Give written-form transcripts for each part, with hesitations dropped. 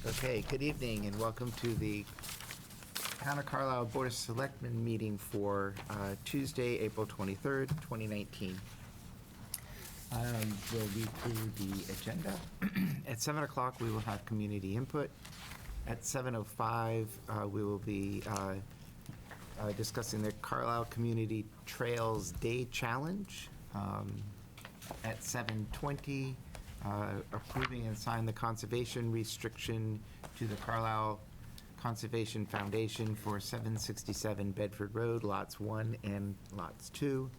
Okay, good evening and welcome to the Town of Carlisle Board of Selectmen meeting for Tuesday, April 23rd, 2019. We'll read through the agenda. At 7 o'clock, we will have community input. At 7:05, we will be discussing the Carlisle Community Trails Day Challenge. At 7:20, approving and sign the conservation restriction to the Carlisle Conservation Foundation for 767 Bedford Road, lots 1 and lots 2.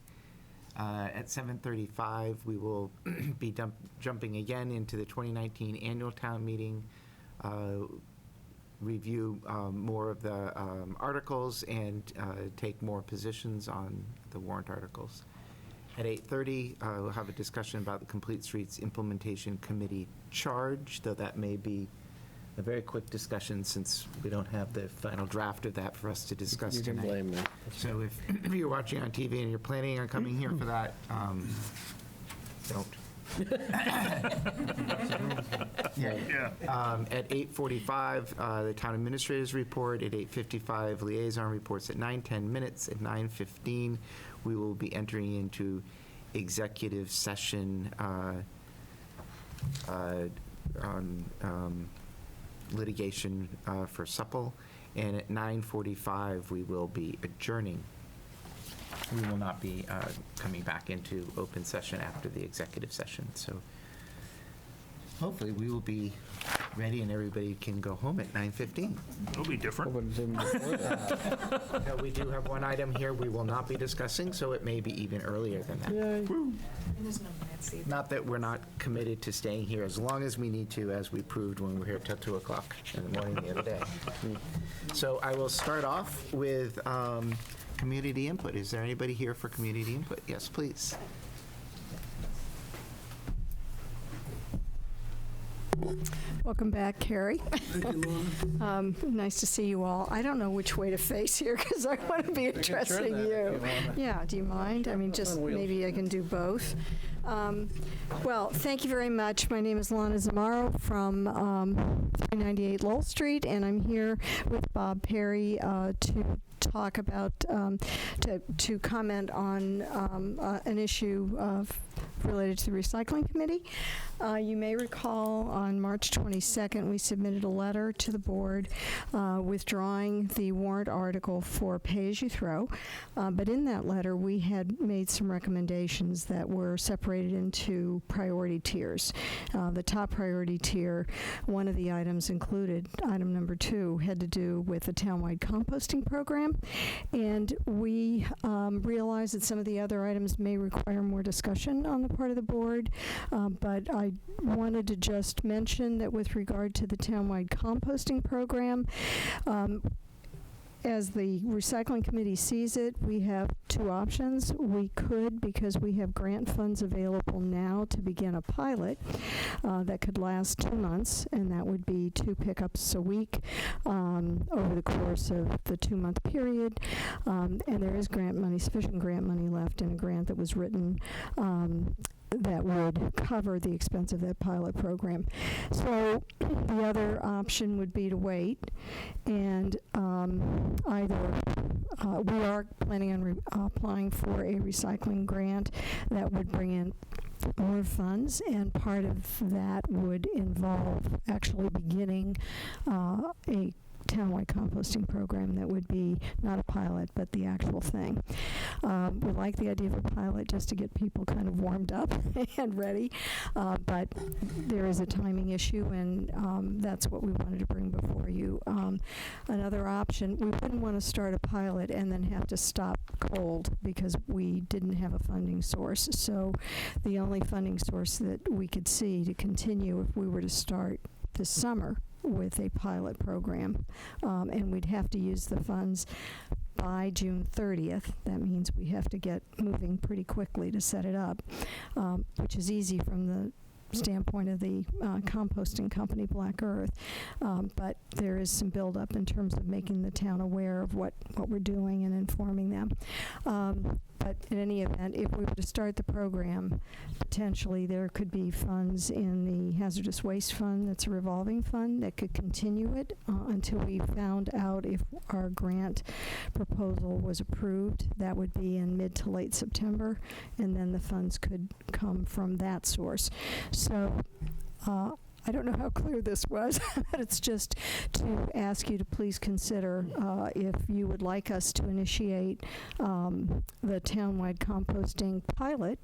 At 7:35, we will be jumping again into the 2019 annual town meeting, review more of the articles and take more positions on the warrant articles. At 8:30, we'll have a discussion about the Complete Streets Implementation Committee charge, though that may be a very quick discussion since we don't have the final draft of that for us to discuss tonight. You can blame me. So if you're watching on TV and you're planning on coming here for that, don't. At 8:45, the town administrator's report. At 8:55, liaison reports. At 9:10 minutes. At 9:15, we will be entering into executive session on litigation for Supple. And at 9:45, we will be adjourning. We will not be coming back into open session after the executive session. So hopefully we will be ready and everybody can go home at 9:15. It'll be different. No, we do have one item here we will not be discussing, so it may be even earlier than that. Not that we're not committed to staying here as long as we need to, as we proved when we were here till 2 o'clock in the morning the other day. So I will start off with community input. Is there anybody here for community input? Yes, please. Welcome back, Carrie. Thank you, Laura. Nice to see you all. I don't know which way to face here because I want to be addressing you. Yeah, do you mind? I mean, just maybe I can do both. Well, thank you very much. My name is Lana Zamaro from 398 Lowell Street, and I'm here with Bob Perry to talk about, to comment on an issue related to the recycling committee. You may recall on March 22nd, we submitted a letter to the board withdrawing the warrant article for pay-as-you-throw. But in that letter, we had made some recommendations that were separated into priority tiers. The top priority tier, one of the items included, item number 2, had to do with the townwide composting program. And we realized that some of the other items may require more discussion on the part of the board, but I wanted to just mention that with regard to the townwide composting program, as the recycling committee sees it, we have 2 options. We could, because we have grant funds available now, to begin a pilot that could last 2 months, and that would be 2 pickups a week over the course of the 2-month period. And there is grant money, sufficient grant money left in a grant that was written that would cover the expense of that pilot program. So the other option would be to wait, and either we are planning on applying for a recycling grant that would bring in more funds, and part of that would involve actually beginning a townwide composting program that would be not a pilot, but the actual thing. We like the idea of a pilot just to get people kind of warmed up and ready, but there is a timing issue, and that's what we wanted to bring before you. Another option, we wouldn't want to start a pilot and then have to stop cold because we didn't have a funding source. So the only funding source that we could see to continue if we were to start this summer with a pilot program, and we'd have to use the funds by June 30th. That means we have to get moving pretty quickly to set it up, which is easy from the standpoint of the composting company, Black Earth, but there is some buildup in terms of making the town aware of what we're doing and informing them. But in any event, if we were to start the program, potentially there could be funds in the hazardous waste fund, that's a revolving fund, that could continue it until we found out if our grant proposal was approved. That would be in mid to late September, and then the funds could come from that source. So I don't know how clear this was, but it's just to ask you to please consider if you would like us to initiate the townwide composting pilot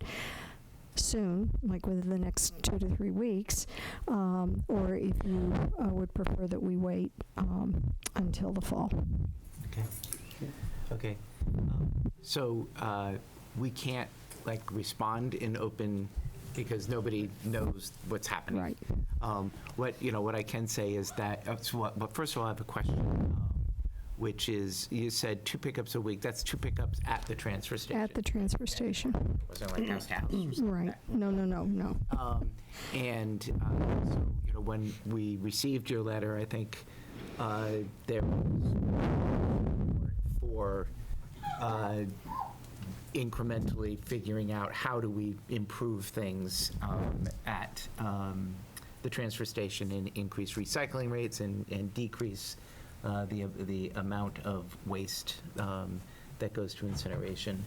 soon, like within the next 2 to 3 weeks, or if you would prefer that we wait until the fall. Okay. Okay. So we can't respond in open because nobody knows what's happening. Right. What I can say is that, but first of all, I have a question, which is, you said 2 pickups a week. That's 2 pickups at the transfer station. At the transfer station. It wasn't like house to house or something Right. like that. No. So, when we received your letter, I think there was support for incrementally figuring out how do we improve things at the transfer station and increase recycling rates and decrease the amount of waste that goes to incineration.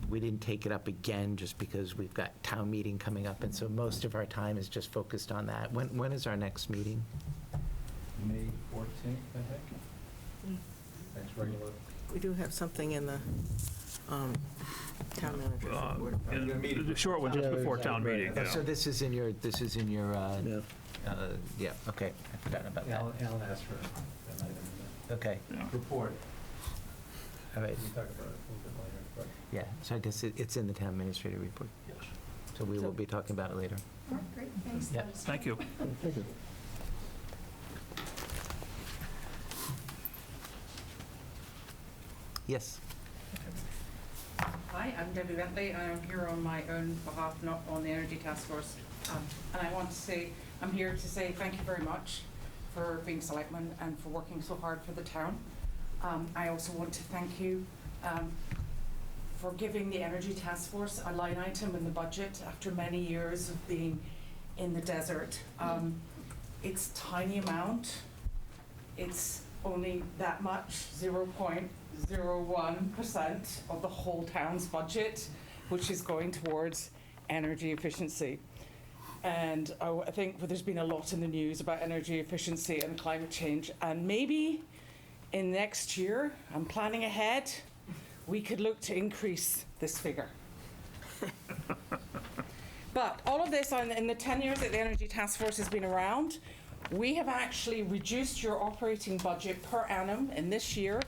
We didn't take it up again just because we've got town meeting coming up, and so most of our time is just focused on that. When is our next meeting? May 14th, I think. Next regular. We do have something in the town manager's report. The short one just before town meeting. Oh, so this is in your, yeah, okay, I forgot about that. Alan asked for that item in Okay, Yeah. the report. all right, We can talk about it a little bit later, but yeah, so I guess it's in the town administrator report, yes. so we will be talking about it later. All right, great. Thanks. Yeah. Thank you. Yes. Hi, I'm Debbie Bentley. I'm here on my own behalf, not on the Energy Task Force. And I want to say, I'm here to say thank you very much for being selectmen and for working so hard for the town. I also want to thank you for giving the Energy Task Force a line item in the budget after many years of being in the desert. It's a tiny amount. It's only that much, 0.01% of the whole town's budget, which is going towards energy efficiency. And I think there's been a lot in the news about energy efficiency and climate change. And maybe in next year, I'm planning ahead, we could look to increase this figure. But all of this, in the 10 years that the Energy Task Force has been around, we have actually reduced your operating budget per annum in this year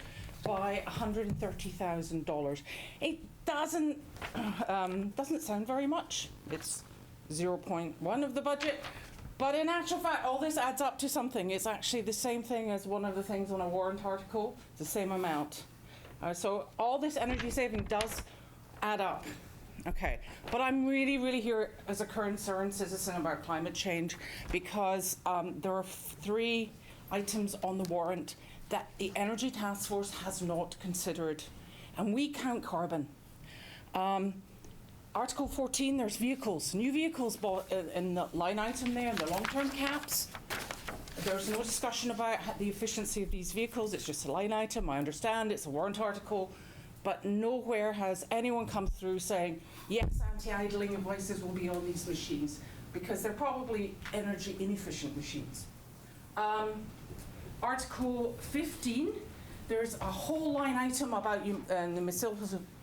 by $130,000. It doesn't sound very much. It's 0.1 of the budget, but in actual fact, all this adds up to something. It's actually the same thing as one of the things on a warrant article. It's the same amount. So all this energy saving does add up. Okay, but I'm really, really here as a concerned citizen about climate change because there are 3 items on the warrant that the Energy Task Force has not considered, and we count carbon. Article 14, there's vehicles, new vehicles bought in the line item there, the long-term caps. There's no discussion about the efficiency of these vehicles. It's just a line item. I understand it's a warrant article. But nowhere has anyone come through saying, yes, anti-idling devices will be on these machines, because they're probably energy inefficient machines. Article 15, there's a whole line item about the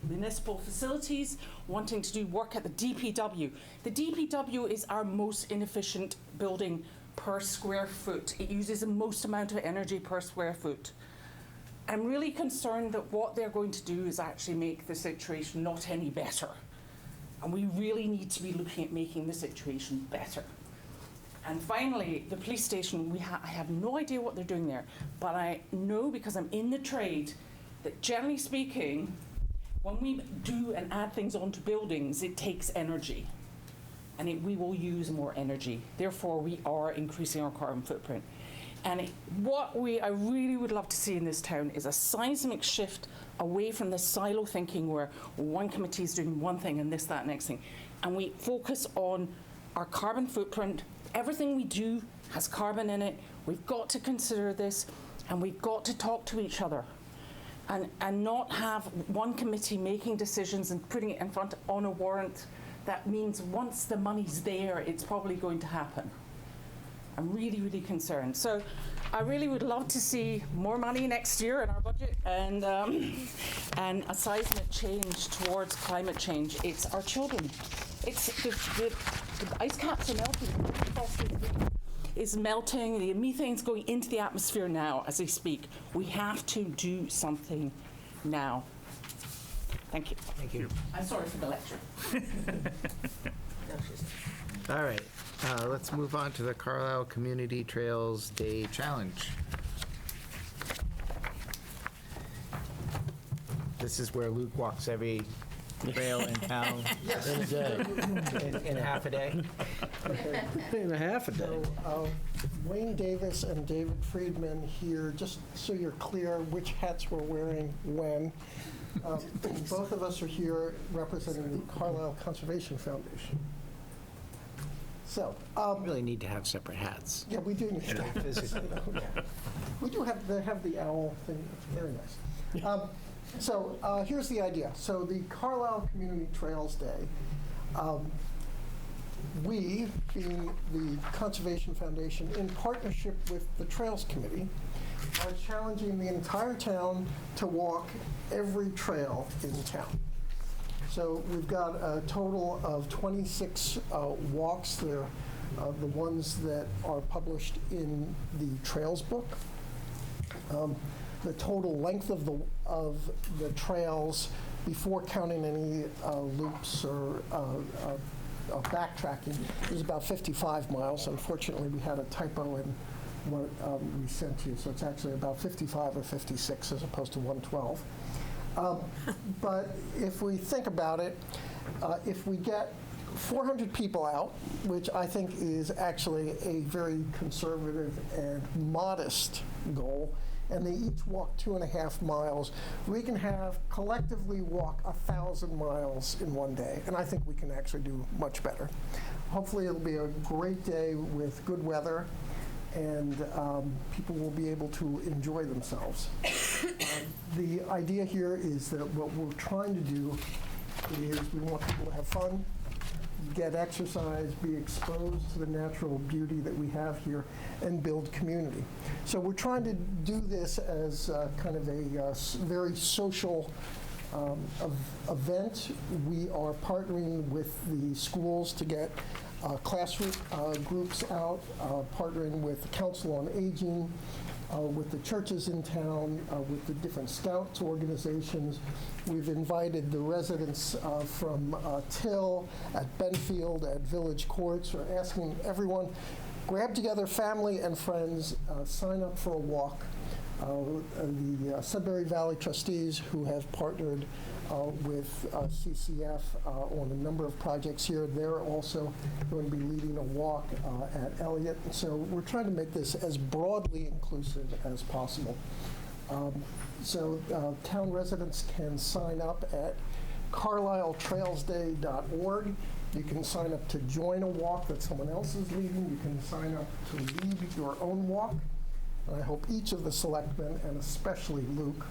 municipal facilities wanting to do work at the DPW. The DPW is our most inefficient building per square foot. It uses the most amount of energy per square foot. I'm really concerned that what they're going to do is actually make the situation not any better. And we really need to be looking at making the situation better. And finally, the police station, I have no idea what they're doing there, but I know because I'm in the trade that generally speaking, when we do and add things onto buildings, it takes energy. And we will use more energy. Therefore, we are increasing our carbon footprint. And I really would love to see in this town is a seismic shift away from this silo thinking where one committee is doing one thing and this, that, next thing. And we focus on our carbon footprint. Everything we do has carbon in it. We've got to consider this, and we've got to talk to each other. And not have one committee making decisions and putting it in front on a warrant. That means once the money's there, it's probably going to happen. I'm really, really concerned. So I really would love to see more money next year in our budget and a seismic change towards climate change. It's our children. It's the ice caps are melting. The permafrost is melting. The methane's going into the atmosphere now as we speak. We have to do something now. Thank you. Thank you. I'm sorry for the lecture. All right, let's move on to the Carlisle Community Trails Day Challenge. This is where Luke walks every trail in town In a day. in half a day. In a half a day. So Wayne Davis and David Friedman here, just so you're clear which hats we're wearing when. Both of us are here representing the Carlisle Conservation Foundation. So, We really need to have separate hats. yeah, we do need to. Physically. We do have, they have the owl thing, it's very nice. So here's the idea. So the Carlisle Community Trails Day, we, being the Conservation Foundation, in partnership with the Trails Committee, are challenging the entire town to walk every trail in town. So we've got a total of 26 walks. They're the ones that are published in the Trails book. The total length of the trails, before counting any loops or backtracking, is about 55 miles. Unfortunately, we had a typo in what we sent you, so it's actually about 55 or 56 as opposed to 112. But if we think about it, if we get 400 people out, which I think is actually a very conservative and modest goal, and they each walk 2.5 miles, we can have collectively walk 1,000 miles in one day, and I think we can actually do much better. Hopefully it'll be a great day with good weather, and people will be able to enjoy themselves. The idea here is that what we're trying to do is we want people to have fun, get exercise, be exposed to the natural beauty that we have here, and build community. So we're trying to do this as kind of a very social event. We are partnering with the schools to get classroom groups out, partnering with the Council on Aging, with the churches in town, with the different Scouts organizations. We've invited the residents from Till, at Benfield, at Village Courts. We're asking everyone, grab together family and friends, sign up for a walk. The Sudbury Valley trustees, who have partnered with CCF on a number of projects here, they're also going to be leading a walk at Elliott. So we're trying to make this as broadly inclusive as possible. So town residents can sign up at carlisletrailsday.org. You can sign up to join a walk that someone else is leading. You can sign up to lead your own walk. And I hope each of the selectmen, and especially Luke,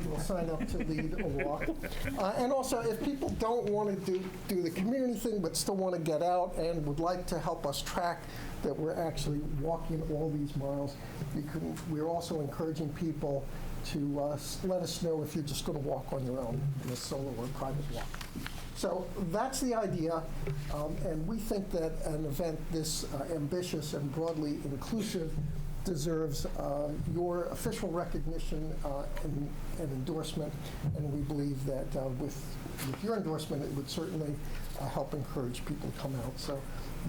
will sign up to lead a walk. And also, if people don't want to do the community thing but still want to get out and would like to help us track that we're actually walking all these miles, we're also encouraging people to let us know if you're just going to walk on your own in a solo or private walk. So that's the idea, and we think that an event this ambitious and broadly inclusive deserves your official recognition and endorsement, and we believe that with your endorsement, it would certainly help encourage people to come out. So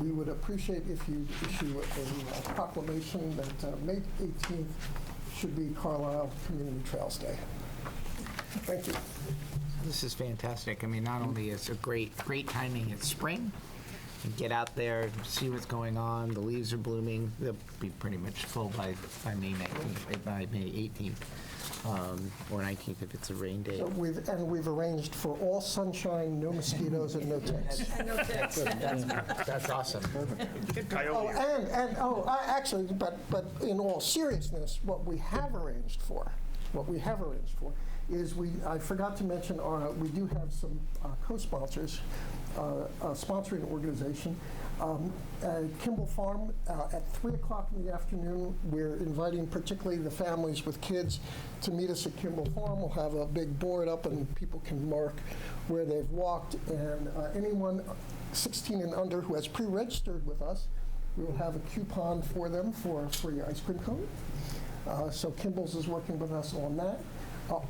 we would appreciate if you issue a proclamation that May 18th should be Carlisle Community Trails Day. Thank you. This is fantastic. I mean, not only is it great timing, it's spring, get out there, see what's going on. The leaves are blooming. They'll be pretty much full by May 19th, by May 18th, or 19th if it's a rain day. So we've arranged for all sunshine, no mosquitoes, and no ticks. That's awesome. Actually, but in all seriousness, what we have arranged for is I forgot to mention, we do have some co-sponsors, a sponsoring organization. Kimball Farm, at 3 o'clock in the afternoon, we're inviting particularly the families with kids to meet us at Kimball Farm. We'll have a big board up and people can mark where they've walked. And anyone 16 and under who has pre-registered with us, we will have a coupon for them for a free ice cream cone. So Kimball's is working with us on that.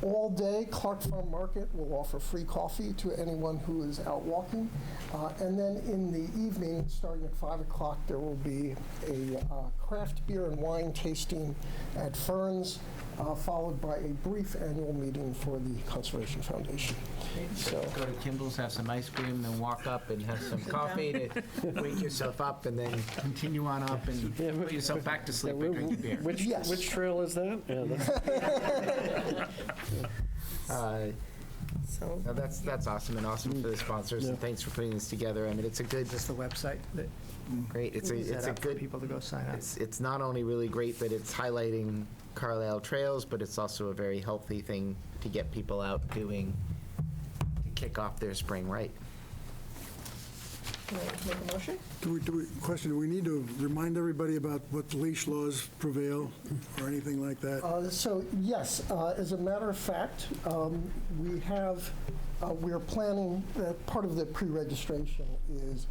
All day, Clark Farm Market will offer free coffee to anyone who is out walking. And then in the evening, starting at 5 o'clock, there will be a craft beer and wine tasting at Fern's, followed by a brief annual meeting for the Conservation Foundation. So Go to Kimball's, have some ice cream, then walk up and have some coffee to wake yourself up, and then continue on up and put yourself back to sleep and drink your beer. Yes. Which trail is that? Yeah, So, No, that's awesome, and awesome for the sponsors, and thanks for putting this together. I mean, it's a good, Just the website that great, it's set a up for good, people to go sign up. it's not only really great that it's highlighting Carlisle trails, but it's also a very healthy thing to get people out doing, to kick off their spring right. can I make a motion? Do we need to remind everybody about what leash laws prevail or anything like that? Yes, as a matter of fact, we're planning, part of the pre-registration is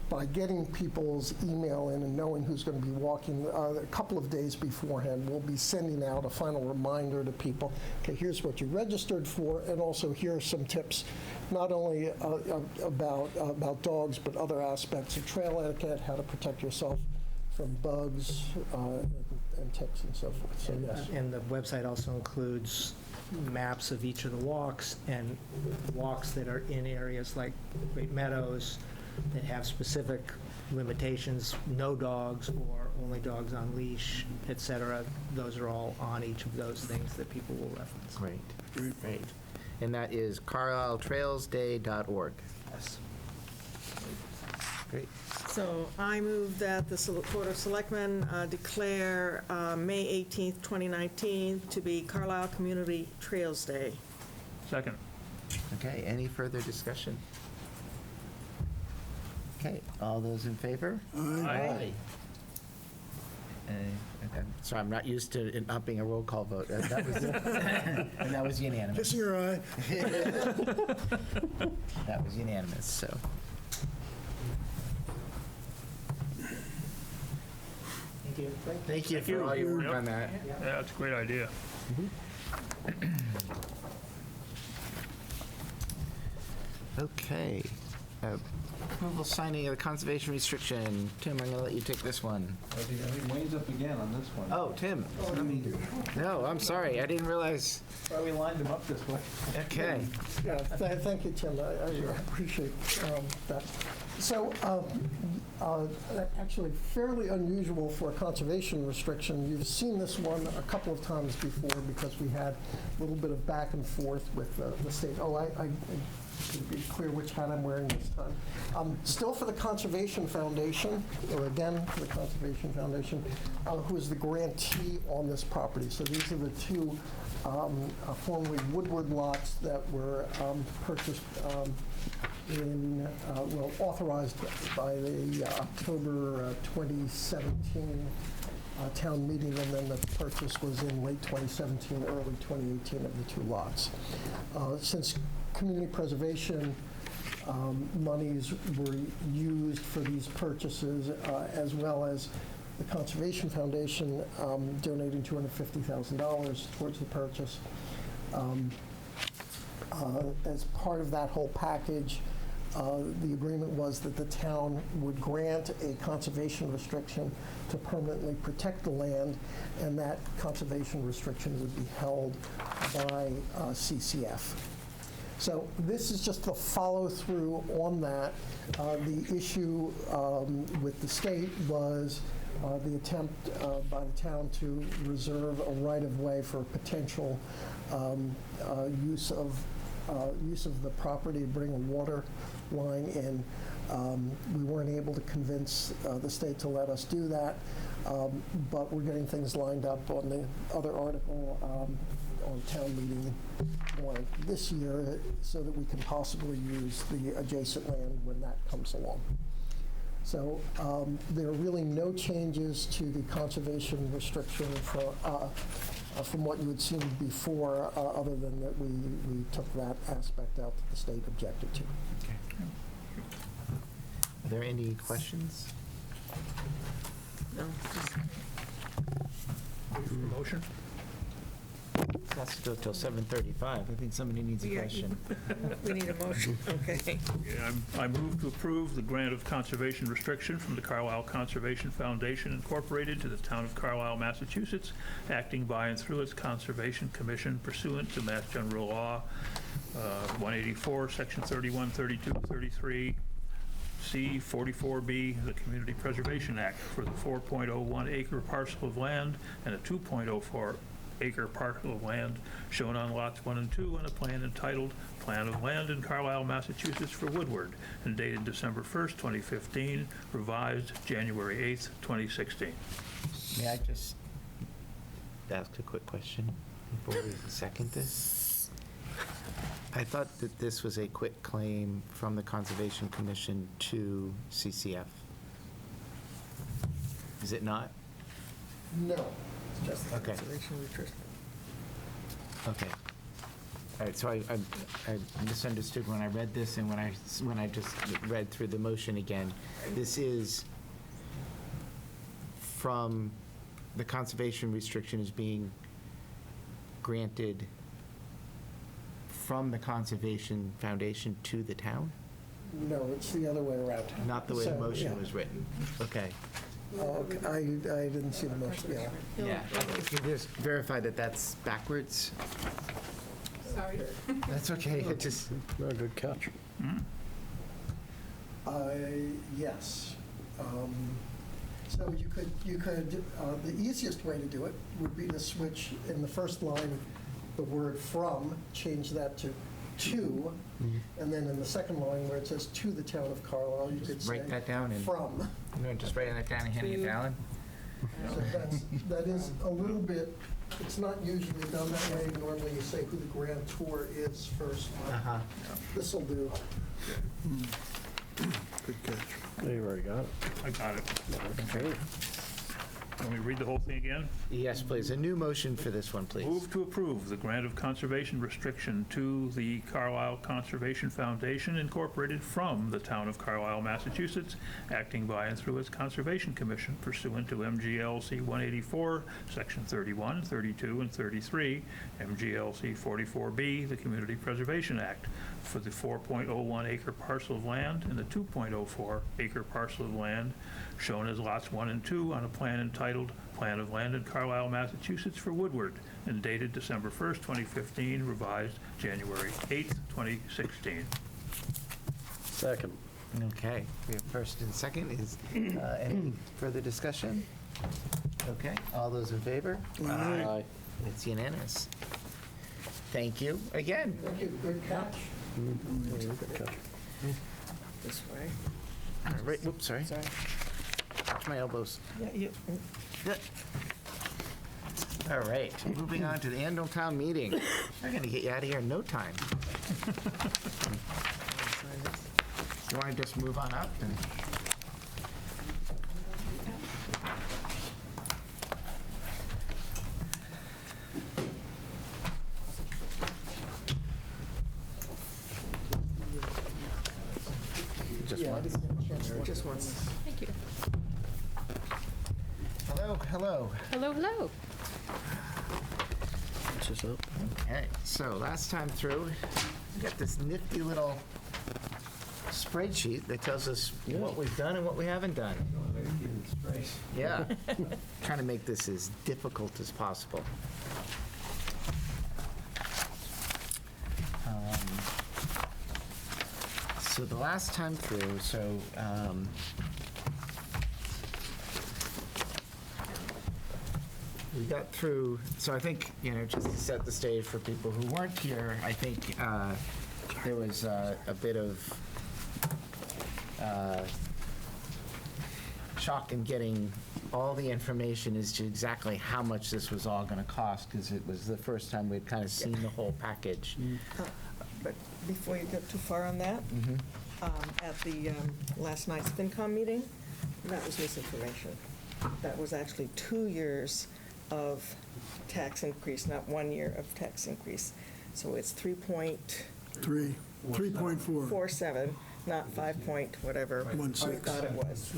by getting people's email in and knowing who's going to be walking a couple of days beforehand, we'll be sending out a final reminder to people, okay, here's what you registered for, and also here are some tips, not only about dogs, but other aspects of trail etiquette, how to protect yourself from bugs and ticks and so forth. So yes. And the website also includes maps of each of the walks and walks that are in areas like Great Meadows that have specific limitations, no dogs or only dogs on leash, et cetera. Those are all on each of those things that people will reference. Great, great. And that is carlisletrailsday.org. Yes. Great. So I move that the Board of Selectmen declare May 18th, 2019 to be Carlisle Community Trails Day. Second. Okay, any further discussion? Okay, all those in favor? Aye. Okay. Sorry, I'm not used to it not being a roll call vote. That was, and that was unanimous. Kissing your eye. That was unanimous, so. Thank you. Thank you Thank for you. all your work Yep. on that. Yeah, that's a great idea. Okay. Approval signing of the conservation restriction. Tim, I'm going to let you take this one. I think Wayne's up again on this one. Oh, Tim. No, I'm sorry. I didn't realize. Why we lined him up this way. Okay. Yeah, thank you, Tim. I appreciate that. So, actually fairly unusual for a conservation restriction. You've seen this one a couple of times before because we had a little bit of back and forth with the state. Oh, I should be clear which hat I'm wearing this time. Still for the Conservation Foundation, or again for the Conservation Foundation, who is the grantee on this property. So these are the two formerly Woodward lots that were purchased authorized by the October 2017 town meeting, and then the purchase was in late 2017, early 2018 of the two lots. Since community preservation monies were used for these purchases, as well as the Conservation Foundation donating $250,000 towards the purchase, as part of that whole package, the agreement was that the town would grant a conservation restriction to permanently protect the land, and that conservation restriction would be held by CCF. So this is just the follow-through on that. The issue with the state was the attempt by the town to reserve a right-of-way for potential use of the property to bring a water line in. We weren't able to convince the state to let us do that, but we're getting things lined up on the other article on town meeting warrant this year so that we can possibly use the adjacent land when that comes along. So there are really no changes to the conservation restriction from what you had seen before, other than that we took that aspect out that the state objected to. Are there any questions? No, just Motion? It has to go till 7:35. I think somebody needs a Yeah. question. we need a motion, okay. Yeah, I move to approve the grant of conservation restriction from the Carlisle Conservation Foundation Incorporated to the town of Carlisle, Massachusetts, acting by and through its Conservation Commission pursuant to Mass General Law 184, Section 31, 32, 33, C 44B, the Community Preservation Act, for the 4.01 acre parcel of land and a 2.04 acre parcel of land shown on lots 1 and 2 on a plan entitled Plan of Land in Carlisle, Massachusetts for Woodward, and dated December 1st, 2015, revised January 8th, 2016. May I just ask a quick question before we second this? I thought that this was a quick claim from the Conservation Commission to CCF. Is it not? No, it's just Okay. Conservation restriction. Okay. All right, so I misunderstood when I read this and when I just read through the motion again. This is from, the conservation restriction is being granted from the Conservation Foundation to the town? No, it's the other way around. Not the way the So, motion yeah. was written? Okay. Okay, I didn't see the motion, yeah. Yeah. If you just verify that that's backwards? Sorry. That's okay, it just, No, good catch. Yes. So you could, the easiest way to do it would be to switch in the first line, the word from, change that to, and then in the second line where it says to the town of Carlisle, you could say write that down and, from. just writing that down and handing it to Alan? So that is a little bit, it's not usually done that way. Normally you say who the grantor is first. Uh-huh. This will do. Good catch. You already got it. I got it. Okay. Let me read the whole thing again. Yes, please. A new motion for this one, please. Move to approve the grant of conservation restriction to the Carlisle Conservation Foundation Incorporated from the town of Carlisle, Massachusetts, acting by and through its Conservation Commission pursuant to MGLC 184, Section 31, 32, and 33, MGLC 44B, the Community Preservation Act, for the 4.01 acre parcel of land and the 2.04 acre parcel of land shown as lots 1 and 2 on a plan entitled Plan of Land in Carlisle, Massachusetts for Woodward, and dated December 1st, 2015, revised January 8th, 2016. Second. Okay, we have first and second. Is any further discussion? Okay, all those in favor? Aye. It's unanimous. Thank you again. Thank you, good catch. Good catch. This way. All right, whoops, sorry. Sorry. Watch my elbows. Yeah, you, All right, moving on to the annual town meeting. I'm going to get you out of here in no time. You want to just move on up? And just Yeah, I one. didn't get a chance to look just at one. this. Thank you. Hello, hello. Hello, hello. What's this up? Okay, so last time through, we got this nifty little spreadsheet that tells us what we've done and what we haven't done. Yeah, trying to make this as difficult as possible. So the last time through, we got through, so I think, just to set the stage for people who weren't here, I think there was a bit of shock in getting all the information as to exactly how much this was all going to cost, because it was the first time we'd kind of seen the whole package. But before you get too far on that, at the last night's FinCom meeting, that was misinformation. That was actually 2 years of tax increase, not 1 year of tax increase. So it's 3.47, 3.4. not 5 point whatever I 16. thought it was.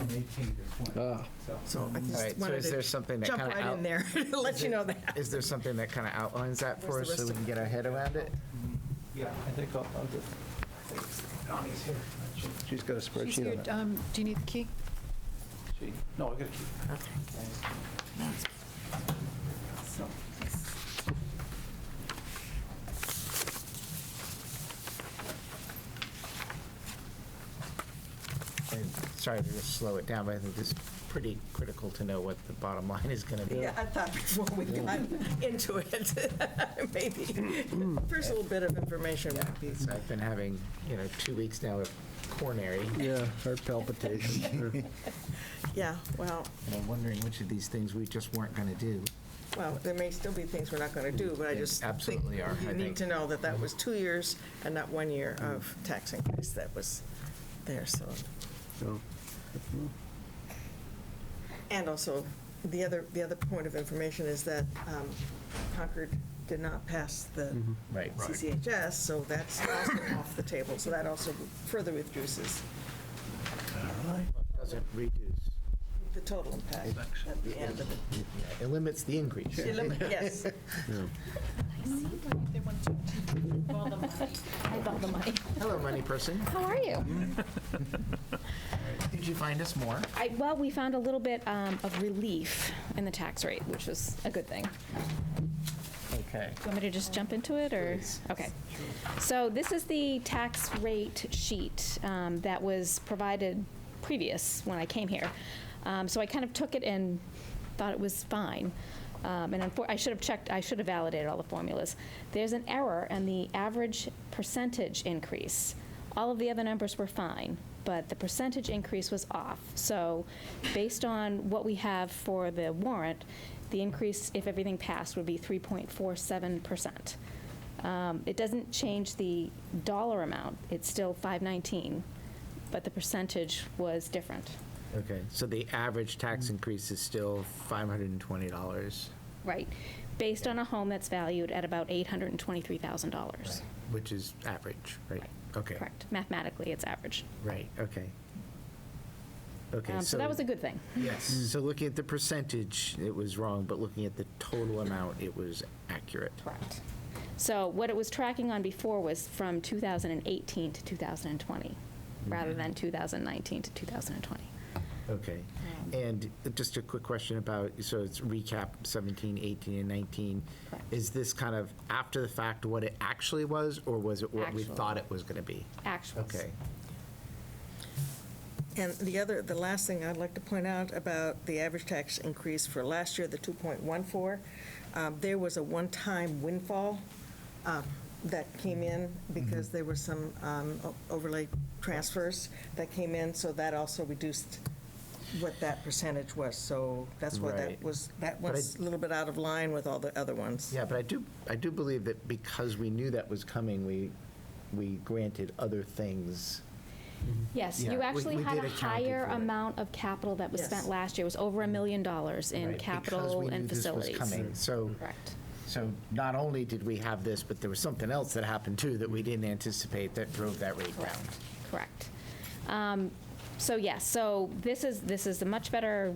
Ah, So I All just right, so wanted is there something to that jump kind of right in there to let you know that. Is there something that kind of outlines that for Where's us the so we rest can get our head around it? Yeah, I think I'll just. Donnie's here. she's got a She's spreadsheet here. on it. Do you need the key? No, I got to keep. And sorry to just slow it down, but I think this is pretty critical to know what the bottom line is going to be. Yeah, I thought before we got into it, maybe. First little bit of information would be. So I've been having, 2 weeks now of coronary, Yeah, heart palpitations. Yeah, well, and I'm wondering which of these things we just weren't going to do. there may still be things we're not going to do, but I There just think absolutely are, I you need think. to know that that was 2 years and not 1 year of tax increase that was there, so. So, And also, the other point of information is that Concord did not pass the Right. CCHS, so that's also off the table, so that also further reduces Doesn't reduce. the total impact at the end of it. It limits the increase. Yes. I bought the money. Hello, money person. How are you? Did you find us more? Well, we found a little bit of relief in the tax rate, which was a good thing. Okay. Do you want me to just jump into it, or? Please. Okay. So this is the tax rate sheet that was provided previous when I came here. So I kind of took it and thought it was fine. And I should have checked, I should have validated all the formulas. There's an error in the average percentage increase. All of the other numbers were fine, but the percentage increase was off. So based on what we have for the warrant, the increase, if everything passed, would be 3.47%. It doesn't change the dollar amount. It's still 519, but the percentage was different. Okay, so the average tax increase is still $520. Right, based on a home that's valued at about $823,000. Which is average, right? Okay. Correct. Mathematically, it's average. Right, okay. Okay, So that was a good thing. Yes, so looking at the percentage, it was wrong, but looking at the total amount, it was accurate. Correct. So what it was tracking on before was from 2018 to 2020, rather than 2019 to 2020. Okay. And just a quick question about, so it's recap 17, 18, and 19. Correct. Is this kind of after the fact what it actually was, or was it what we Actual. thought it was going to be? Actuals. Okay. And the last thing I'd like to point out about the average tax increase for last year, the 2.14, there was a one-time windfall that came in because there were some overlay transfers that came in, so that also reduced what that percentage was. So that's why Right. that was a little bit out of line with all the other ones. Yeah, but I do believe that because we knew that was coming, we granted other things. Yes, Yeah, you we actually had did a account higher for it. amount of capital that was Yes. spent last year. It was over $1 million in Right, because capital we knew and this was facilities. coming. So, Correct. so not only did we have this, but there was something else that happened too that we didn't anticipate that drove that rate down. Correct. So yes, so this is a much better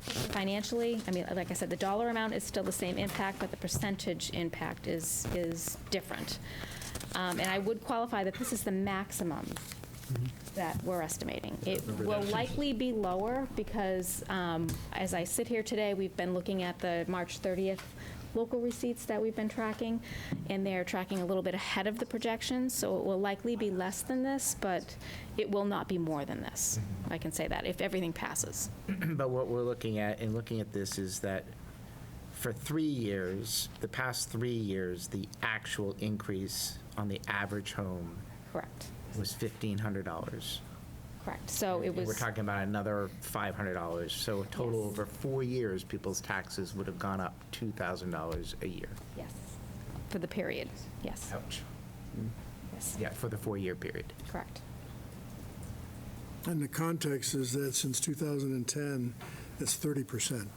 financially. I mean, like I said, the dollar amount is still the same impact, but the percentage impact is different. And I would qualify that this is the maximum that we're estimating. It will likely be lower because as I sit here today, we've been looking at the March 30th local receipts that we've been tracking, and they're tracking a little bit ahead of the projections, so it will likely be less than this, but it will not be more than this. I can say that, if everything passes. But what we're looking at, in looking at this, is that for 3 years, the past 3 years, the actual increase on the average home Correct. was $1,500. Correct. So it was. We're talking about another $500. So a total Yes. over 4 years, people's taxes would have gone up $2,000 a year. Yes. For the period, yes. Ouch. Yes. Yeah, for the 4-year period. Correct. And the context is that since 2010, it's 30%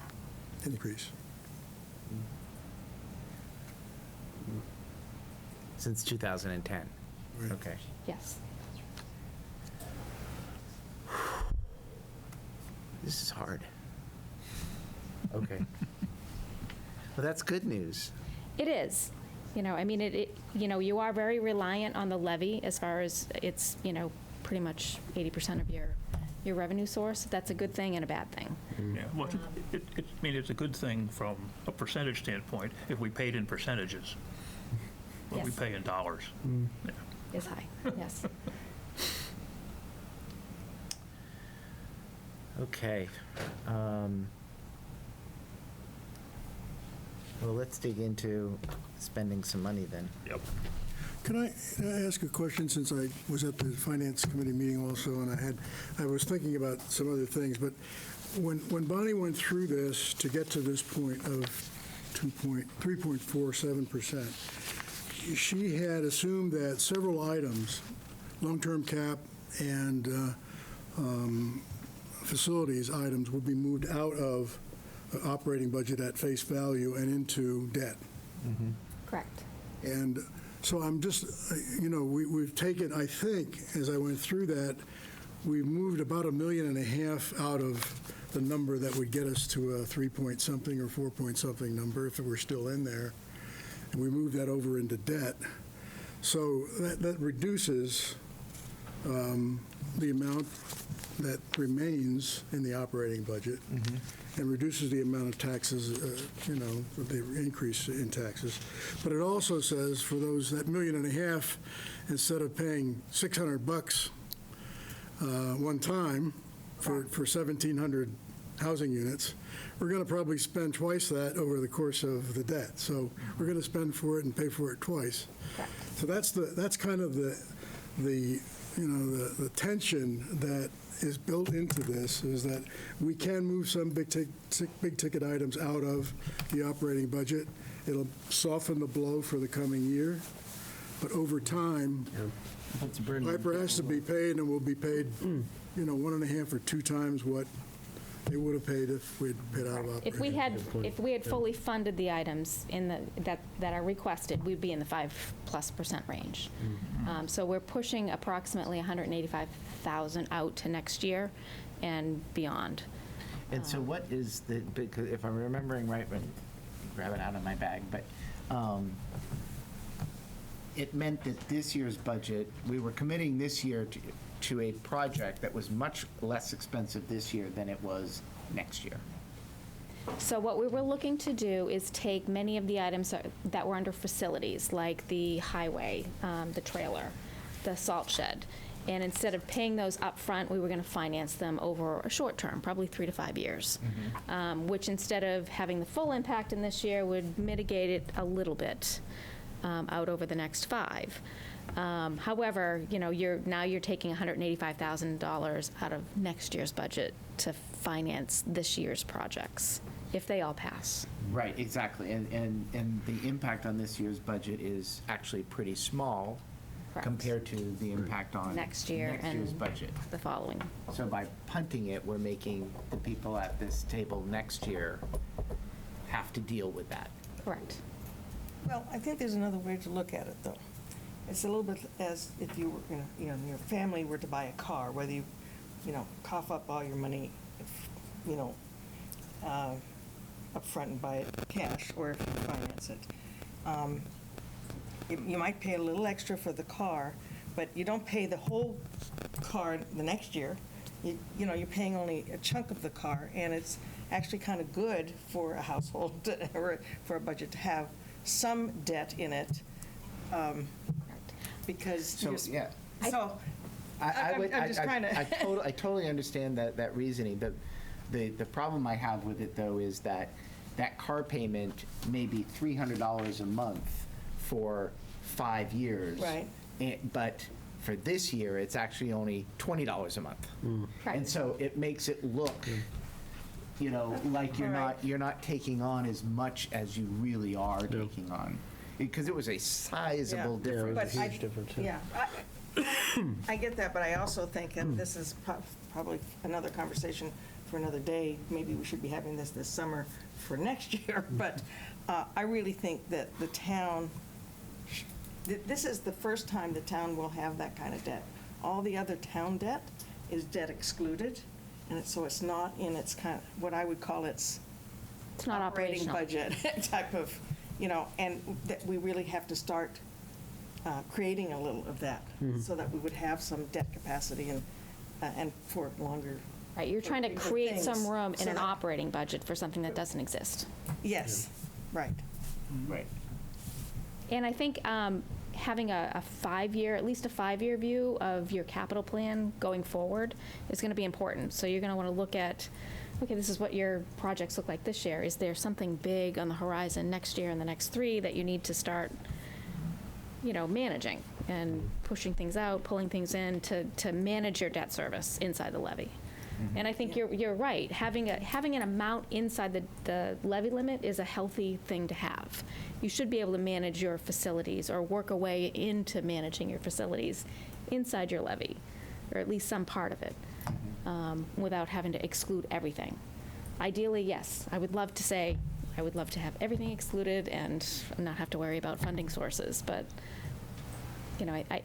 increase. Since 2010. Right. Okay. Yes. This is hard. Okay. Well, that's good news. It is. You know, I mean, you are very reliant on the levy as far as it's, pretty much 80% of your revenue source. That's a good thing and a bad thing. Yeah, well, it's a good thing from a percentage standpoint if we paid in percentages. What we Yes. pay in dollars. Yeah. Is high, yes. Okay. Well, let's dig into spending some money then. Yep. Can I ask a question, since I was at the Finance Committee meeting also, and I was thinking about some other things, but when Bonnie went through this to get to this point of 3.47%, she had assumed that several items, long-term cap and facilities items, would be moved out of the operating budget at face value and into debt. Correct. And so I'm just, we've taken, I think, as I went through that, we've moved about $1.5 million out of the number that would get us to a 3-point-something or 4-point-something number if it were still in there. And we moved that over into debt. So that reduces the amount that remains in the operating budget and reduces the amount of taxes, the increase in taxes. But it also says for those, that $1.5 million, instead of paying $600 one time for 1,700 housing units, we're going to probably spend twice that over the course of the debt. So we're going to spend for it and pay for it twice. Correct. So that's kind of the tension that is built into this, is that we can move some big ticket items out of the operating budget. It'll soften the blow for the coming year, but over time, Piper has to be paid, and will be paid, 1.5 or 2 times what they would have paid if we'd paid out of operating. If we had fully funded the items that are requested, we'd be in the 5+% range. So we're pushing approximately $185,000 out to next year and beyond. And so what is because if I'm remembering right, grab it out of my bag, but it meant that this year's budget, we were committing this year to a project that was much less expensive this year than it was next year. So what we were looking to do is take many of the items that were under facilities, like the highway, the trailer, the salt shed, and instead of paying those up front, we were going to finance them over a short term, probably 3 to 5 years, which instead of having the full impact in this year would mitigate it a little bit out over the next 5. However, you're taking $185,000 out of next year's budget to finance this year's projects, if they all pass. Right, exactly. And the impact on this year's budget is actually pretty small. Correct. Compared to the impact on Next year next year's and budget. the following. So by punting it, we're making the people at this table next year have to deal with that. Correct. Well, I think there's another way to look at it, though. It's a little bit as if you were, your family were to buy a car, whether you, cough up all your money, up front and buy it cash, or if you finance it. You might pay a little extra for the car, but you don't pay the whole car the next year. You're paying only a chunk of the car, and actually kind of good for a household, or for a budget to have some debt in it, because. So, you're- yeah. So, I would, I'm just trying to. I totally understand that reasoning. The problem I have with it, though, is that car payment may be $300 a month for 5 years. Right. But for this year, it's actually only $20 a month. Right. And so it makes it look, like All right. you're not taking on as much as you really are taking on. Because it was a sizable Yeah. difference. But I- huge difference, Yeah, I get that, but I also think, and this is probably another conversation for another day, maybe we should be having this summer for next year, but I really think that the town, this is the first time the town will have that kind of debt. All the other town debt is debt excluded, and so it's not in its kind of, what I would call its It's not operating operational. budget type of, and that we really have to start creating a little of that, so that we would have some debt capacity and for longer. Right, you're trying to for create things, some room in so an that- operating budget for something that doesn't exist. Yes, right. Right. And I think having a 5-year, at least a 5-year view of your capital plan going forward is going to be important. So you're going to want to look at, okay, this is what your projects look like this year. Is there something big on the horizon next year and the next 3 that you need to start, managing and pushing things out, pulling things in to manage your debt service inside the levy? And I think you're right. Having an amount inside the levy limit is a healthy thing to have. You should be able to manage your facilities or work a way into managing your facilities inside your levy, or at least some part of it, without having to exclude everything. Ideally, yes, I would love to say, I would love to have everything excluded and not have to worry about funding sources, but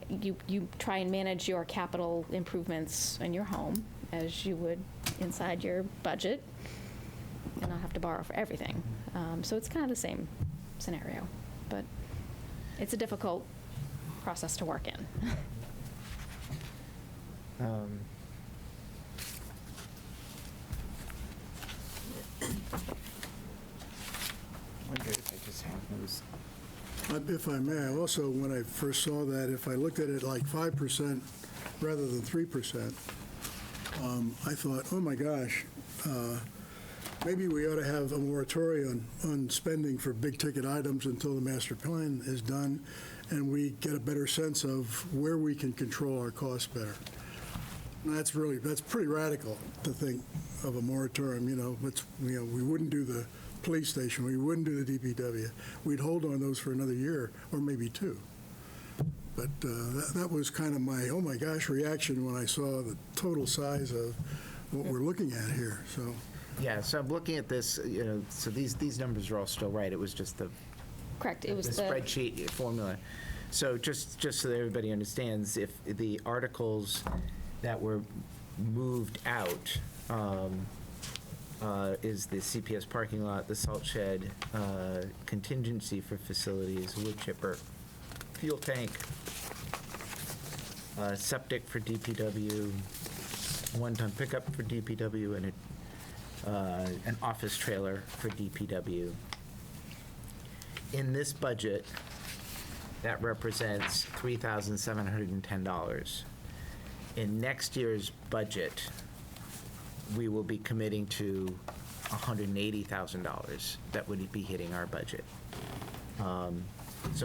you try and manage your capital improvements in your home as you would inside your budget and not have to borrow for everything. So it's kind of the same scenario, but it's a difficult process to work in. Wonder if I just have those. If I may, I also, when I first saw that, if I looked at it like 5% rather than 3%, I thought, oh my gosh, maybe we ought to have a moratorium on spending for big-ticket items until the master plan is done, and we get a better sense of where we can control our costs better. And that's pretty radical to think of a moratorium, we wouldn't do the police station, we wouldn't do the DPW. We'd hold on those for another year, or maybe 2. But that was kind of my, oh my gosh, reaction when I saw the total size of what we're looking at here, so. Yeah, so I'm looking at this, so these numbers are all still right. It was just the Correct. It was the spreadsheet formula. So just so that everybody understands, if the articles that were moved out is the CPS parking lot, the salt shed, contingency for facilities, wood chipper, fuel tank, septic for DPW, one-ton pickup for DPW, and an office trailer for DPW. In this budget, that represents $3,710. In next year's budget, we will be committing to $180,000 that would be hitting our budget. So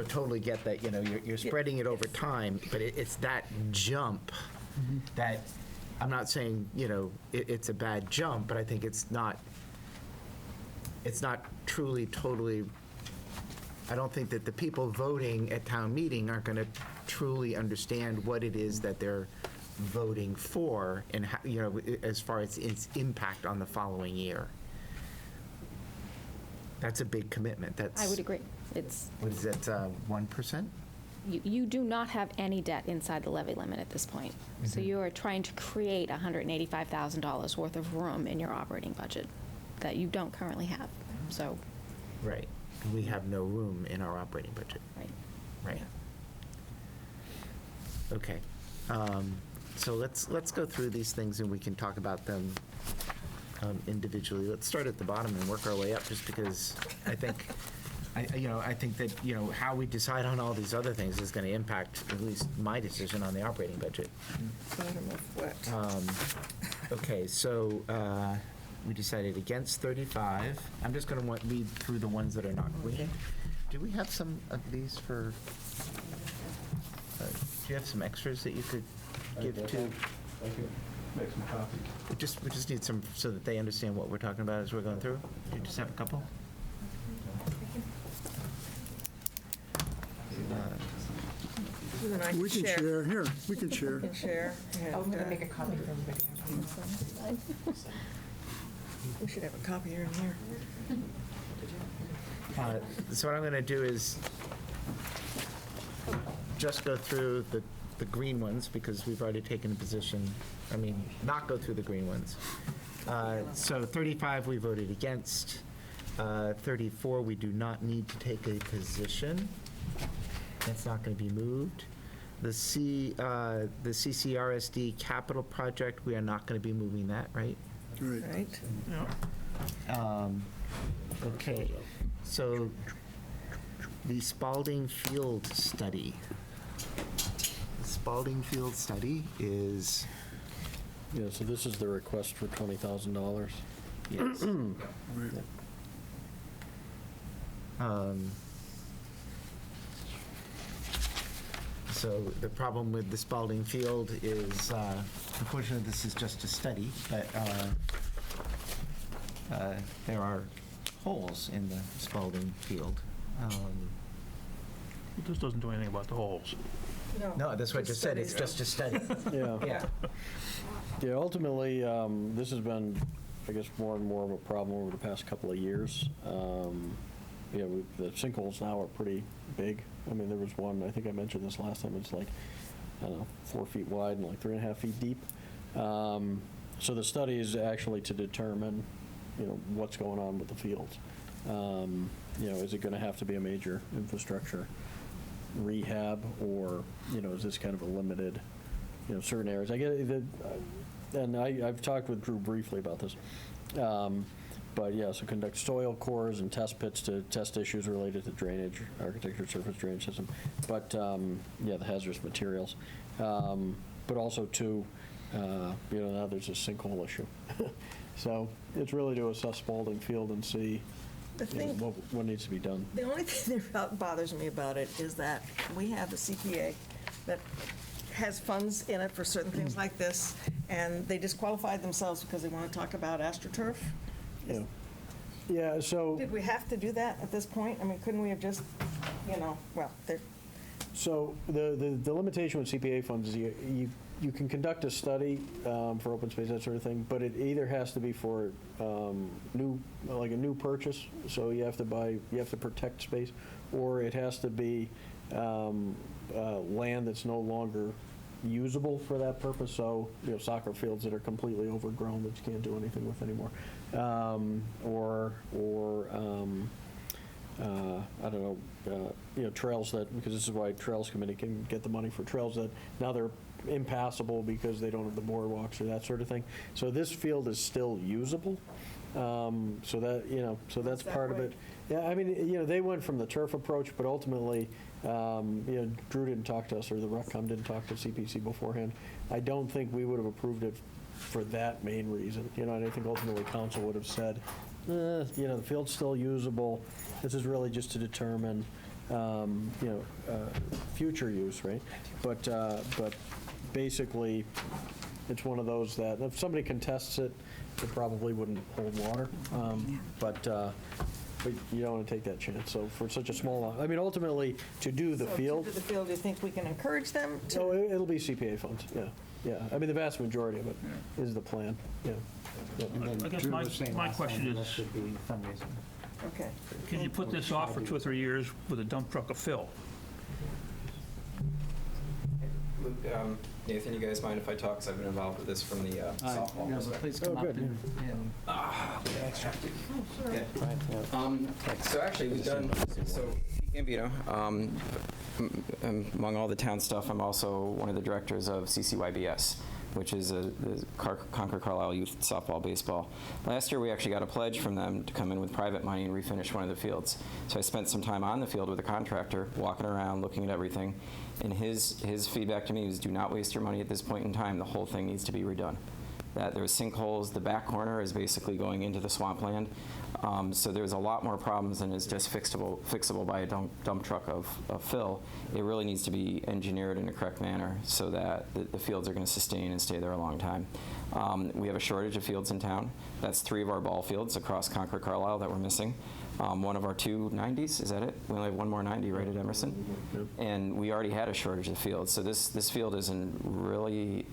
totally get that, you're spreading it over time, but it's that jump that, I'm not saying, it's a bad jump, but I think it's not truly, totally, I don't think that the people voting at town meeting are going to truly understand what it is that they're voting for and, as far as its impact on the following year. That's a big commitment. That's. I would agree. It's, What is that, 1%? you do not have any debt inside the levy limit at this point. So you are trying to create $185,000 worth of room in your operating budget that you don't currently have. So, Right. We have no room in our operating budget. right. Right. Okay. So let's go through these things and we can talk about them individually. Let's start at the bottom and work our way up, just because I think, I think that, how we decide on all these other things is going to impact at least my decision on the operating budget. Bottom of what? Okay, so we decided against 35. I'm just going to read through the ones that are not green. Do we have some of these for, do you have some extras that you could give to? I can make some copies. We just need some, so that they understand what we're talking about as we're going through. Do you just have a couple? You and I We can share, here, we can share. Can share. I'm going to make a copy for everybody. We should have a copier in here. So what I'm going to do is just go through the green ones, because we've already taken a position, not go through the green ones. So 35, we voted against. 34, we do not need to take a position. That's not going to be moved. The CCRSD capital project, we are not going to be moving that, right? Right? Okay, so the Spalding Field study. The Spalding Field study is, Yeah, so this is the request for $20,000. yes. So the problem with the Spalding Field is, unfortunately, this is just a study, but there are holes in the Spalding Field. This doesn't do anything about the holes. No, that's what I just said, it's just a study. Yeah. Yeah. Yeah, ultimately, this has been, I guess, more and more of a problem over the past couple of years. The sinkholes now are pretty big. There was one, I think I mentioned this last time, it's like, 4 feet wide and like 3.5 feet deep. So the study is actually to determine, what's going on with the fields. Is it going to have to be a major infrastructure rehab, or, is this kind of a limited, certain areas? I get that, and I've talked with Drew briefly about this. But yeah, so conduct soil cores and test pits to test issues related to drainage, architecture, surface drainage system. But the hazardous materials. But also too, now there's a sinkhole issue. So it's really to assess Spalding Field and see what needs to be done. The only thing that bothers me about it is that we have the CPA that has funds in it for certain things like this, and they disqualified themselves because they want to talk about AstroTurf. Yeah. Yeah, so. Did we have to do that at this point? Couldn't we have just, So the limitation with CPA funds is you can conduct a study for open space, that sort of thing, but it either has to be for a new purchase, so you have to protect space, or it has to be land that's no longer usable for that purpose, so soccer fields that are completely overgrown that you can't do anything with anymore, or I don't know, trails that, because this is why Trails Committee can get the money for trails that now they're impassable because they don't have the boardwalks or that sort of thing. So this field is still usable. So that's part of it. Yeah, they went from the turf approach, but ultimately, Drew didn't talk to us, or the RecCom didn't talk to CPC beforehand. I don't think we would have approved it for that main reason. And I think ultimately council would have said, the field's still usable. This is really just to determine, future use, right? But basically, it's one of those that if somebody contests it, it probably wouldn't hold water. But you don't want to take that chance. So for such a small, ultimately, to do the field. To do the field, do you think we can encourage them to? So it'll be CPA funds, yeah. The vast majority of it is the plan, yeah. I guess my question is, Should be fundraising. Okay. can you put this off for 2 or 3 years with a dump truck of fill? Nathan, you guys mind if I talk? Because I've been involved with this from the softball No, but perspective. please come up good. and So actually, we've done, so Pete Gambino, among all the town stuff, I'm also one of the directors of CCYBS. which is the Concord Carlisle Youth Softball Baseball. Last year, we actually got a pledge from them to come in with private money and refinish one of the fields. So I spent some time on the field with a contractor, walking around, looking at everything, and his feedback to me was, do not waste your money at this point in time. The whole thing needs to be redone. That there was sinkholes. The back corner is basically going into the swampland. So there's a lot more problems than is just fixable by a dump truck of fill. It really needs to be engineered in a correct manner so that the fields are going to sustain and stay there a long time. We have a shortage of fields in town. That's 3 of our ball fields across Concord Carlisle that we're missing. One of our 2 90s, is that it? We only have one more 90 right at Emerson. Yep. And we already had a shortage of fields. So this field isn't really,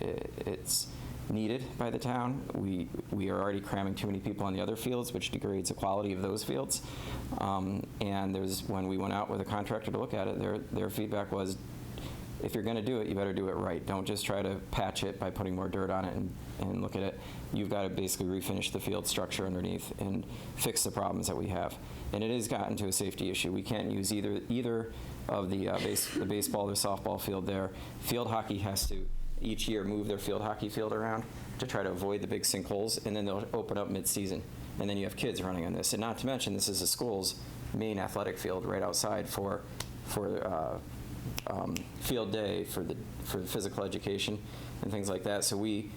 it's needed by the town. We are already cramming too many people on the other fields, which degrades the quality of those fields. And when we went out with a contractor to look at it, their feedback was, if you're going to do it, you better do it right. Don't just try to patch it by putting more dirt on it and look at it. You've got to basically refinish the field structure underneath and fix the problems that we have. And it has gotten to a safety issue. We can't use either of the baseball or softball field there. Field hockey has to each year move their field hockey field around to try to avoid the big sinkholes, and then they'll open up mid-season. And then you have kids running on this. And not to mention, this is the school's main athletic field right outside for field day, for physical education and things like that. So we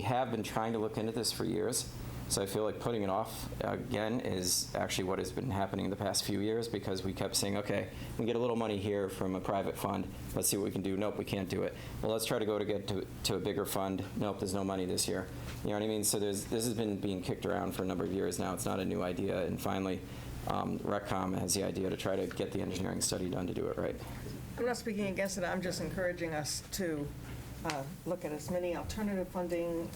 have been trying to look into this for years. So I feel like putting it off, again, is actually what has been happening in the past few years, because we kept saying, okay, we get a little money here from a private fund. Let's see what we can do. Nope, we can't do it. Well, let's try to go to get to a bigger fund. Nope, there's no money this year. You know what I mean? So this has been being kicked around for a number of years now. It's not a new idea. And finally, RecCom has the idea to try to get the engineering study done to do it right. I'm not speaking against it, I'm just encouraging us to look at as many alternative funding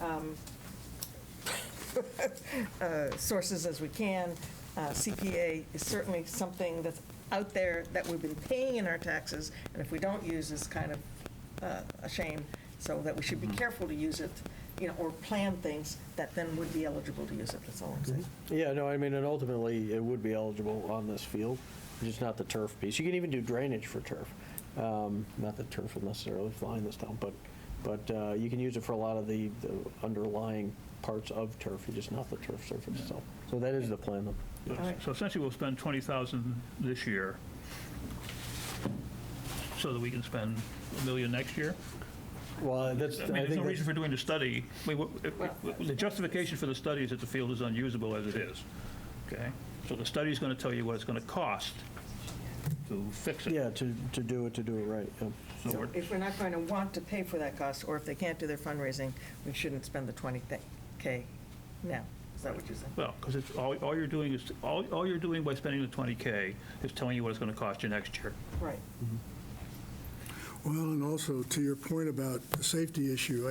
sources as we can. CPA is certainly something that's out there that we've been paying in our taxes, and if we don't use, it's kind of a shame, so that we should be careful to use it, or plan things that then would be eligible to use it, that's all I'm saying. Yeah, no, I mean, and ultimately, it would be eligible on this field, just not the turf piece. You can even do drainage for turf. Not that turf will necessarily fly in this town, but you can use it for a lot of the underlying parts of turf, just not the turf surface itself. So that is the plan. So essentially, we'll spend $20,000 this year so that we can spend $1 million next year? Well, that's, I mean, there's no reason for doing the study. I mean, the justification for the study is that the field is unusable as it is, okay? So the study's going to tell you what it's going to cost to fix it. yeah, to do it right. Yeah. So we're- If we're not going to want to pay for that cost, or if they can't do their fundraising, we shouldn't spend the $20K now. Is that what you're saying? Well, because it's all you're doing is, all you're doing by spending the $20K is telling you what it's going to cost you next year. Right. Well, and also to your point about the safety issue,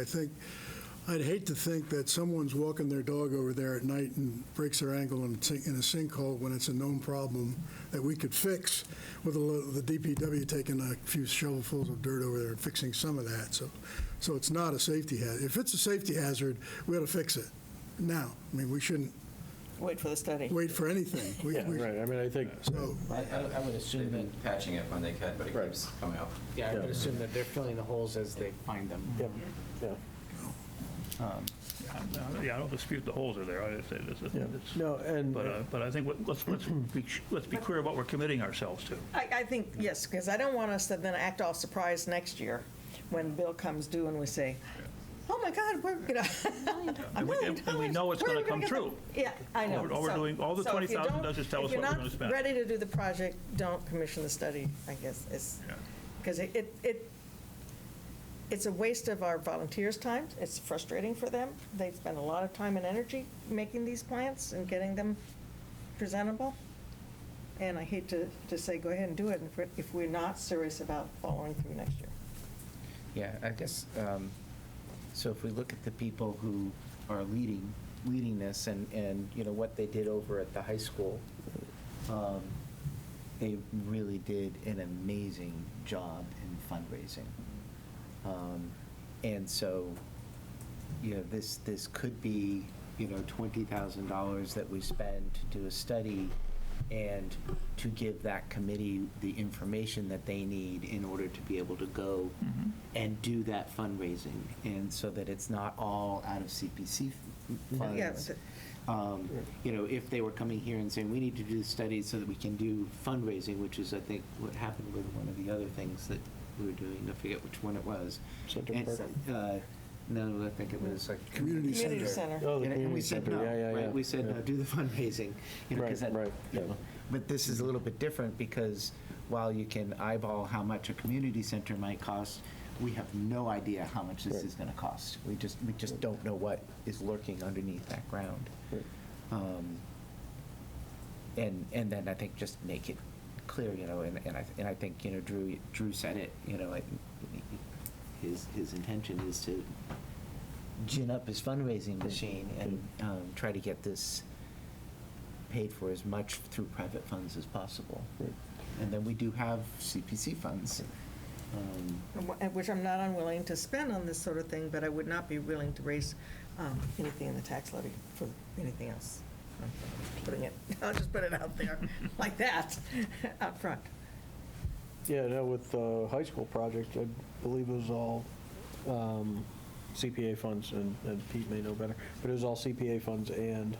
I'd hate to think that someone's walking their dog over there at night and breaks their ankle in a sinkhole when it's a known problem that we could fix with the DPW taking a few shovelfuls of dirt over there and fixing some of that. So it's not a safety hazard. If it's a safety hazard, we ought to fix it now. I mean, we shouldn't Wait for the study. wait for anything. Yeah, right. I mean, I think, So, I would assume that, patching it when they can, but it Right. keeps coming up. yeah, I would assume that they're filling the holes as they find them. yeah. Yeah, I don't dispute the holes are there. I just say this is, Yeah. No, and but I think let's be clear what we're committing ourselves to. I think, yes, because I don't want us to then act all surprised next year when the bill comes due and we say, oh my God, we're, And we know it's where going are to we come get true. Yeah, I know. All we're doing, all the So if you 20,000 don't- does is tell us what we're going to If spend. you're not ready to do the project, don't commission the study, I guess, Yeah. because it's a waste of our volunteers' time. It's frustrating for them. They spend a lot of time and energy making these plans and getting them presentable. And I hate to say, go ahead and do it if we're not serious about following through next year. Yeah, I guess, so if we look at the people who are leading this and what they did over at the high school, they really did an amazing job in fundraising. And so, this could be, $20,000 that we spend to do a study and to give that committee the information that they need in order to be able to go and do that fundraising, and so that it's not all out of CPC funds. Yeah, If they were coming here and saying, we need to do studies so that we can do fundraising, which is, I think, what happened with one of the other things that we were doing, I forget which one it was. Center And, Park. no, I think it was like. Community Community center. Oh, the And we community said center, no, yeah, yeah, yeah. right? We said, no, Yeah. do the fundraising. Right, 'cause that- right, yeah. But this is a little bit different, because while you can eyeball how much a community center might cost, we have no idea how much this Right. is gonna cost. We just don't know what is lurking underneath that ground. Right. And then I think just make it clear, and I think, Drew said it, his intention is to gin up his fundraising machine and try to get this paid for as much through private funds as possible. Right. And then we do have CPC funds. Which I'm not unwilling to spend on this sort of thing, but I would not be willing to raise anything in the tax levy for anything else. I'll just put it out there like that, up front. Yeah, no, with the high school project, I believe it was all CPA funds, and Pete may know better, but it was all CPA funds and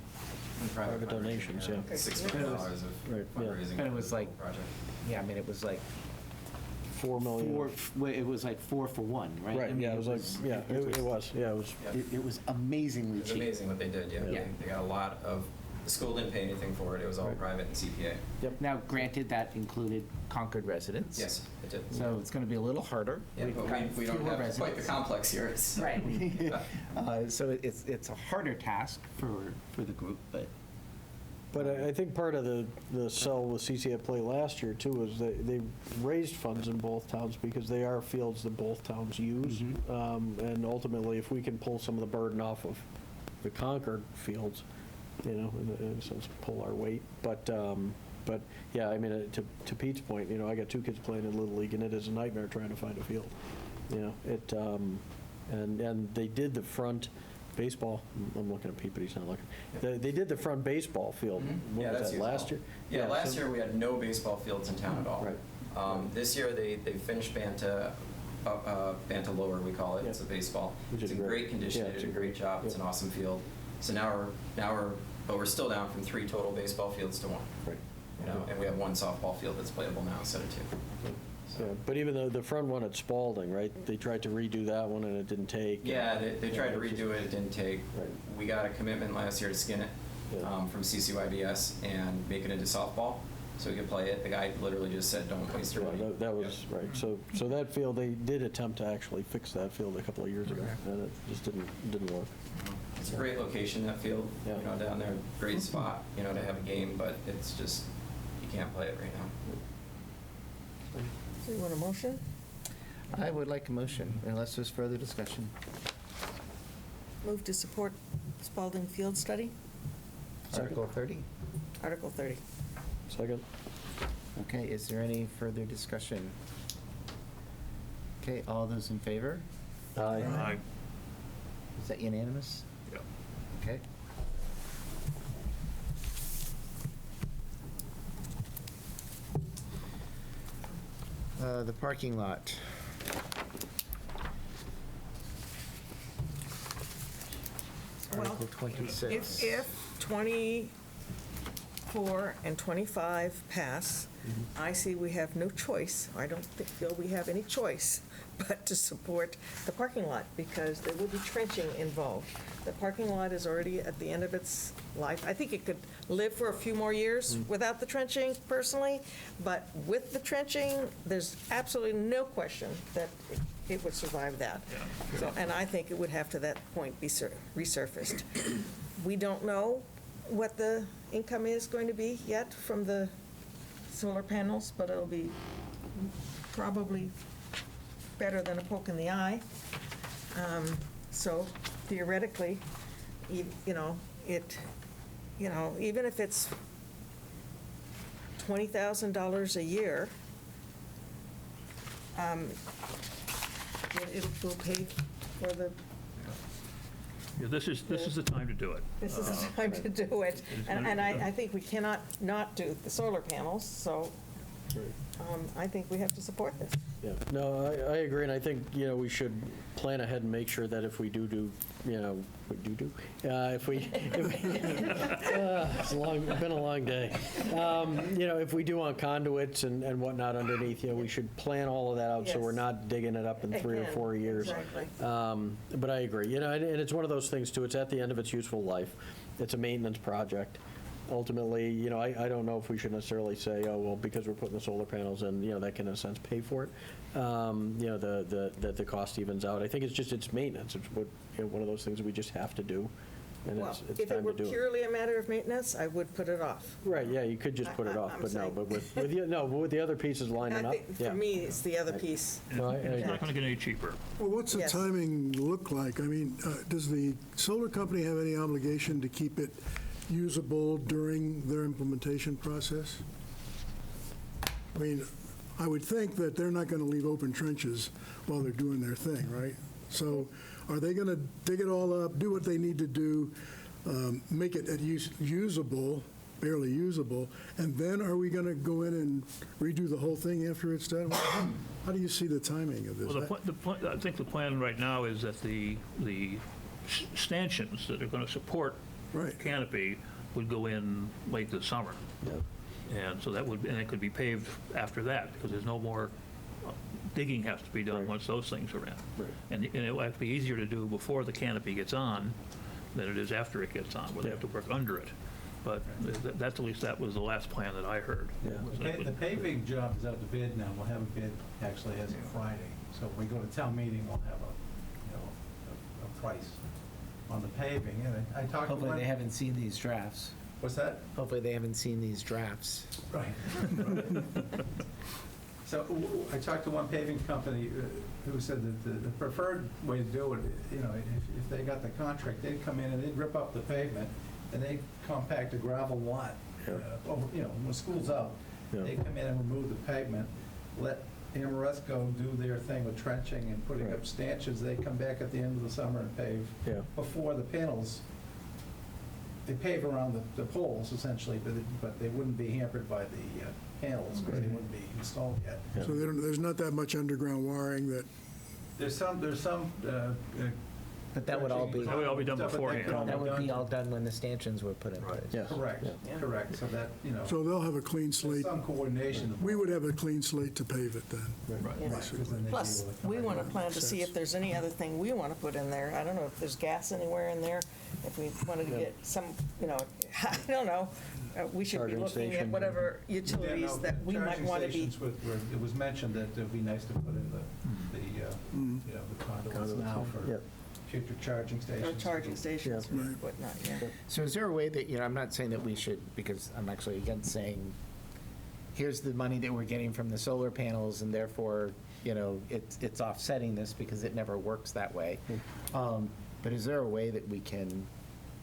private donations, yeah. Okay. $6 million of Right, yeah. fundraising. And it was like- project. Yeah, I mean, it was like 4 million. it was like 4 for 1, right? I Right, mean, yeah, it was like, yeah, it was, yeah, it was, It was amazingly It's cheap. amazing what they did, yeah. Yeah. They got a lot of, the school didn't pay anything for it, it was all Right. private and CPA. Now, granted, that included Concord residents. Yes, it did. So it's going to be a little harder. Yeah, We've but got we don't fewer have quite the residents. complex here. It's- Right. So it's a harder task for the group, but. but I think part of the sell with CCA play last year too is they raised funds in both towns because they are fields that both towns use. And ultimately, if we can pull some of the burden off of the Concord fields, in a sense, pull our weight. But yeah, I mean, to Pete's point, I got 2 kids playing in Little League, and it is a nightmare trying to find a field. And they did the front baseball, I'm looking at Pete, but he's not looking. They did the front baseball field. What Yeah, was that's that, used last year? Yeah, last year we had no baseball fields in town at all. Right. This year they finished Banta Lower, we call it. Yeah. It's a baseball. Which It's is in great. great condition. Yeah, They it's did a a great job. It's yeah. an awesome field. So but we're still down from 3 total baseball fields to 1. Right. And we have 1 softball field that's playable now instead of 2. Yeah, but even though the front one at Spalding, right, they tried to redo that one and it didn't take. Yeah, they tried to it's just- redo it, it didn't take. Right. We got a commitment last year to skin it Yeah. from CCYBS and make it into softball, so we could play it. The guy literally just said, don't waste your Yeah, money. that was, right, so that field, they did attempt to actually fix that field a couple of years ago, and it just didn't work. It's a great location, that field, Yeah. down there, great spot, to have a game, but it's just, you can't play it right now. So you want a motion? I would like a motion, unless there's further discussion. Move to support Spalding Field Study, Article 30. Article 30. Second? Okay, is there any further discussion? Okay, all those in favor? Aye. Is that unanimous? Yeah. Okay. The parking lot. Well, Article 26. If 24 and 25 pass, I see we have no choice, I don't feel we have any choice, but to support the parking lot, because there will be trenching involved. The parking lot is already at the end of its life. I think it could live for a few more years without the trenching, personally, but with the trenching, there's absolutely no question that it would survive that. So, and I think it would have to that point be resurfaced. We don't know what the income is going to be yet from the solar panels, but it'll be probably better than a poke in the eye. So theoretically, even if it's $20,000 a year, it will pay for Yeah, this is the time to do it. This is the time to do it. And I think we cannot not do the solar panels, so I think we have to support this. Yeah, no, I agree, and I think, we should plan ahead and make sure that if we do, it's been a long day. If we do want conduits and whatnot underneath, we should plan all of that out so we're Yes. not digging it up in 3 or 4 years. Exactly. But I agree, and it's one of those things too, it's at the end of its useful life. It's a maintenance project. Ultimately, I don't know if we should necessarily say, oh, well, because we're putting the solar panels in, that can in a sense pay for it. That the cost evens out. I think it's maintenance. It's one of those things that we just have to do, and Well, it's if it time were to do it. purely a matter of maintenance, I would put it off. Right, yeah, you could just put it off, I'm but no, saying- but with the other pieces lining I up, think, yeah. for me, it's the other piece. No, I It's agree. not going to get any cheaper. Well, what's the Yes. timing look like? I mean, does the solar company have any obligation to keep it usable during their implementation process? I mean, I would think that they're not going to leave open trenches while they're doing their thing, right? So are they going to dig it all up, do what they need to do, make it usable, barely usable, and then are we going to go in and redo the whole thing after it's done? How do you see the timing of this? Well, I think the plan right now is that the stanchions that are going to support Right. canopy would go in late this summer. And so and it could be paved after that, because there's no more digging has to be done Right. once those things are in. Right. And it will have to be easier to do before the canopy gets on than it is after it gets on, where they have to work under it. But that's, at least that was the last plan that I heard. Yeah. was that The paving job is out to bid now. We'll have a bid actually as of Friday. So when we go to town meeting, we'll have a price on the paving. And I talked to Hopefully one. they haven't seen these drafts. What's that? Hopefully they haven't seen these drafts. Right. So I talked to one paving company who said that the preferred way to do it, if they got the contract, they'd come in and they'd rip up the pavement and they'd compact a gravel lot. When school's out, Yeah. they'd come in and remove the pavement, let Amoresco do their thing with trenching and putting Right. up stanchions. They come back at the end of the summer and pave Yeah. before the panels. They pave around the poles essentially, but they wouldn't be hampered by the panels because they wouldn't be installed yet. Yeah. So there's not that much underground wiring that, There's some. But that would all be, That would all be done stuff beforehand. that would be all done when the stanchions were put in place. Yes. Correct, Yeah. correct. So that, so they'll have a clean there's slate. some coordination. We would have a clean slate to pave it then. Yeah. Right, 'cause then they'd be Plus, able to come we in want to and- plan to see if there's any other thing we want to put in there. I don't know if there's gas anywhere in there, if we wanted to Yeah. get some, I don't know. We should be Charging looking at station. whatever Yeah, utilities no, that we might charging want to be. stations it was mentioned that it would be nice to put in the conduits now for Yep. future charging Or stations. charging stations or Yeah. whatnot, yeah. So is there a way that, I'm not saying that we should, because I'm actually against saying, here's the money that we're getting from the solar panels, and therefore, it's offsetting this because it never works that way. But is there a way that we can,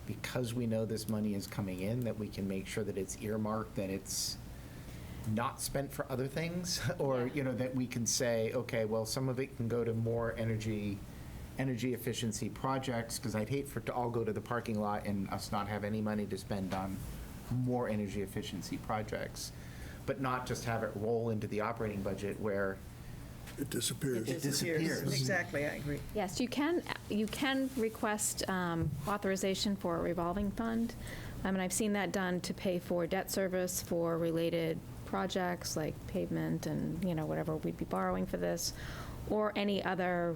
because we know this money is coming in, that we can make sure that it's earmarked, that it's not spent for other things? Or, that we can say, okay, well, some of it can go to more energy efficiency projects, because I'd hate for it to all go to the parking lot and us not have any money to spend on more energy efficiency projects, but not just have it roll into the operating budget where It disappears. It disappears. Exactly, I agree. Yes, you can request authorization for a revolving fund. And I've seen that done to pay for debt service for related projects like pavement and, whatever we'd be borrowing for this, or any other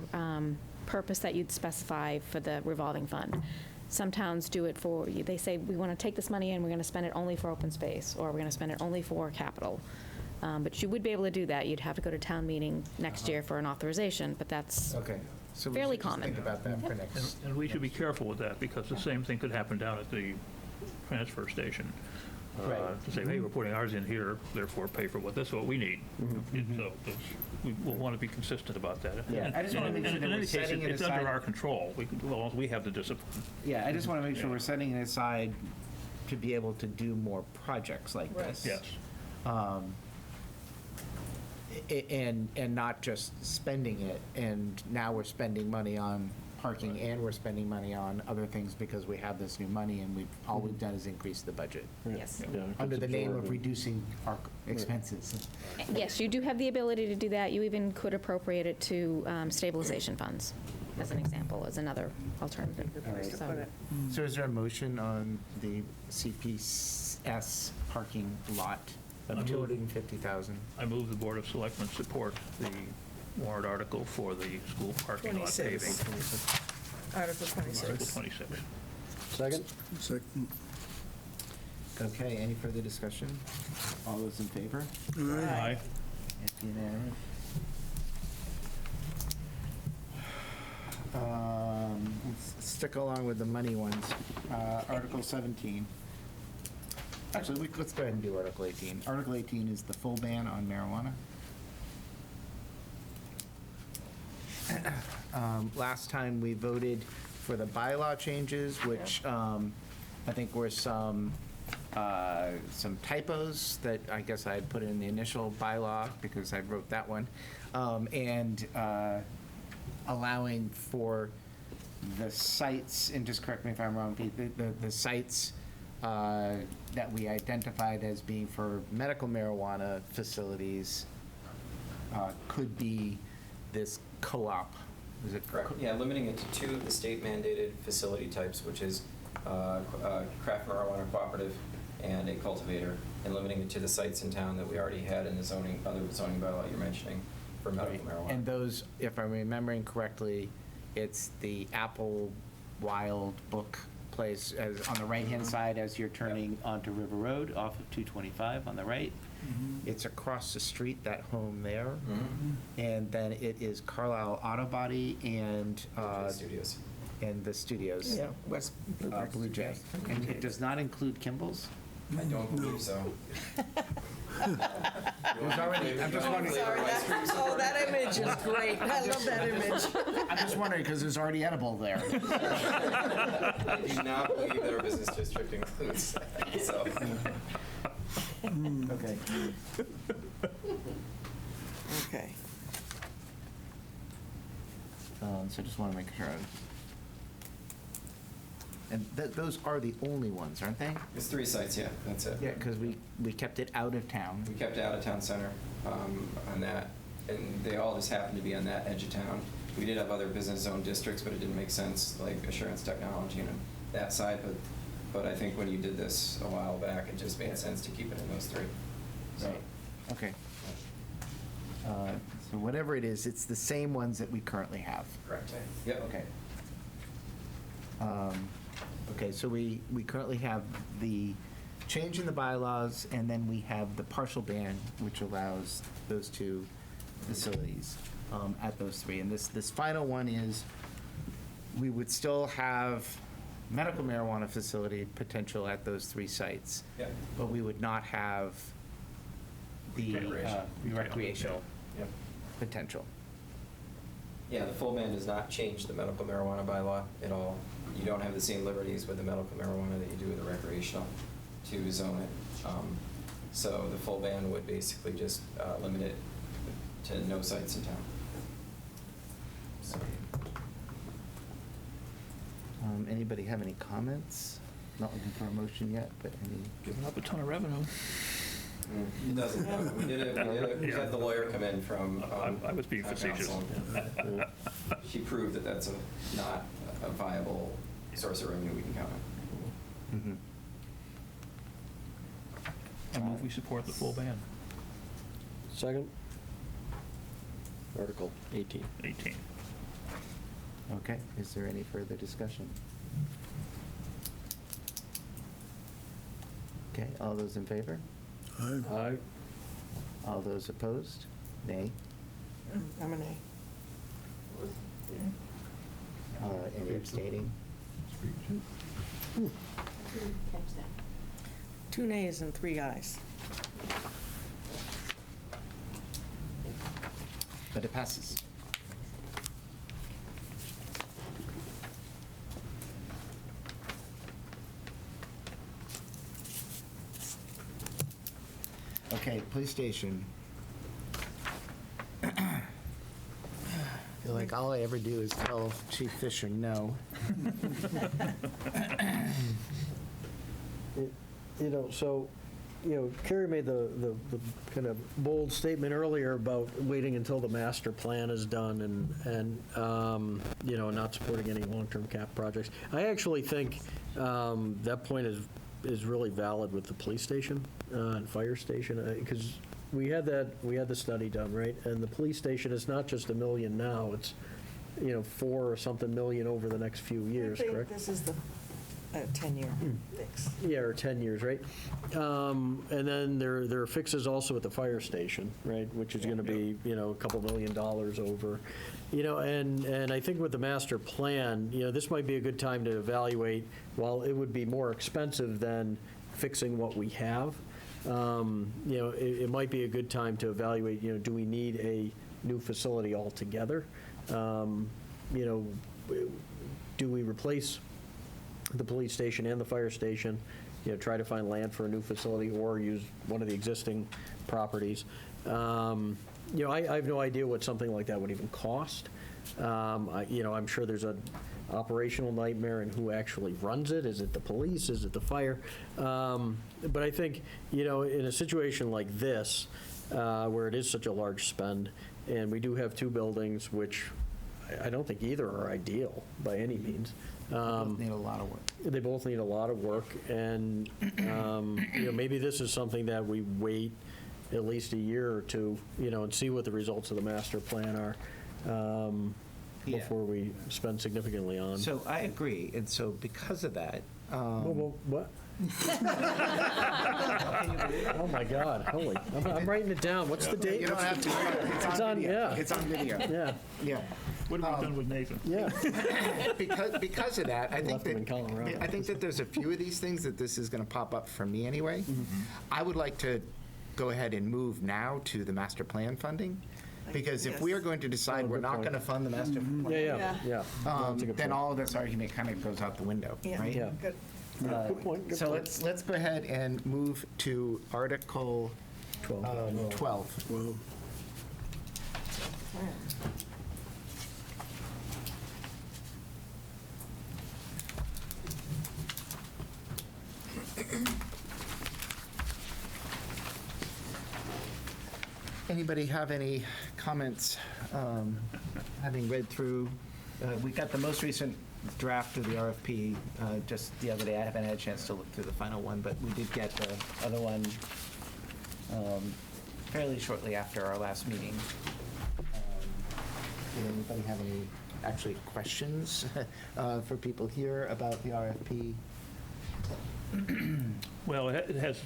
purpose that you'd specify for the revolving fund. Some towns do it for, they say, we want to take this money and we're going to spend it only for open space, or we're going to spend it only for capital. But you would be able to do that. You'd have to go to town meeting next year for an authorization, but that's Okay. So we fairly should just common. think about that for next. And we should be careful with that, because the same thing could happen down at the transfer station. Right. To say, hey, we're putting ours in here, therefore pay for what we need. So we'll want to be consistent about that. Yeah, I just wanna make sure that In we're any case, setting it it's aside- under our control. We have the discipline. Yeah, I just want to make sure we're setting it aside to be able to do more projects like Right. this. Yes. And not just spending it, and now we're spending money on parking and we're spending money on other things because we have this new money and all we've done is increase the budget Yes. Yeah, it under gets the name of absorbed. reducing our expenses. Yes, you do have the ability to do that. You even could appropriate it to stabilization funds, as an example, as another alternative. So- So is there a motion on the CPS parking lot I of move- 250,000? I move the Board of Selectmen support the warrant article for the school parking lot 26. paving. Article Article 26. 26. Second? Second. Okay, any further discussion? All those in favor? Aye. It's unanimous. Let's stick along with the money ones. Article 17. Actually, let's go ahead and do Article 18. Article 18 is the full ban on marijuana. Last time we voted for the bylaw changes, which I think were some typos that I guess I had put in the initial bylaw because I wrote that one, and allowing for the sites, and just correct me if I'm wrong, Pete, the sites that we identified as being for medical marijuana facilities could be this co-op. Is it Correct, yeah, limiting it to 2 of the state mandated facility types, which is craft marijuana cooperative and a cultivator, and limiting it to the sites in town that we already had in the other zoning bylaw you're mentioning for medical marijuana. And those, if I'm remembering correctly, it's the Apple Wild Book place as on the right-hand side as you're turning onto River Road off of 225 on the right. It's across the street, that home there. And then it is Carlisle Auto Body and Studios. and the studios. Yeah, West Blue Jay. And it does not include Kimball's? I don't believe so. There's already, I'm just wondering. Oh, that image is great. I love that image. I'm just wondering, because there's already edible there. I do not believe that our business district includes that, so. Okay. Okay. So just want to make sure. And those are the only ones, aren't they? It's 3 sites, yeah, that's it. Yeah, because we kept it out of town. We kept it out of town center on that, and they all just happened to be on that edge of town. We did have other business zone districts, but it didn't make sense, like Assurance Technology and that side, but I think when you did this a while back, it just made sense to keep it in those 3. So, Right. Okay. So whatever it is, it's the same ones that we currently have. correct. Yep. Okay. Okay, so we currently have the change in the bylaws, and then we have the partial ban, which allows those 2 facilities at those 3. And this final one is, we would still have medical marijuana facility potential at those 3 sites, Yep. but we would not have the recreational Yep. potential. Yeah, the full ban does not change the medical marijuana bylaw at all. You don't have the same liberties with the medical marijuana that you do with the recreational to zone it. So the full ban would basically just limit it to no sites in town. So, Anybody have any comments? Not looking for a motion yet, but any? Giving up a ton of revenue. It doesn't, we had the lawyer come in from. I was being town facetious. council. She proved that that's not a viable source of revenue we can count on. I move we support the full ban. Second? Article 18. 18. Okay, is there any further discussion? Okay, all those in favor? Aye. Aye. All those opposed? Nay? I'm an A. Any abstaining? 2 nays and 3 ayes. But it passes. Okay, police station. Feel like like all I ever do is tell Chief Fisher no. Carrie made the kind of bold statement earlier about waiting until the master plan is done and not supporting any long-term cap projects. I actually think that point is really valid with the police station and fire station, because we had the study done, right? And the police station is not just $1 million now, it's, 4 or something million over the next few years, I think correct? this is the 10-year fix. Yeah, or 10 years, right? And then there are fixes also at the fire station, right, which is going to be, a couple $1 million over. And I think with the master plan, this might be a good time to evaluate, while it would be more expensive than fixing what we have, it might be a good time to evaluate, do we need a new facility altogether? Do we replace the police station and the fire station, try to find land for a new facility or use one of the existing properties? I have no idea what something like that would even cost. I'm sure there's an operational nightmare in who actually runs it. Is it the police? Is it the fire? But I think, in a situation like this, where it is such a large spend, and we do have two buildings, which I don't think either are ideal by any means. They both need a lot of work. They both need a lot of work, and maybe this is something that we wait at least a year or two, and see what the results of the master plan are before we spend significantly on. So I agree, and so because of that. What? Oh my God! Holy! I'm writing it down. What's the date? You don't have to. It's on video. Yeah. It's on video. Yeah. What have we done with Nathan? Yeah. Because of that, I think Left him in Colorado. that there's a few of these things that this is going to pop up for me anyway. Mm-hmm. I would like to go ahead and move now to the master plan funding, because if we are going to decide we're good not point. going to fund the master plan, Yeah. That's a good then point. all of this argument kind of goes out the window, right? Yeah. Good. Good point. Good So point. let's go ahead and move to Article 12. Well, Anybody have any comments, having read through? We got the most recent draft of the RFP just the other day. I haven't had a chance to look through the final one, but we did get the other one fairly shortly after our last meeting. Did anybody have any actually questions for people here about the RFP? Well, it has,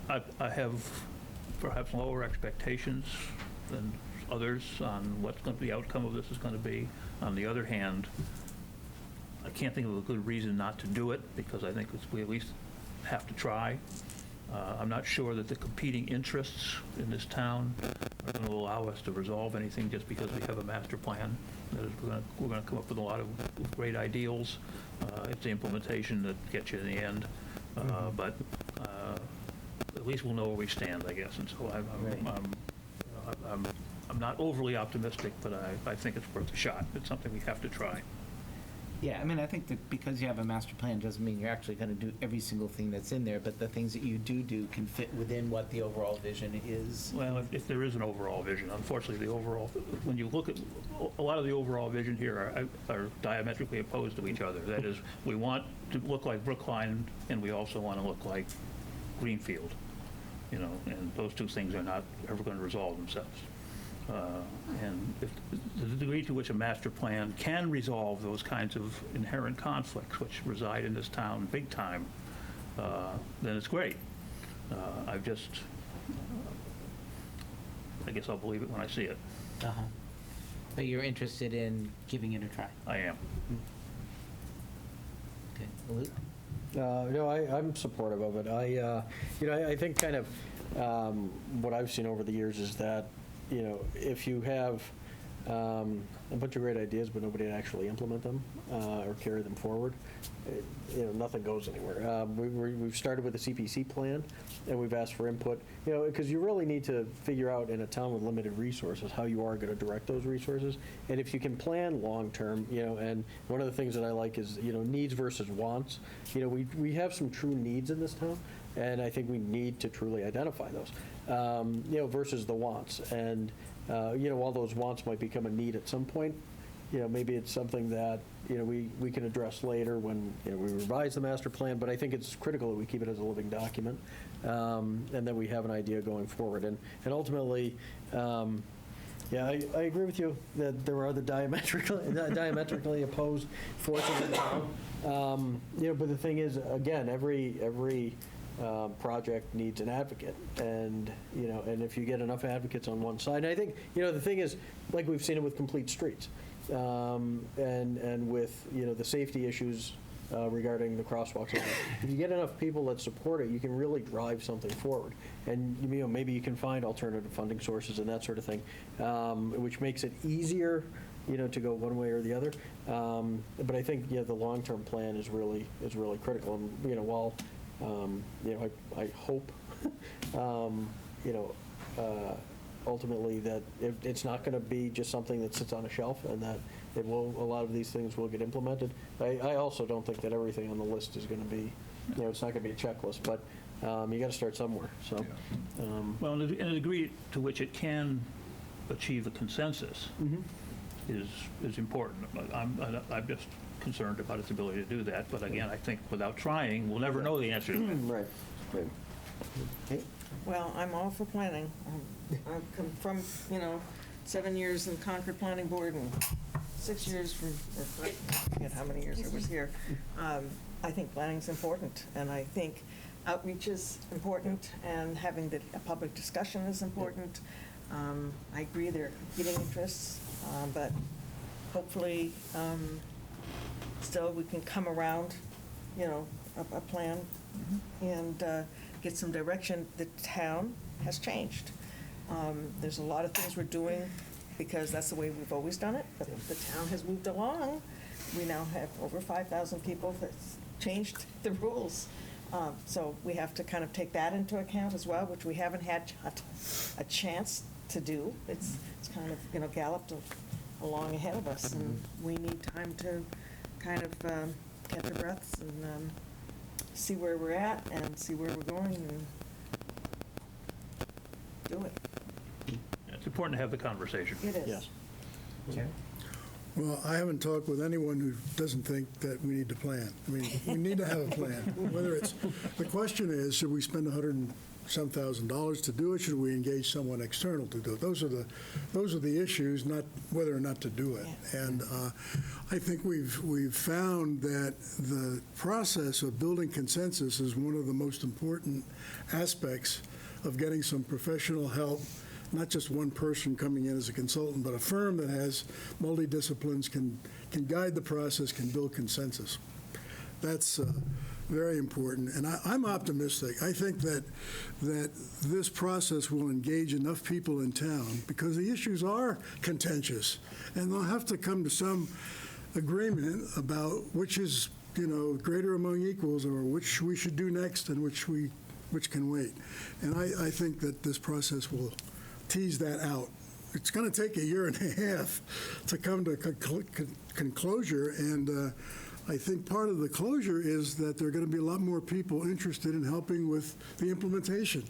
I have perhaps lower expectations than others on what the outcome of this is going to be. On the other hand, I can't think of a good reason not to do it, because I think we at least have to try. I'm not sure that the competing interests in this town are going to allow us to resolve anything just because we have a master plan. That is, we're going to come up with a lot of great ideals. It's the implementation that gets you in the end. But at least we'll know where we stand, I guess. And so I'm not overly optimistic, but I think it's worth a shot. It's something we have to try. Yeah, I mean, I think that because you have a master plan doesn't mean you're actually going to do every single thing that's in there, but the things that you do can fit within what the overall vision is. Well, if there is an overall vision, unfortunately, when you look at, a lot of the overall vision here are diametrically opposed to each other. That is, we want to look like Brookline, and we also want to look like Greenfield, and those two things are not ever going to resolve themselves. And if the degree to which a master plan can resolve those kinds of inherent conflicts which reside in this town big time, then it's great. I guess I'll believe it when I see it. But you're interested in giving it a try? I am. Okay. Luke? No, I'm supportive of it. I think kind of what I've seen over the years is that, if you have a bunch of great ideas, but nobody to actually implement them or carry them forward. Nothing goes anywhere. We've started with a CPC plan, and we've asked for input, because you really need to figure out in a town with limited resources how you are going to direct those resources. And if you can plan long-term, and one of the things that I like is, needs versus wants. We have some true needs in this town, and I think we need to truly identify those, versus the wants. And, while those wants might become a need at some point, maybe it's something that, we can address later when, we revise the master plan, but I think it's critical that we keep it as a living document, and that we have an idea going forward. And ultimately, I agree with you that there are the diametrically opposed forces in town. But the thing is, again, every project needs an advocate, and and if you get enough advocates on one side, and I think the thing is, like we've seen it with complete streets, and with the safety issues regarding the crosswalks. If you get enough people that support it, you can really drive something forward, and maybe you can find alternative funding sources and that sort of thing, which makes it easier to go one way or the other. But I think the long-term plan is really critical, and while I hope, ultimately that it's not going to be just something that sits on a shelf, and that a lot of these things will get implemented. I also don't think that everything on the list is going to be, it's not going to be a checklist, but you got to start somewhere. So, Well, and a degree to which it can achieve a consensus is important. I'm just concerned about its ability to do that. But again, I think without trying, we'll never know the answer to that. Right. Okay. Well, I'm all for planning. I've come from, 7 years in Concord Planning Board and 6 years from, or I forget how many years I was here. I think planning's important, and I think outreach is important, and having a public discussion is important. I agree there are competing interests, but hopefully, still we can come around, a plan and get some direction. The town has changed. There's a lot of things we're doing because that's the way we've always done it, but the town has moved along. We now have over 5,000 people that's changed the rules. So we have to kind of take that into account as well, which we haven't had a chance to do. It's kind of, galloped along ahead of us, and we need time to kind of catch our breaths and see where we're at and see where we're going and do it. It's important to have the conversation. It is. Yes. Okay. Well, I haven't talked with anyone who doesn't think that we need to plan. I mean, we need to have a plan. The question is, should we spend $100-some thousand to do it? Should we engage someone external to do it? Those are the issues, not whether or not to do it. Yeah. And I think we've found that the process of building consensus is one of the most important aspects of getting some professional help. Not just one person coming in as a consultant, but a firm that has multidisciplines, can guide the process, can build consensus. That's very important, and I'm optimistic. I think that this process will engage enough people in town, because the issues are contentious, and they'll have to come to some agreement about which is, greater among equals, or which we should do next and which can wait. And I think that this process will tease that out. It's going to take a year and a half to come to conclusion, and I think part of the closure is that there are going to be a lot more people interested in helping with the implementation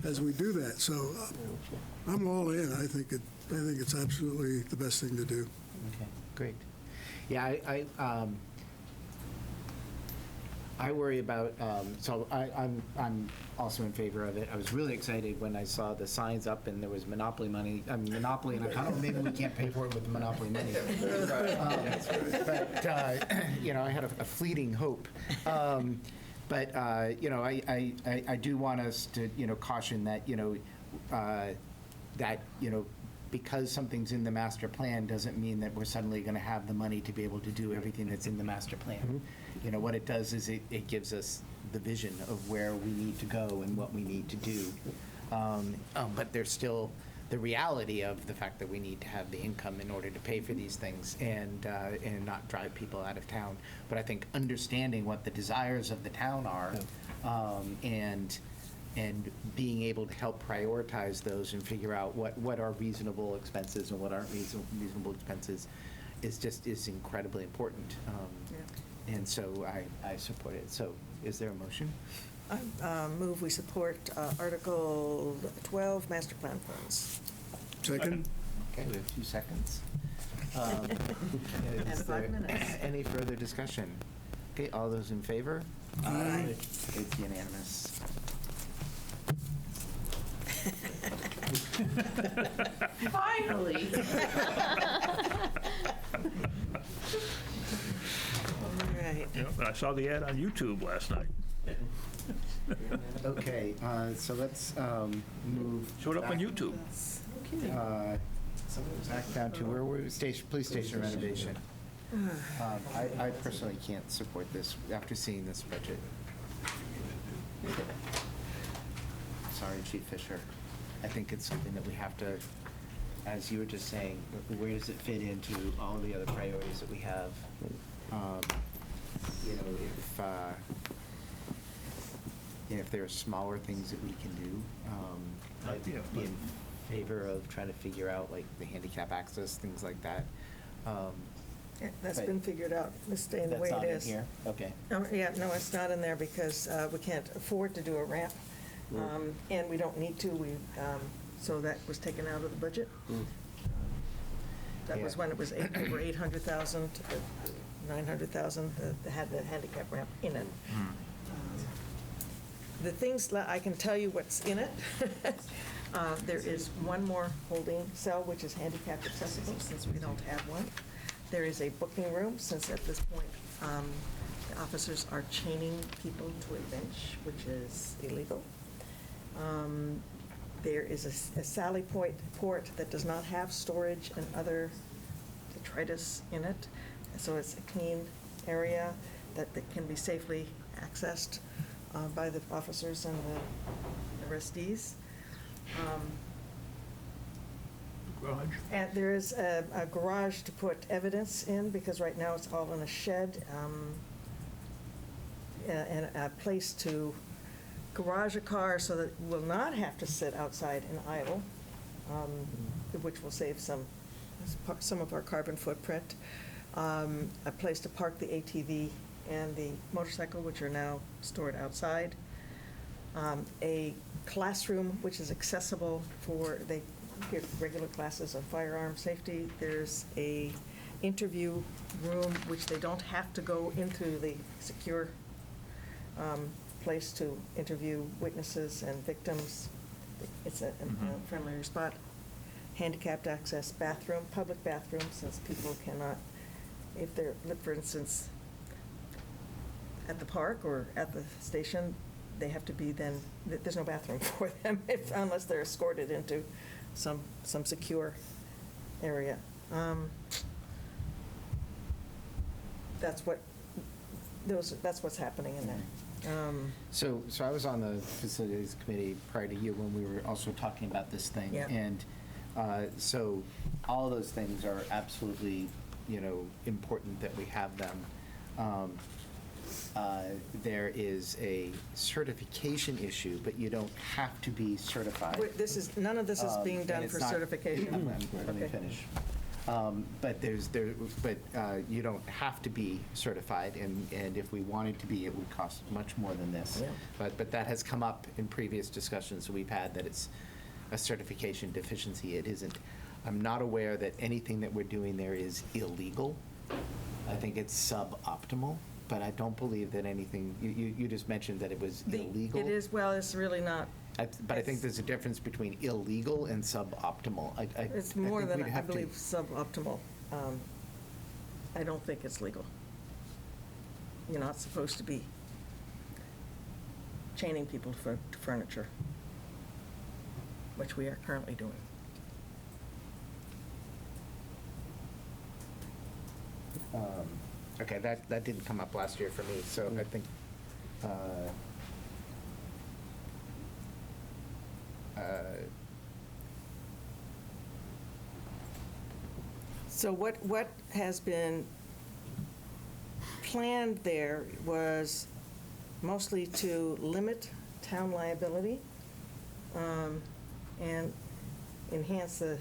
as we do that. So I'm all in. I think it's absolutely the best thing to do. Okay, great. Yeah, I worry about, so I'm also in favor of it. I was really excited when I saw the signs up and there was Monopoly money, Monopoly, and I thought, maybe we can't pay for it with the Monopoly money. But, I had a fleeting hope. But, I do want us to, caution that, because something's in the master plan doesn't mean that we're suddenly going to have the money to be able to do everything that's in the master plan. What it does is it gives us the vision of where we need to go and what we need to do. But there's still the reality of the fact that we need to have the income in order to pay for these things and not drive people out of town. But I think understanding what the desires of the town are, and being able to help prioritize those and figure out what are reasonable expenses and what aren't reasonable expenses is incredibly important. And so I support it. So is there a motion? I move we support Article 12, Master Plan Funds. Second? Okay, we have 2 seconds. And Is 5 there minutes. any further discussion? Okay, all those in favor? Aye. It's unanimous. Finally. All right. Yeah, I saw the ad on YouTube last night. Okay, so let's move. Showed up on back- YouTube. Back down to where we're, police station renovation. I personally can't support this after seeing this budget. Sorry, Chief Fisher. I think it's something that we have to, as you were just saying, where does it fit into all the other priorities that we have? If there are smaller things that we can do, I'd be in favor of trying to figure out like the handicap access, things like that. That's But- been figured out, it's staying the way it is. That's not in here? Okay. Yeah, no, it's not in there because we can't afford to do a ramp, and we don't need to, so that was taken out of the budget. That was Yeah. when it was over 800,000, 900,000, that had the handicap ramp in it. The things, that I can tell you what's in it. There is one more holding cell, which is handicap accessible, since we don't have one. There is a booking room, since at this point, the officers are chaining people to a bench, which is illegal. There is a Sally port that does not have storage and other detritus in it, so it's a clean area that can be safely accessed by the officers and the arrestees. Garage. And there is a garage to put evidence in, because right now it's all in a shed, and a place to garage a car so that it will not have to sit outside and idle, which will save some of our carbon footprint. A place to park the ATV and the motorcycle, which are now stored outside. A classroom which is accessible for, they give regular classes on firearm safety. There's a interview room which they don't have to go into the secure place to interview witnesses and victims. It's a friendlier spot. Handicapped access bathroom, public bathroom, since people cannot, if they're, for instance, at the park or at the station, they have to be then, there's no bathroom for them unless they're escorted into some secure area. That's what's happening in there. So I was on the facilities committee prior to you when we were also talking about this thing. Yeah. And so all of those things are absolutely, important that we have them. There is a certification issue, but you don't have to be certified. None of this is being done And it's for not- certification. Let me Okay. finish. But you don't have to be certified, and if we wanted to be, it would cost much more than this. Yeah. But that has come up in previous discussions we've had, that it's a certification deficiency. It isn't. I'm not aware that anything that we're doing there is illegal. I think it's suboptimal, but I don't believe that anything, you just mentioned that it was illegal. It is, well, it's really not. But I think there's a difference between illegal and suboptimal. It's more than, I have to- believe, suboptimal. I don't think it's legal. You're not supposed to be chaining people to furniture, which we are currently doing. Okay, that didn't come up last year for me, so I think, So what has been planned there was mostly to limit town liability and enhance the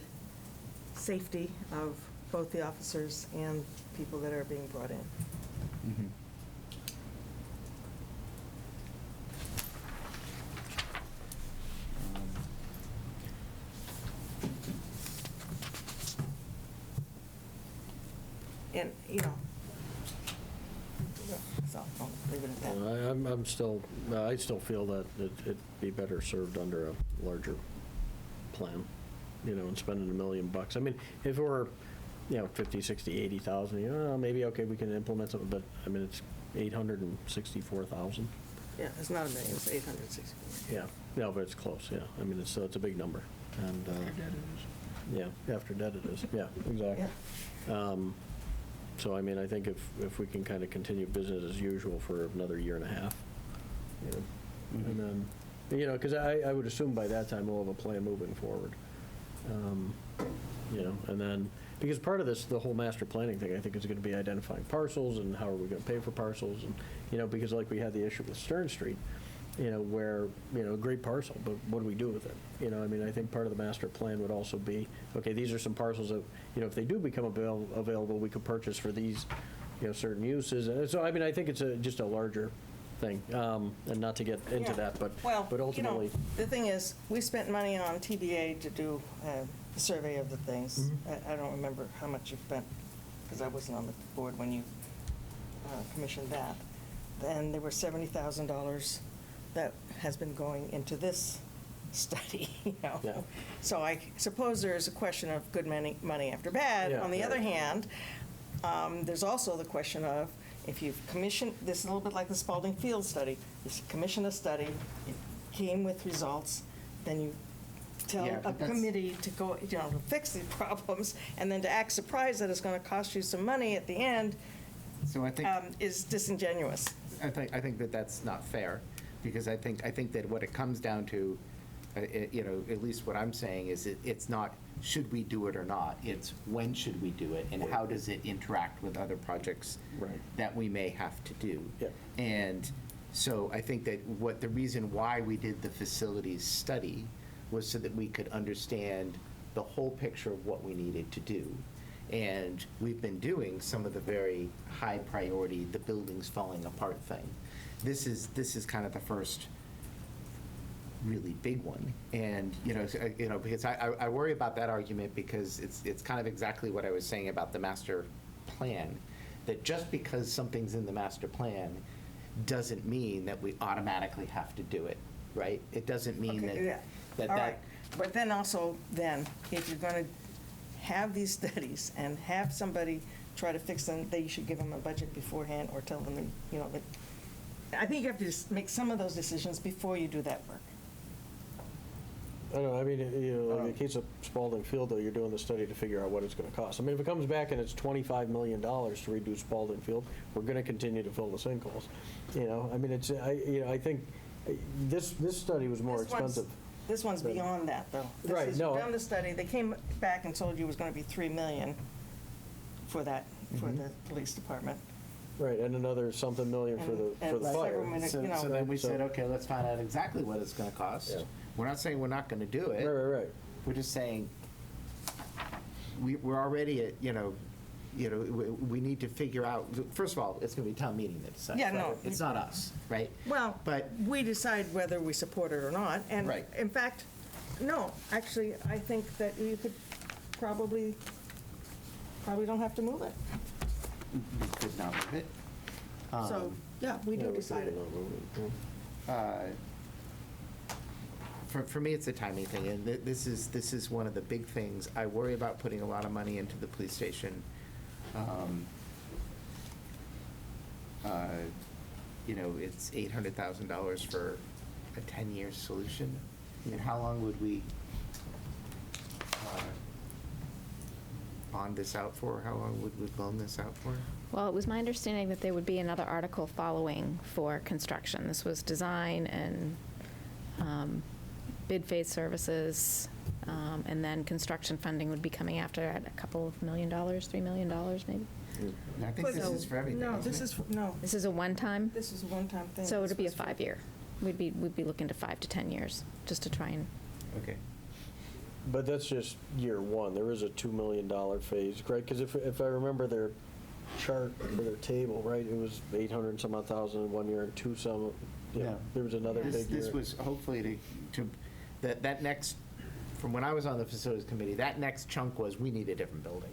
safety of both the officers and people that are being brought in. And, you know, so I'll leave it at that. I'm still, I still feel that it'd be better served under a larger plan, you know, and spending $1 million. I mean, if it were, you know, 50, 60, 80,000, you know, maybe, okay, we can implement something, but, I mean, it's 864,000. Yeah, it's not $1 million, it's 864. Yeah, no, but it's close, yeah. I mean, it's a big number, and, yeah, after debt it is, yeah, exactly. So, I mean, I think if we can kind of continue business as usual for another year and a half, you know, and then, you know, because I would assume by that time we'll have a plan moving forward. You know, and then, because part of this, the whole master planning thing, I think is going to be identifying parcels and how are we going to pay for parcels, and, you know, because like we had the issue with Stern Street, you know, where, you know, a great parcel, but what do we do with it? You know, I mean, I think part of the master plan would also be, okay, these are some parcels that, you know, if they do become available, we could purchase for these, you know, certain uses. And so, I mean, I think it's just a larger thing, and not to get into that, but ultimately. You know, the thing is, we spent money on TBA to do the survey of the things. I don't remember how much you spent, because I wasn't on the board when you commissioned that. And there were $70,000 that has been going into this study, you know. Yeah. So I suppose there is a question of good money after bad. Yeah, On the right. other hand, there's also the question of, if you've commissioned, this is a little bit like the Spalding Field study. You commission a study, it came with results, then you tell Yeah, a but that's- committee to go, you know, to fix these problems, and then to act surprised that it's going to cost you some money at the end So I think. is disingenuous. I think that that's not fair, because I think that what it comes down to, you know, at least what I'm saying is it's not should we do it or not, it's when should we do it, and how does it interact with other projects Right. that we may have to do. Yeah. And so I think that the reason why we did the facilities study was so that we could understand the whole picture of what we needed to do. And we've been doing some of the very high priority, the buildings falling apart thing. This is kind of the first really big one. And, you know, because I worry about that argument, because it's kind of exactly what I was saying about the master plan, that just because something's in the master plan doesn't mean that we automatically have to do it, right? It doesn't mean Okay, yeah. that All right. But then also, if you're going to have these studies and have somebody try to fix them, then you should give them a budget beforehand, or tell them, you know, that, I think you have to just make some of those decisions before you do that work. I don't know, I mean, you know, like in the case of Spalding Field, though, you're doing the study to figure out what it's going to cost. I mean, if it comes back and it's $25 million to redo Spalding Field, we're going to continue to fill the sinkholes. You know, I mean, I think this study was more expensive. This one's beyond that, though. Right, You've no. done the study, they came back and told you it was going to be $3 million for that, for the police department. Right, and another something million for the And fire. several minutes, you know. So then we said, okay, let's find out exactly what it's going to cost. Yeah. We're not saying we're not going to do it. Right. We're just saying, we're already at, you know, we need to figure out, first of all, it's going to be town meeting that decides. Yeah, no. It's not us, right? Well, But- we decide whether we support it or not. And Right. in fact, no, actually, I think that you could probably don't have to move it. We could not move it. So, yeah, we do decide it. For me, it's a timing thing, and this is one of the big things. I worry about putting a lot of money into the police station. You know, it's $800,000 for a 10-year solution. And how long would we bond this out for? How long would we loan this out for? Well, it was my understanding that there would be another article following for construction. This was design and bid phase services, And then construction funding would be coming after at a couple of $1 million, $3 million maybe. I think this is for everything, No, isn't this it? is, no, This is a one-time, this is a one-time thing. so This it'd be a was for- 5-year. We'd be looking to 5 to 10 years, just to try and, Okay. But that's just year one. There is a $2 million phase, right? Because if I remember their chart or their table, right, it was 800 and some odd thousand in 1 year and two some, No. there was another This big year. this was hopefully that next, from when I was on the facilities committee, that next chunk was, we need a different building.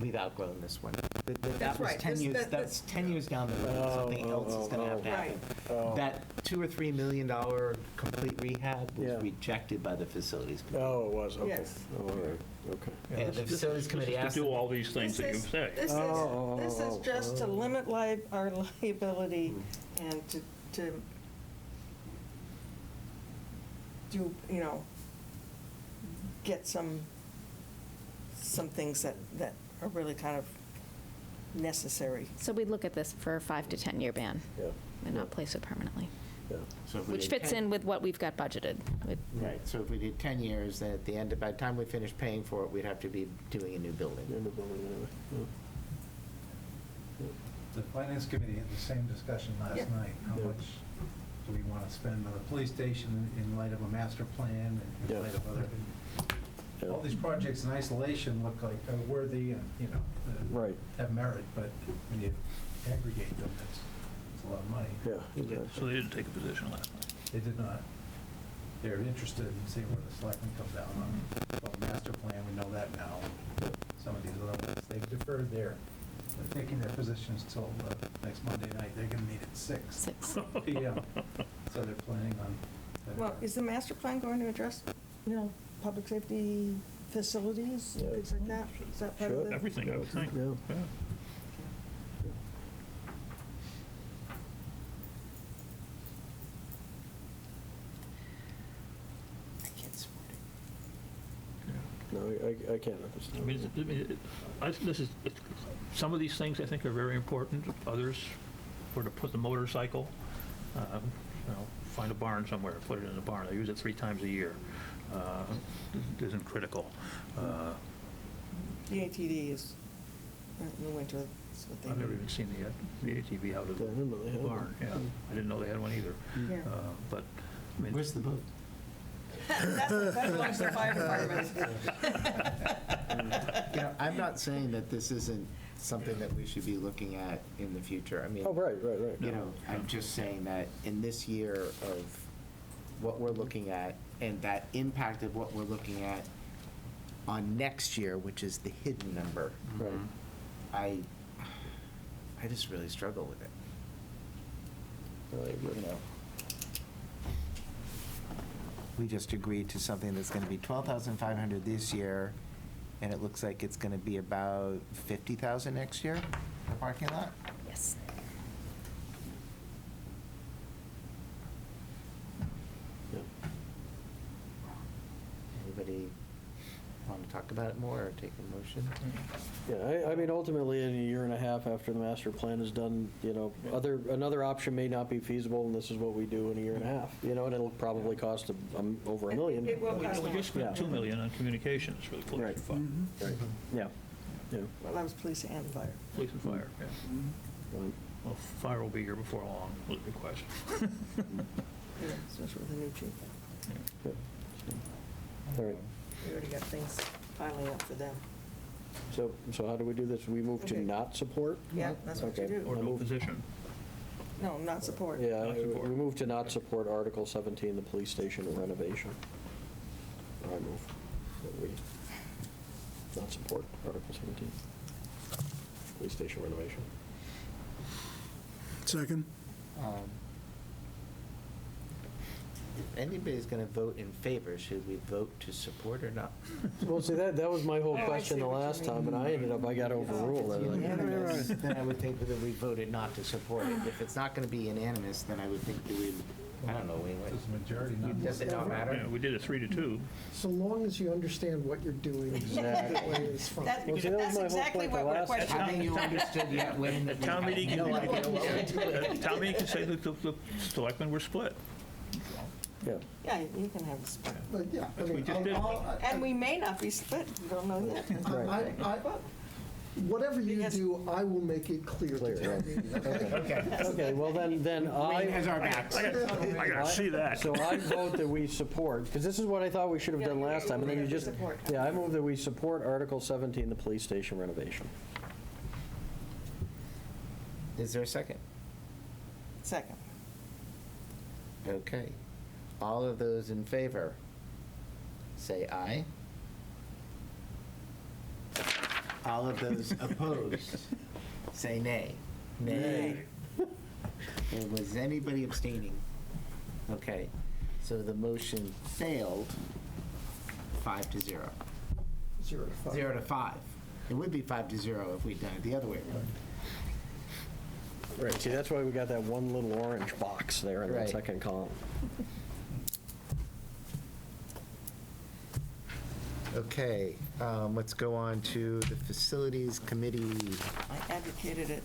We've outgrown this one. That That's was right. 10 This- years, that- that's 10 years down the road, something else is going to have to happen. That $2 or $3 million complete rehab Yeah. was rejected by the facilities committee. Oh, it was, okay. Yes. Oh, all right, okay. And the facilities committee asked To do them, all these things that you say. This is just to limit our liability and to do, get some things that are really kind of necessary. so we'd look at this for a 5 to 10-year ban Yeah, and not place it permanently, yeah. so if we which did fits 10 in with what we've got budgeted. Right, so if we did 10 years, then at the end, by the time we finish paying for it, we'd have to be doing a new building. End of building anyway. The finance committee had the same discussion last Yeah. night. How Yeah. much do we want to spend on the police station in light of a master plan and Yeah. in light of other, Yeah. all these projects in isolation look like they're worthy and, Right, have merit, but when you aggregate them, it's a lot of money. yeah. You did. exactly. So they didn't take a position last night. They did not. They're interested in seeing where the selectmen come down on. Well, master plan, we know that now. Some of these other ones, they've deferred they're taking their positions till next Monday night. They're going to meet at 6 p.m. So they're planning on. Well, is the master plan going to address, public safety facilities, Yeah. things like that? Is that part of Sure. the? Everything, I would think. Yeah. Yeah. I can't support it. No, I can't I understand. mean, some of these things I think are very important. Others, were to put the motorcycle, find a barn somewhere, put it in the barn. They use it 3 times a year. Isn't critical. The ATD is, in the winter, that's what they I've never do. even seen the ATV out of Yeah, I didn't know they the had one. barn. Yeah, I didn't know they had one either. Yeah. But, I mean, Where's the boat? That belongs to the fire department. I'm not saying that this isn't something that we should be looking at in the future. I mean, Oh, right. I'm just saying that in this year of what we're looking at and that impact of what we're looking at on next year, which is the hidden number, Right. I just really struggle with it. Right, You know, we just agreed to something that's going to be $12,500 this year, and it looks like it's going to be about $50,000 next year, the parking lot? Yes. Yeah. Anybody want to talk about it more or take a motion? Yeah, I mean, ultimately, in a year and a half after the master plan is done, another option may not be feasible, and this is what we do in a year and a half, and it'll probably cost over $1 million. It will we cost just spent Yeah. $2 million on communications for the police Right. fund. Right. Yeah. Yeah. Well, that was police and fire. Police and fire, yeah. Right. Well, fire will be here before long, was the question. Yeah, especially with the new chief. Yeah. All right. We already got things piling up for them. So how do we do this? We move to Okay. not support? Yeah, that's what you Okay. do. Or no position. No, not support. Yeah, Not support. we move to not support Article 17, the police station renovation. I move that we not support Article 17, police station renovation. Second? If anybody's going to vote in favor, should we vote to support or not? Well, see, that was my whole Oh, I question see the what you last mean. time, and I got overruled. If I it's was like, unanimous, then I would think that we voted not to support it. If it's not going to be unanimous, then I would think that we, I don't know, we would. It's a majority, not. Does it not matter? Yeah, we did a 3-2. So long as you understand what you're doing. Exactly. that way is fine. That- Well, see, that was That's my whole exactly point what the we're last time. questioning. Having you understood yet when. At town meeting, No idea what we're doing. town meeting can say that the selectmen were split. Yeah. Yeah, you can have a split. But yeah, I We mean, just did. And we may not be split, you don't know yet. whatever you Because- do, I will make it clear Clear, to town right. meeting, okay? Okay. Okay, well, then Wayne has I, our backs. I gotta see that. so I vote that we support, because this is what I thought we should have done last time, and then you just, Support. yeah, I move that we support Article 17, the police station renovation. Is there a second? Second. Okay. All of those in favor, say aye. All of those opposed, say nay. Nay. Was anybody abstaining? Okay, so the motion failed 5-0. 0 to 5. 0 to 5. It would be 5-0 if we'd done it the other way around. Right, see, that's why we got that one little orange box there in that Right. second column. Okay, let's go on to the Facilities Committee. I advocated it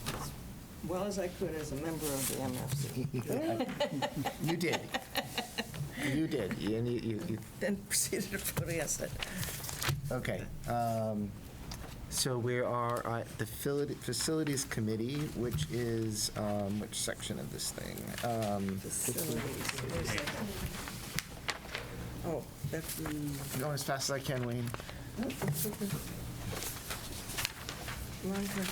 as well as I could as a member of the MFC. You did. You did. And you Then proceeded to vote against it. okay. So we are at the Facilities Committee, which is, which section of this thing? Facilities. Where's that? Oh, that's, Going as fast as I can, Wayne. oh,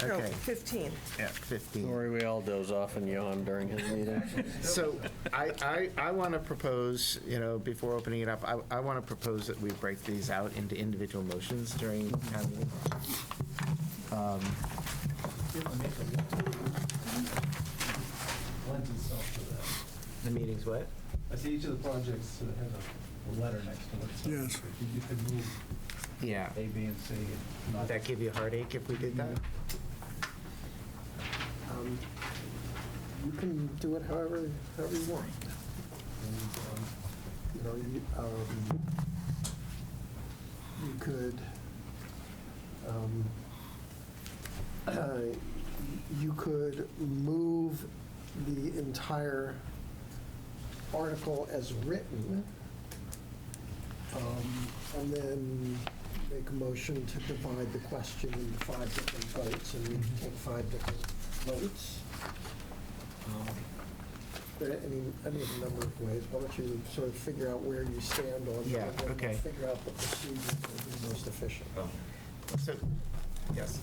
Okay. 15. Yeah, 15. Don't worry, we all doze off and yawn during his meeting. So I want to propose, before opening it up, I want to propose that we break these out into individual motions during town meeting. Lends itself to that. The meeting's what? I see each of the projects has a letter next to it. so Yes. You could move Yeah. A, B, and C. and not- Would that give you a heartache if we did that? You can do it however you want. You could, you could move the entire article as written, and then make a motion to divide the question into 5 different votes, and you can take 5 different votes. Any of a number of ways. Why don't you sort of figure out where you stand on Yeah, and then okay. figure out the procedure that will be most efficient. So, yes.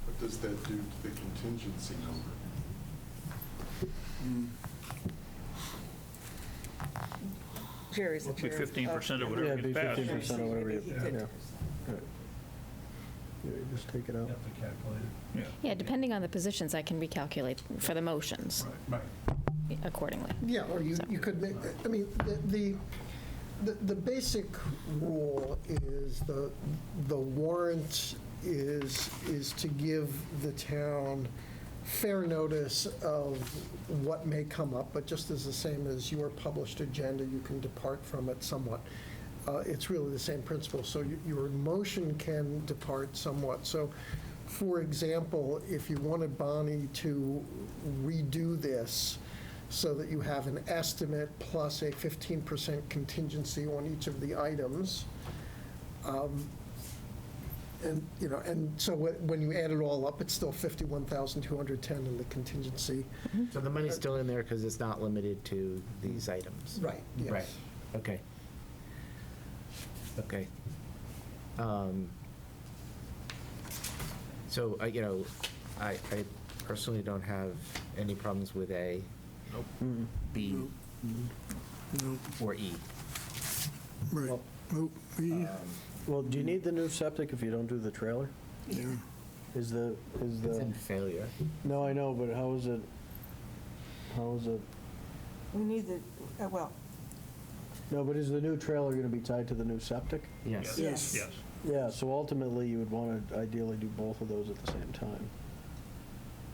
What does that do to the contingency number? Jerry's the It'll be chair. 15% of Yeah, whatever it'd be gets passed. 15% of whatever you, He yeah. could- Right. Yeah, you just take it You out. have to calculate it. Yeah. Yeah, depending on the positions, I can recalculate for the motions Right. accordingly. Yeah, or you could make, I mean, the basic rule is the warrant is to give the town fair notice of what may come up, but just as the same as your published agenda, you can depart from it somewhat. It's really the same principle, so your motion can depart somewhat. So, for example, if you wanted Bonnie to redo this so that you have an estimate plus a 15% contingency on each of the items, and so when you add it all up, it's still 51,210 in the contingency. So the money's still in there because it's not limited to these items? Right, yes. Right, okay. Okay. So, I personally don't have any problems with A, B, No, or E. right. Oh, we, Well, do you need the new septic if you don't do the trailer? yeah. Is the, It's in failure. no, I know, but how is it, We need the, well, no, but is the new trailer going to be tied to the new septic? Yes. Yes. Yes. Yeah, so ultimately, you would want to ideally do both of those at the same time.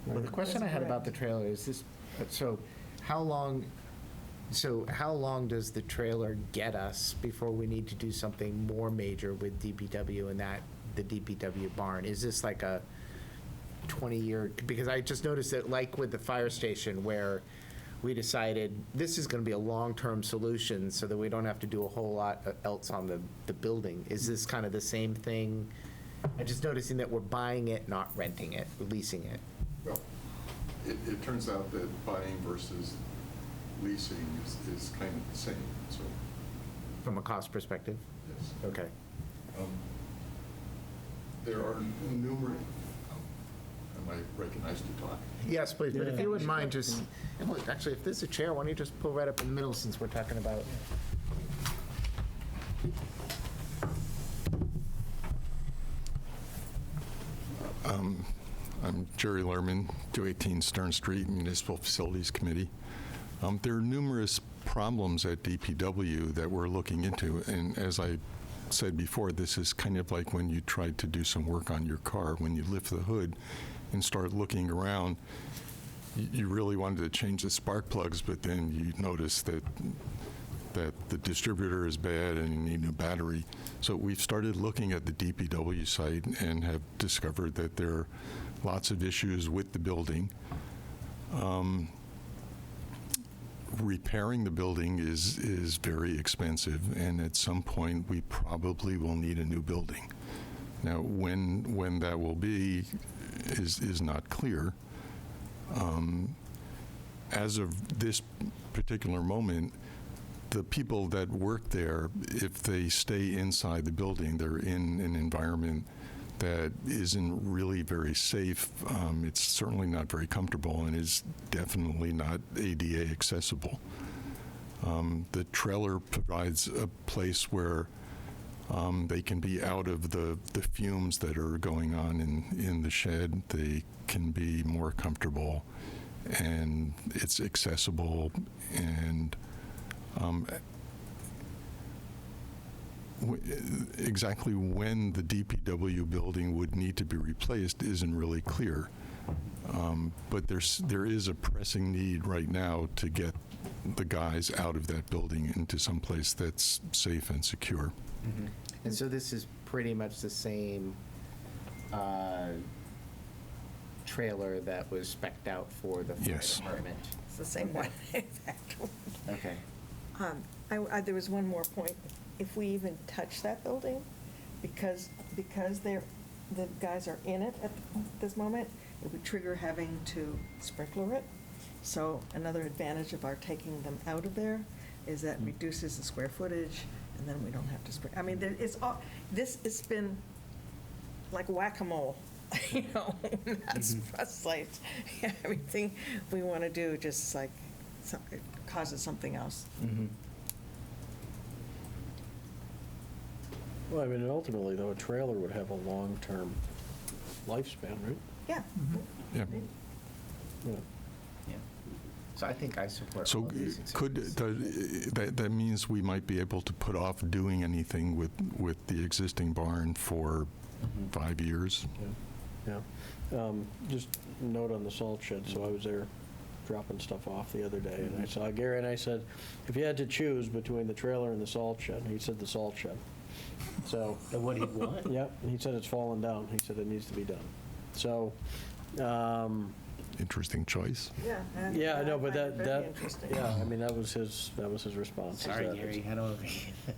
Well, the Right? question I had about the trailer is this, so how long does the trailer get us before we need to do something more major with DPW and the DPW barn? Is this like a 20-year, because I just noticed that like with the fire station where we decided this is going to be a long-term solution so that we don't have to do a whole lot else on the building. Is this kind of the same thing? I'm just noticing that we're buying it, not renting it, leasing it. Well, it turns out that buying versus leasing is kind of the same, so, From a cost perspective? yes. Okay. There are numerous, am I recognized to talk? Yes, please, but if Yeah. you wouldn't mind just, and look, actually, if there's a chair, why don't you just pull right up in the middle since we're talking about. I'm Jerry Lerman, 218 Stern Street, Municipal Facilities Committee. There are numerous problems at DPW that we're looking into, and as I said before, this is kind of like when you tried to do some work on your car. When you lift the hood and start looking around, you really wanted to change the spark plugs, but then you notice that the distributor is bad and you need a new battery. So we've started looking at the DPW site and have discovered that there are lots of issues with the building. Repairing the building is very expensive, and at some point, we probably will need a new building. Now, when that will be is not clear. As of this particular moment, the people that work there, if they stay inside the building, they're in an environment that isn't really very safe. It's certainly not very comfortable and is definitely not ADA accessible. The trailer provides a place where they can be out of the fumes that are going on in the shed. They can be more comfortable, and it's accessible, and exactly when the DPW building would need to be replaced isn't really clear. But there is a pressing need right now to get the guys out of that building into some place that's safe and secure. Mm-hmm. And so this is pretty much the same trailer that was spec'd out for the fire Yes. department? It's the same one, in fact. Okay. There was one more point. If we even touch that building, because the guys are in it at this moment, it would trigger having to sprinkler it. So another advantage of our taking them out of there is that reduces the square footage, and then we don't have to sprinkle. I mean, it's been like whack-a-mole, you know, that's like everything we want to do just like it causes something else. Mm-hmm. Well, I mean, ultimately, though, a trailer would have a long-term lifespan, right? Yeah. Yeah. Yeah. Yeah. So I think I support So all of these that means we might be able to put off doing anything with the existing barn for 5 years? Yeah. Just a note on the salt shed. So I was there dropping stuff off the other day, and I saw Gary, and I said, if you had to choose between the trailer and the salt shed, he said the salt shed. So. What do you want? Yep, he said it's fallen down. He said it needs to be done. So, Interesting choice. Yeah. yeah, I know, but find it very that, interesting. yeah, I mean, that was his response. is Sorry, that Gary, it's- head over.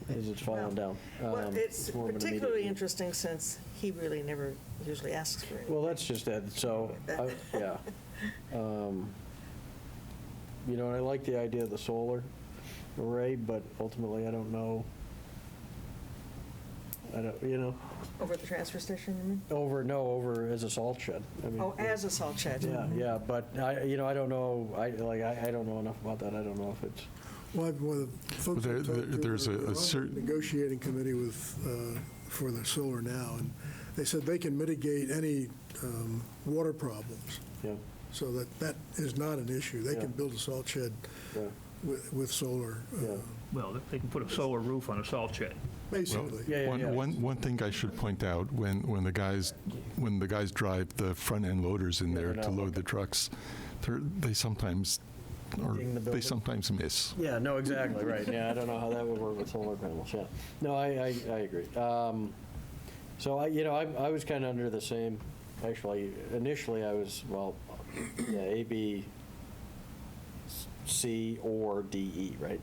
Is it's fallen down. Well, it's more of an particularly immediate- interesting since he really never usually asks for it. Well, that's just it. So, yeah. You know, and I like the idea of the solar array, but ultimately, I don't know. You know, Over at the transfer station, you mean? over as a salt shed. I mean, Oh, as a salt shed. Yeah, but I don't know, I don't know enough about that. I don't know if it's, Well, the folks I talked to there's were a on the certain- negotiating committee with, for the solar now, and they said they can mitigate any water problems, yeah, so that is not an issue. They Yeah. can build a salt shed yeah, with solar, yeah. Well, they can put a solar roof on a salt shed. basically. Yeah, yeah. One thing I should point out, when the guys drive the front end loaders in there to load the trucks, they sometimes Ding the building. they sometimes miss. Yeah, no, exactly, right. Yeah, I don't know how that would work with solar panels, yeah. No, I agree. So, I was kind of under the same, actually, initially I was, well, yeah, AB C or DE, right?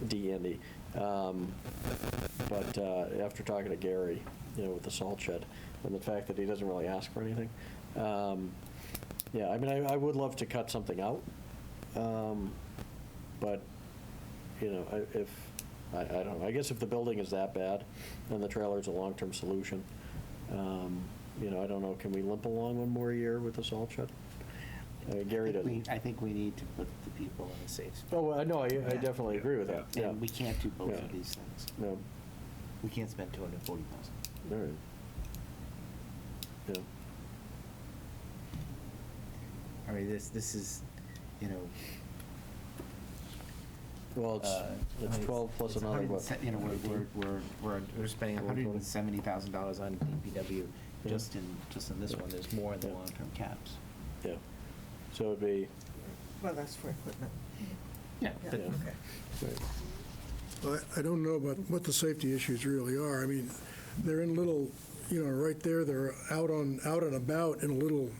D and E. But after talking to Gary, with the salt shed, and the fact that he doesn't really ask for anything, yeah, I mean, I would love to cut something out, but, I don't know, I guess if the building is that bad, then the trailer's a long-term solution. I don't know, can we limp along one more year with the salt shed? Gary doesn't. I think we need to put the people in a safe spot. Oh, I know, I definitely agree with that, yeah. And we can't do both Yeah. of these things. No, We can't spend $240,000. all right. Yeah. I mean, this is, Well, it's 12 plus it's another, what? 100 we're spending $170,000 on DPW just in this one. There's more in the long-term caps. Yeah. So it'd be, Well, that's for equipment. Yeah. Yeah, but- okay. right. Well, I don't know about what the safety issues really are. I mean, they're in little, right there, they're out and about in a little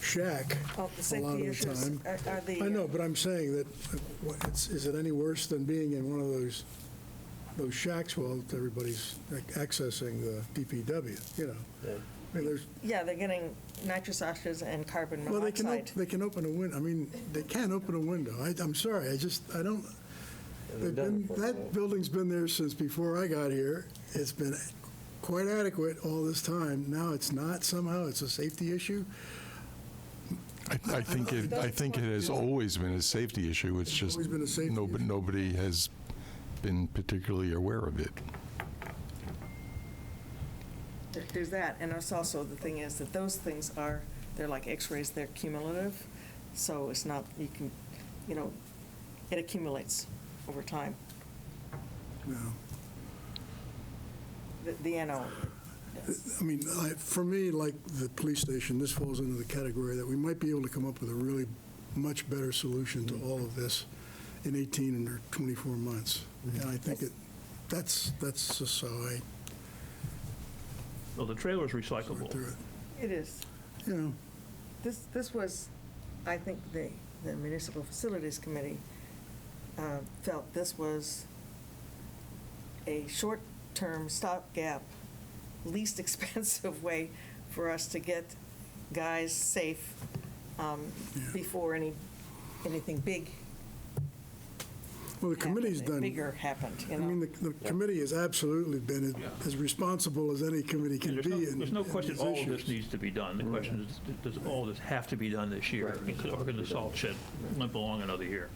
shack Oh, the a lot safety of the issues time. are the. I know, but I'm saying that, is it any worse than being in one of those shacks while everybody's accessing the DPW, Yeah. I mean, there's, Yeah, they're getting nitrous oxide and carbon well, they monoxide. can open a window. I mean, they can open a window. I'm sorry, I don't, that building's been there since before I got here. It's been quite adequate all this time. Now it's not somehow, it's a safety issue. I think it has always been a safety issue. It's just always been a safety issue. nobody has been particularly aware of it. There's that, and it's also, the thing is that those things they're like x-rays, they're cumulative, so it's not, you can, it accumulates over time. No. The NO. I mean, for me, like the police station, this falls into the category that we might be able to come up with a really much better solution to all of this in 18 or 24 months. And I think that's just so Well, the trailer's sort recyclable. through it. It is. This was, I think, the Municipal Facilities Committee felt this was a short-term stopgap, least expensive way for us to get guys safe before anything big. Well, the committee's done. Bigger happened, I mean, the committee has absolutely been as responsible as any committee can be. There's no question these all of issues. this needs to be done. The question is, does all this have to be done this year? Or can the salt shed limp along another year?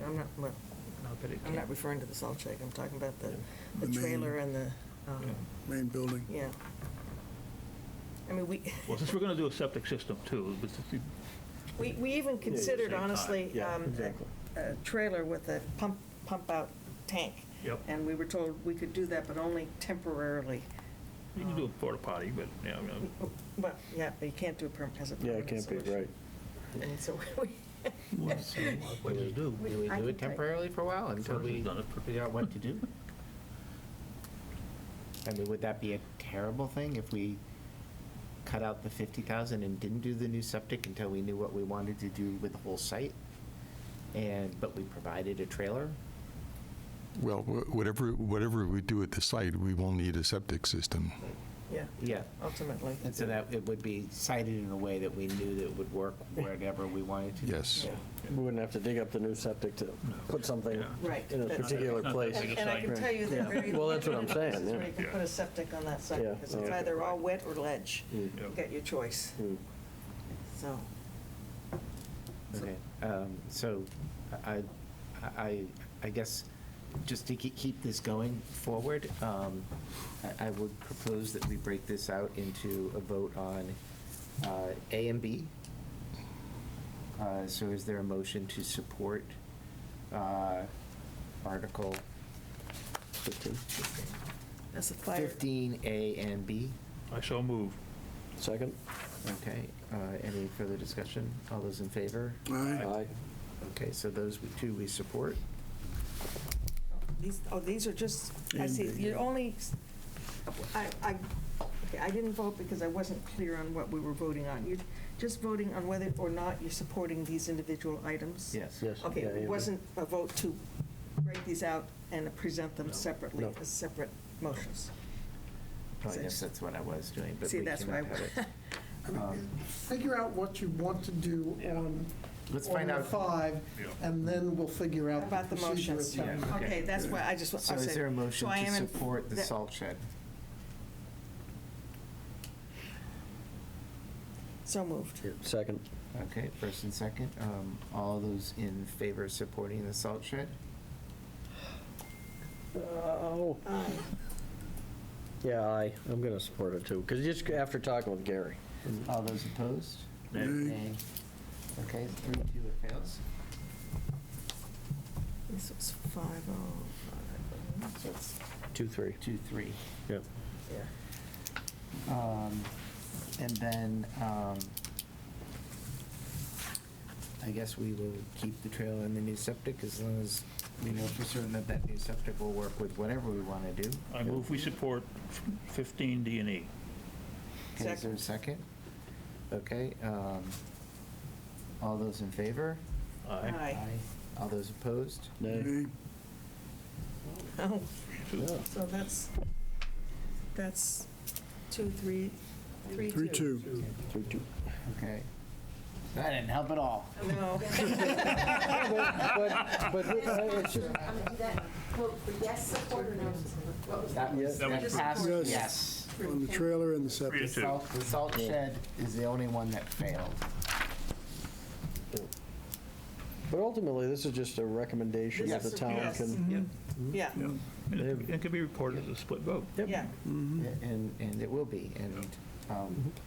I'm not, well, Not that it I'm not can't. referring to the salt shed, I'm talking about the The main- trailer and the, Main building. yeah. I mean, Well, since we're going to do a septic system too, but we even considered, same time. honestly, Yeah, exactly. a trailer with a pump-out tank. Yep. And we were told we could do that, but only temporarily. you can do a porta potty, but, yeah. Well, yeah, but you can't do it as a Yeah, permanent it can't be, solution. right. And so we, What do you do? Do we I do can it tell you. temporarily for a while until we First done it for- figure out what to do? I mean, would that be a terrible thing if we cut out the 50,000 and didn't do the new septic until we knew what we wanted to do with the whole site? But we provided a trailer? Well, whatever we do at the site, we will need a septic system. yeah, Yeah. ultimately. And so that it would be cited in a way that we knew that it would work wherever we wanted to. Yes. Yeah. We wouldn't have to dig up the new septic to put something Yeah. Right. in a That's- particular Not that place. big a And I can site. tell you that very. Well, that's what I'm saying, Where yeah. you can put a septic on that site, Yeah, because it's okay. either all wet or ledge. Mm. You got your choice, Mm. so. Okay, so I guess just to keep this going forward, I would propose that we break this out into a vote on A and B. So is there a motion to support Article 15? That's a fire. 15A and B? I so move. Second? Okay, any further discussion? All those in favor? Aye. Okay, so those two we support. These are just, I see, you only, okay, Okay, I didn't vote because I wasn't clear on what we were voting on. You're just voting on whether or not you're supporting these individual items? Yes. Yes. Okay, yeah, it yeah. wasn't a vote to break these out and present them separately No. as separate motions? Well, I guess that's what I was doing, but See, we that's can why have it. Figure out what you want to do on Let's find on out. 5, and then we'll figure out the About the procedure at motions. town meeting. Okay, that's why I just, I So said. is there a motion so I to am in- support the that- salt shed? So moved. Second. Okay, first and second. All those in favor of supporting the salt shed? Oh. Aye. Yeah, I'm going to support it too, because just after talking with Gary. All those opposed? Nay. Nay. Okay, 3-2, it fails. This was 505. So it's 2-3. 2-3. Yep. Yeah. And then, I guess we will keep the trail in the new septic as long as we know for certain that that new septic will work with whatever we want to do. I move we support 15 D and E. Okay, is there a second? Okay, all those in favor? Aye. All those opposed? Nay. Nay. Oh, Yeah. so that's 2, 3, 3, 2. 3-2. 3-2. Okay. That didn't help at all. No. But it's just, Vote for yes support or no support? What was that? Yes. That was passed, Yes. yes. On the trailer and the Three to septic. two. The salt shed is the only one that failed. but ultimately, this is just a recommendation that the Yes. town Yes. can. Yeah, And it can be reported as a split vote. yeah. And it will be, and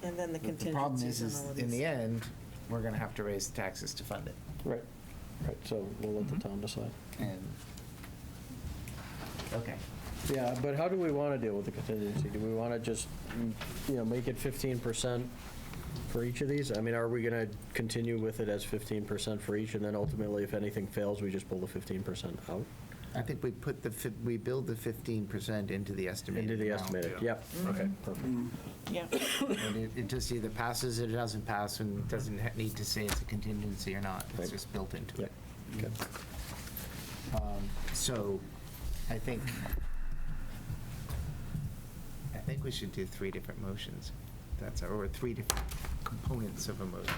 And then the the problem contingencies is and all of these. in the end, we're gonna have to raise the taxes to fund it. Right, right, so we'll let the town decide. And, okay. Yeah, but how do we want to deal with the contingency? Do we want to just, make it 15% for each of these? I mean, are we going to continue with it as 15% for each, and then ultimately, if anything fails, we just pull the 15% out? I think we put we build the 15% into the estimated Into the amount. estimated, yep, okay, perfect. Yeah. And it just either passes or it doesn't pass, and doesn't need to say it's a contingency or not. It's Right. just built into it. Good. So, I think we should do 3 different motions. Or 3 different components of a motion.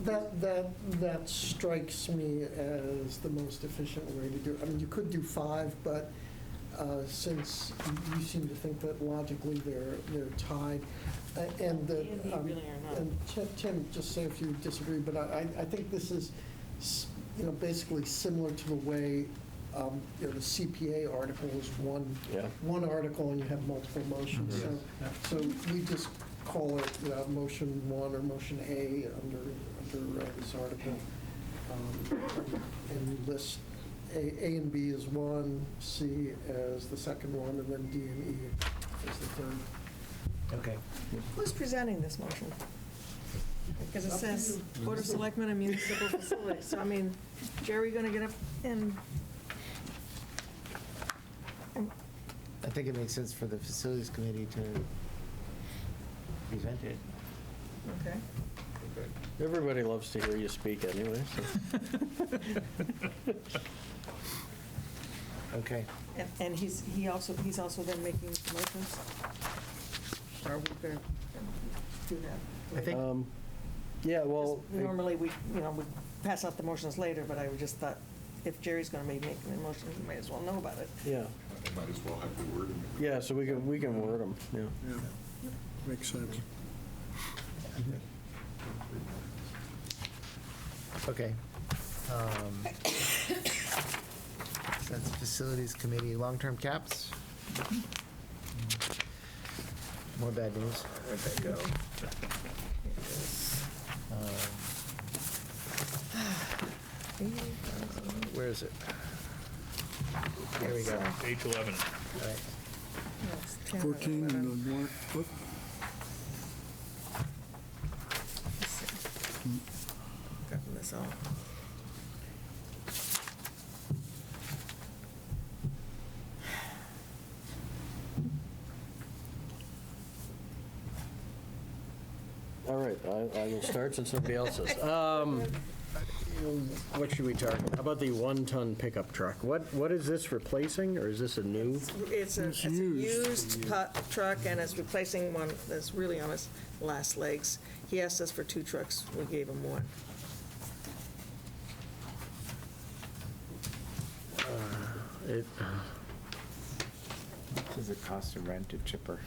That strikes me as the most efficient way to do it. I mean, you could do 5, but since you seem to think that logically they're tied, and that, And they really are not. and Tim, just say if you disagree, but I think this is, basically similar to the way, the CPA article is Yeah. one article and you have multiple motions. So we just call it motion 1 or motion A under this article. And you list A and B as 1, C as the second one, and then D and E as the third. Okay. Who's presenting this motion? Because it says Board of Selectmen and Municipal Facilities. So, I mean, Jerry going to get up and, I think it makes sense for the facilities committee to present it. okay. Everybody loves to hear you speak anyway, so. Okay. And he's also then making the motions? Or are we going to do that? I think- Yeah, well, Normally, we pass out the motions later, but I just thought, if Jerry's going to be making the motion, he might as well know about it. yeah, Might as well have the word. yeah, so we can word them, yeah. Yeah, makes sense. Okay. That's facilities committee, long-term caps. More bad news. Where'd that go? Where is it? Here we go. Page 11. All right. 14 and the warrant book. Gotten this all. right, I will start since nobody else is. What should we target? How about the 1-ton pickup truck? What is this replacing, or is this a new? It's a used truck, and it's replacing one that's really on its last legs. He asked us for 2 trucks, we gave him 1. What does it cost to rent a chipper?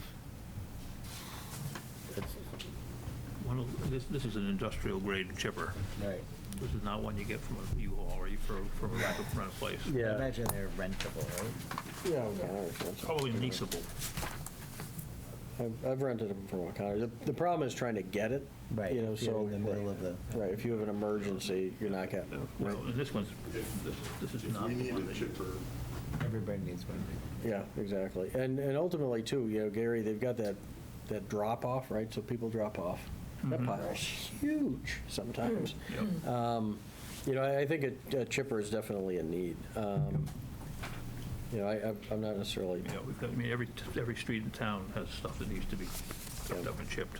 This is an industrial grade chipper. Right. This is not one you get from a U-Haul or from a rental place. I imagine they're rentable, right? Yeah. Probably leasable. I've rented them from O'Connor. The problem is trying to get it. Right, You know, if you're so. in the middle of the- Right, if you have an emergency, you're not getting it. Well, and this is not the one that you... Everybody needs one. Yeah, exactly. And ultimately, too, Gary, they've got that drop-off, right? So people drop off. That pile's huge sometimes. I think a chipper is definitely a need. I'm not necessarily. Yeah, we've got, every street in town has stuff that needs to be picked up and chipped.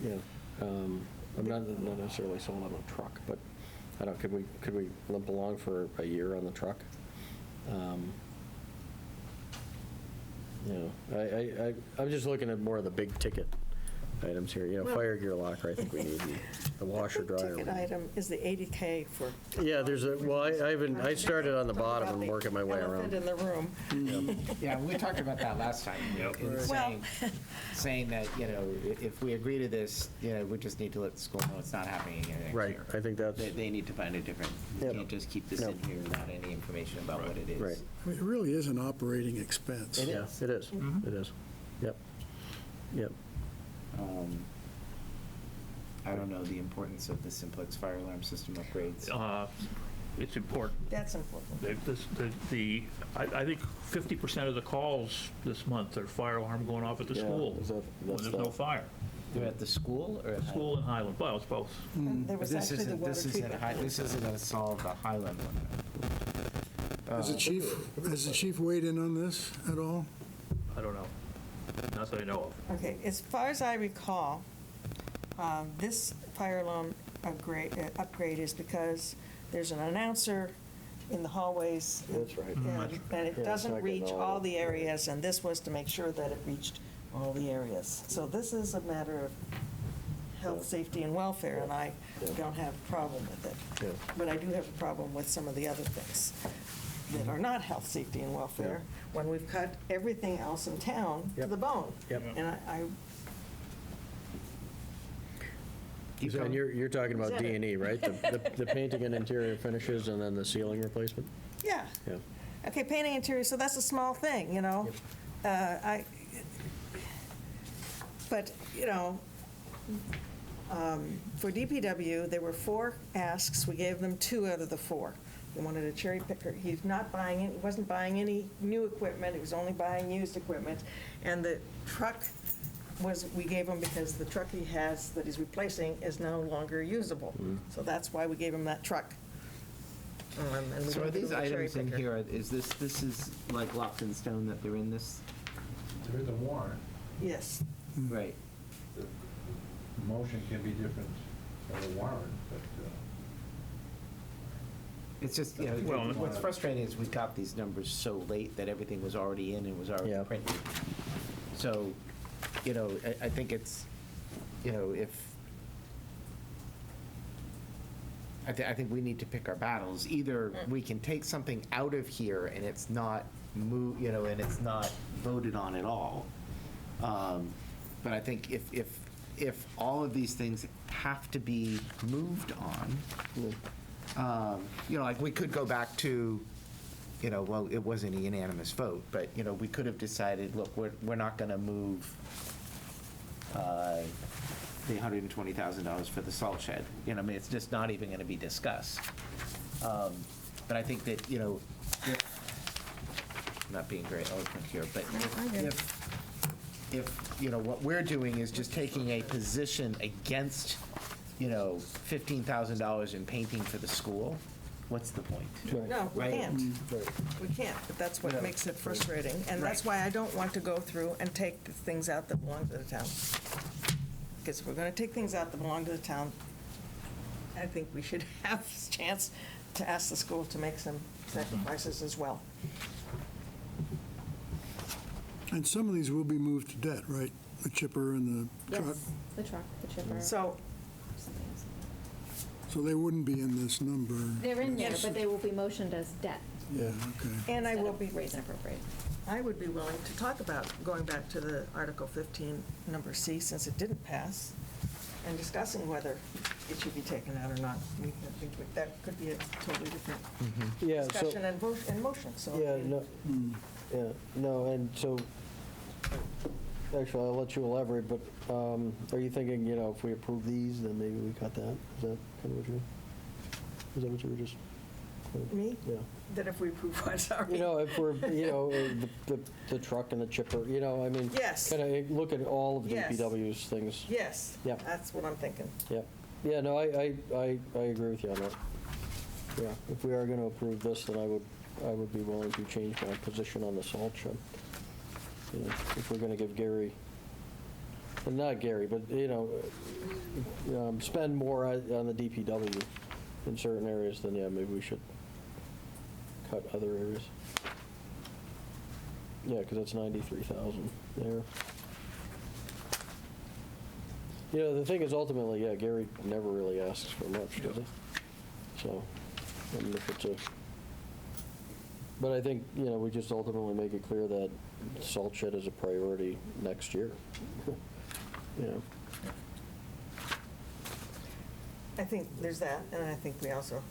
Yeah. I'm not necessarily sold on a truck, but I don't, could we limp along for a year on the truck? I'm just looking at more of the big ticket items here. Fire gear locker, I think we need the washer dryer. Ticket item is the $80K for. Yeah, I started on the bottom and working my way around. Elephant in the room. Yeah, we talked about that last time. Saying that, if we agree to this, we just need to let the school know it's not happening again next Right, year. I think that's. They need to find a different, you can't just keep this in here without any information about what it is. Right. I mean, it really is an operating expense. It Yeah, is. it is. It is. Yep. I don't know the importance of the simplex fire alarm system upgrades. It's important. That's important. I think 50% of the calls this month are fire alarm going off at the school when there's no fire. They're at the school or at School and Highland. Well, it's both. There was This actually the isn't, water this isn't, treatment plant. this isn't going to solve the Highland one. Has the chief weighed in on this at all? I don't know. Not that I know of. Okay, as far as I recall, this fire alarm upgrade is because there's an announcer in the hallways. That's right. And it Yeah, doesn't it's not reach getting all the areas, and this was to make sure that it reached all the areas. So this is a matter of health, safety, and welfare, and I don't have a problem with it. Yeah. But I do have a problem with some of the other things that are not health, safety, and welfare, when we've cut everything else in town to the bone. Yep. And I And you're talking about D&E, right? The painting and interior finishes and then the ceiling replacement? Yeah. Yeah. Okay, painting interior, so that's a small thing, But, for DPW, there were 4 asks. We gave them 2 out of the 4. He wanted a cherry picker. He wasn't buying any new equipment. He was only buying used equipment. And the truck we gave him because the truck he has that he's replacing is no longer usable. So that's why we gave him that truck. And we So are didn't give these him a cherry items in picker. here, this is like locked in stone that they're in this? There is a warrant. Yes. Right. The motion can be different than the warrant, but It's just, Well, what's frustrating is we got these numbers so late that everything was already in and was already Yeah. printed. So, I think it's, I think we need to pick our battles. Either we can take something out of here and it's not and it's not voted on at all. But I think if all of these things have to be moved on, like we could go back to, well, it wasn't a unanimous vote, but, we could have decided, look, we're not going to move the $120,000 for the salt shed. It's just not even going to be discussed. But I think that, I'm not being very eloquent here, but if what we're doing is just taking a position against, $15,000 in painting for the school, what's the point? No, we Right? can't. We can't, but that's what makes it frustrating. And that's why I don't want to go through and take the things out that belong to the town. because if we're going to take things out that belong to the town, I think we should have a chance to ask the school to make some sacrifices as well. And some of these will be moved to debt, right? The chipper and the truck? Yes, the truck, the chipper. So, something else. So they wouldn't be in this number. They're in there, Yes. but they will be motioned as debt. Yeah, okay. and I instead will of be, raise and appropriate. I would be willing to talk about going back to the Article 15, number C, since it didn't pass, and discussing whether it should be taken out or not. I think that could be a totally different Yeah, so, discussion and motion, so. and so, actually, I'll let you elaborate, but are you thinking, if we approve these, then maybe we cut that? Is that kind of is that what you were just? Me? Yeah. That if we approve what's already. If we're, the truck and the chipper, I mean. Yes. Kind of look at all of Yes. DPW's things. Yes. Yeah. That's what I'm thinking. Yeah. Yeah, no, I agree with you on that. Yeah, if we are going to approve this, then I would be willing to change my position on the salt shed. If we're going to give Gary, and not Gary, but, spend more on the DPW in certain areas, then yeah, maybe we should cut other areas. Yeah, because that's 93,000 there. The thing is ultimately, yeah, Gary never really asks for much, does he? So, I mean, if it's but I think, we just ultimately make it clear that salt shed is a priority next year. I think there's that, and I think we also,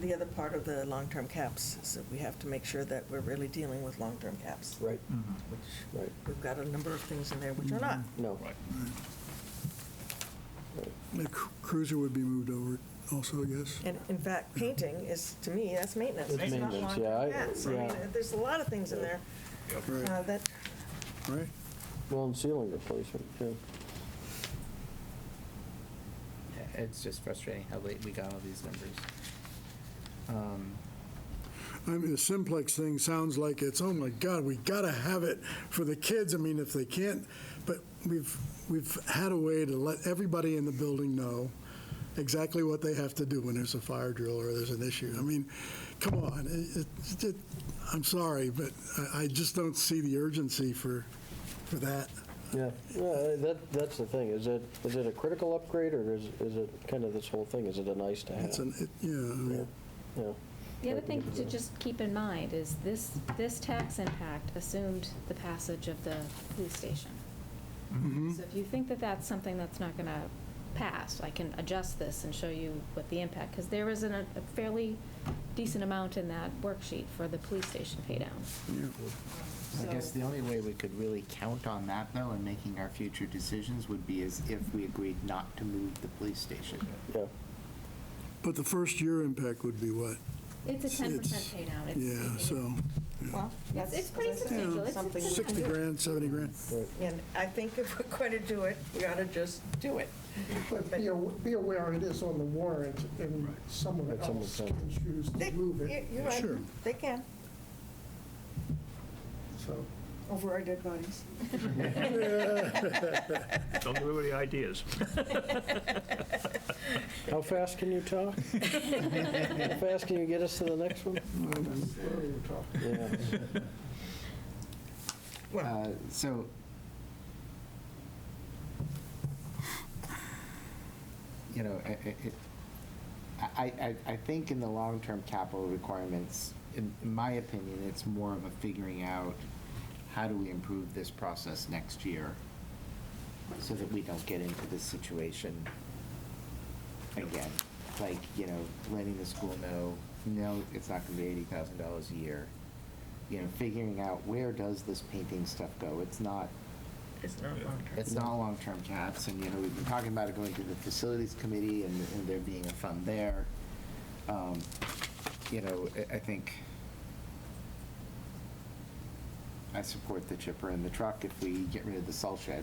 the other part of the long-term caps is that we have to make sure that we're really dealing with long-term caps. Right. Which Right. we've got a number of things in there which are not. No. Right. The cruiser would be moved over also, I guess. And in fact, painting is, to me, that's maintenance. It's not maintenance, long-term yeah, caps. I mean, yeah. there's a lot of things in there Right, that, right. Well, and ceiling replacement, yeah. It's just frustrating how late we got all these numbers. I mean, the simplex thing sounds like it's, oh my God, we gotta have it for the kids. I mean, if they can't, but we've had a way to let everybody in the building know exactly what they have to do when there's a fire drill or there's an issue. I mean, come on, I'm sorry, but I just don't see the urgency for that. Yeah, that's the thing. Is it a critical upgrade, or is it kind of this whole thing? Is it a nice to have? Yeah. The other thing to just keep in mind is this tax impact assumed the passage of the police station. So if you think that that's something that's not going to pass, I can adjust this and show you what the impact, because there is a fairly decent amount in that worksheet for the police station pay down. I guess the only way we could really count on that, though, in making our future decisions would be as if we agreed not to move the police station. Yeah. But the first year impact would be what? It's a 10% pay down. Yeah, so, well, that's. It's pretty as I said, substantial. It's something we 60 can do. grand, 70 grand. And I think if we're going to do it, we ought to just do it. But be aware it is on the warrant, and someone Right, someone else can. can choose to move it. You're right, Sure. they can, So, over our dead bodies. Don't give everybody ideas. How fast can you talk? How fast can you get us to the next one? Yeah. So, I think in the long-term capital requirements, in my opinion, it's more of a figuring out how do we improve this process next year so that we don't get into this situation again. Like, letting the school know, no, it's not going to be $80,000 a year. Figuring out where does this painting stuff go? It's not long-term caps, and, we've been talking about it going to the facilities committee and there being a fund there. I think I support the chipper and the truck if we get rid of the salt shed.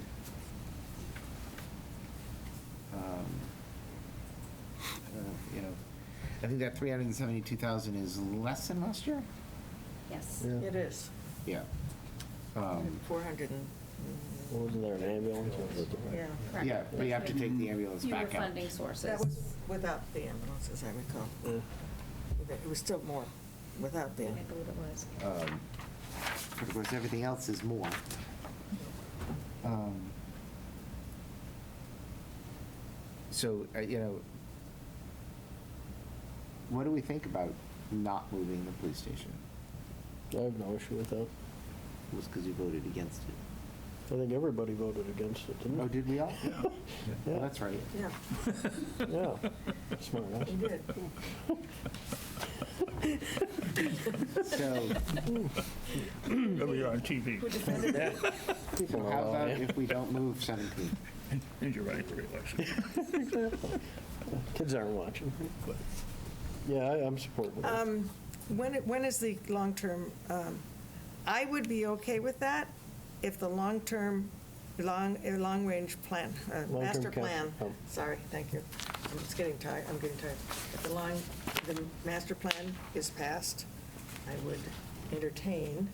I think that 372,000 is less than last year? Yes. Yeah. It is. Yeah. 400 and, Wasn't there an ambulance? yeah. Yeah, we have to take the ambulance Fewer back out. funding sources. That was without the ambulance, as I recall. Yeah. It was still more without the I ambulance. believe it was. Of course, everything else is more. So, what do we think about not moving the police station? I have no issue with that. It was because you voted against it. I think everybody voted against it, didn't Oh, they? did we all? Yeah. Well, that's right. Yeah, Yeah. Smart enough. we did. So, We are on TV. People know how about that, yeah. if we don't move 17? And you're running for reelection. Kids aren't watching. But, yeah, I'm supporting that. When is the long-term, I would be okay with that if the long-term, long-range plan, Long-term master cap- plan, oh. sorry, thank you. I'm just getting tired, I'm getting tired. If the master plan is passed, I would entertain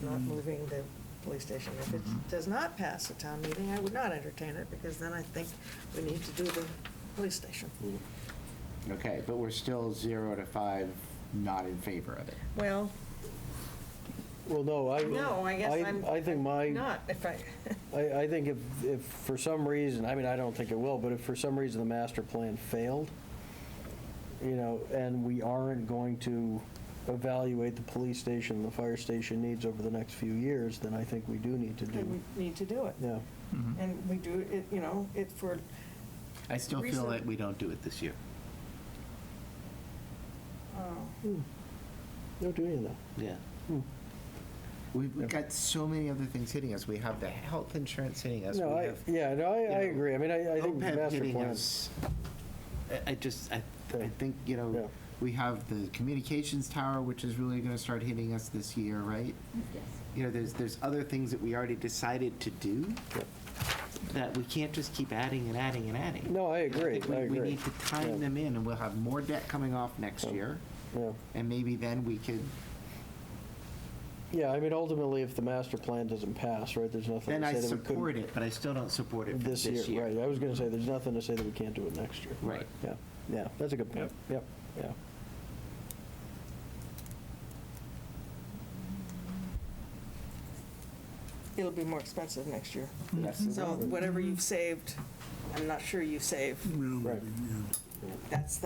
not moving the police station. If it does not pass a town meeting, I would not entertain it, because then I think we need to do the police station. Okay, but we're still 0 to 5 not in favor of it. Well, Well, no, I guess I'm I think not, if I think if for some reason, I mean, I don't think it will, but if for some reason the master plan failed, and we aren't going to evaluate the police station, the fire station needs over the next few years, then I think we do need to we need to do it. yeah. And we do it, it for, I still feel Recent- like we don't do it this year. No, do you though? Yeah. Hmm. We've got so many other things hitting us. We have the health insurance hitting us. No, We I have agree. I mean, I think OPEB master hitting plan. us. I think, Yeah. we have the communications tower, which is really going to start hitting us this year, right? Yes. There's other things that we already decided to do that we can't just keep adding and adding and adding. No, I agree. think we I agree. need to time Yeah. them in, and we'll have more debt coming off next year, Yeah. and maybe then we could, Yeah, I mean, ultimately, if the master plan doesn't pass, right, there's nothing then to I say that we couldn't. support it, but I still don't support it for This year, right. I was going to say, there's nothing to say that we can't do it next year. Right. Yeah, yeah, that's a good point. Yep, yeah. it'll be more expensive next year. Yes. So whatever you've saved, I'm not sure you've saved. Right. That's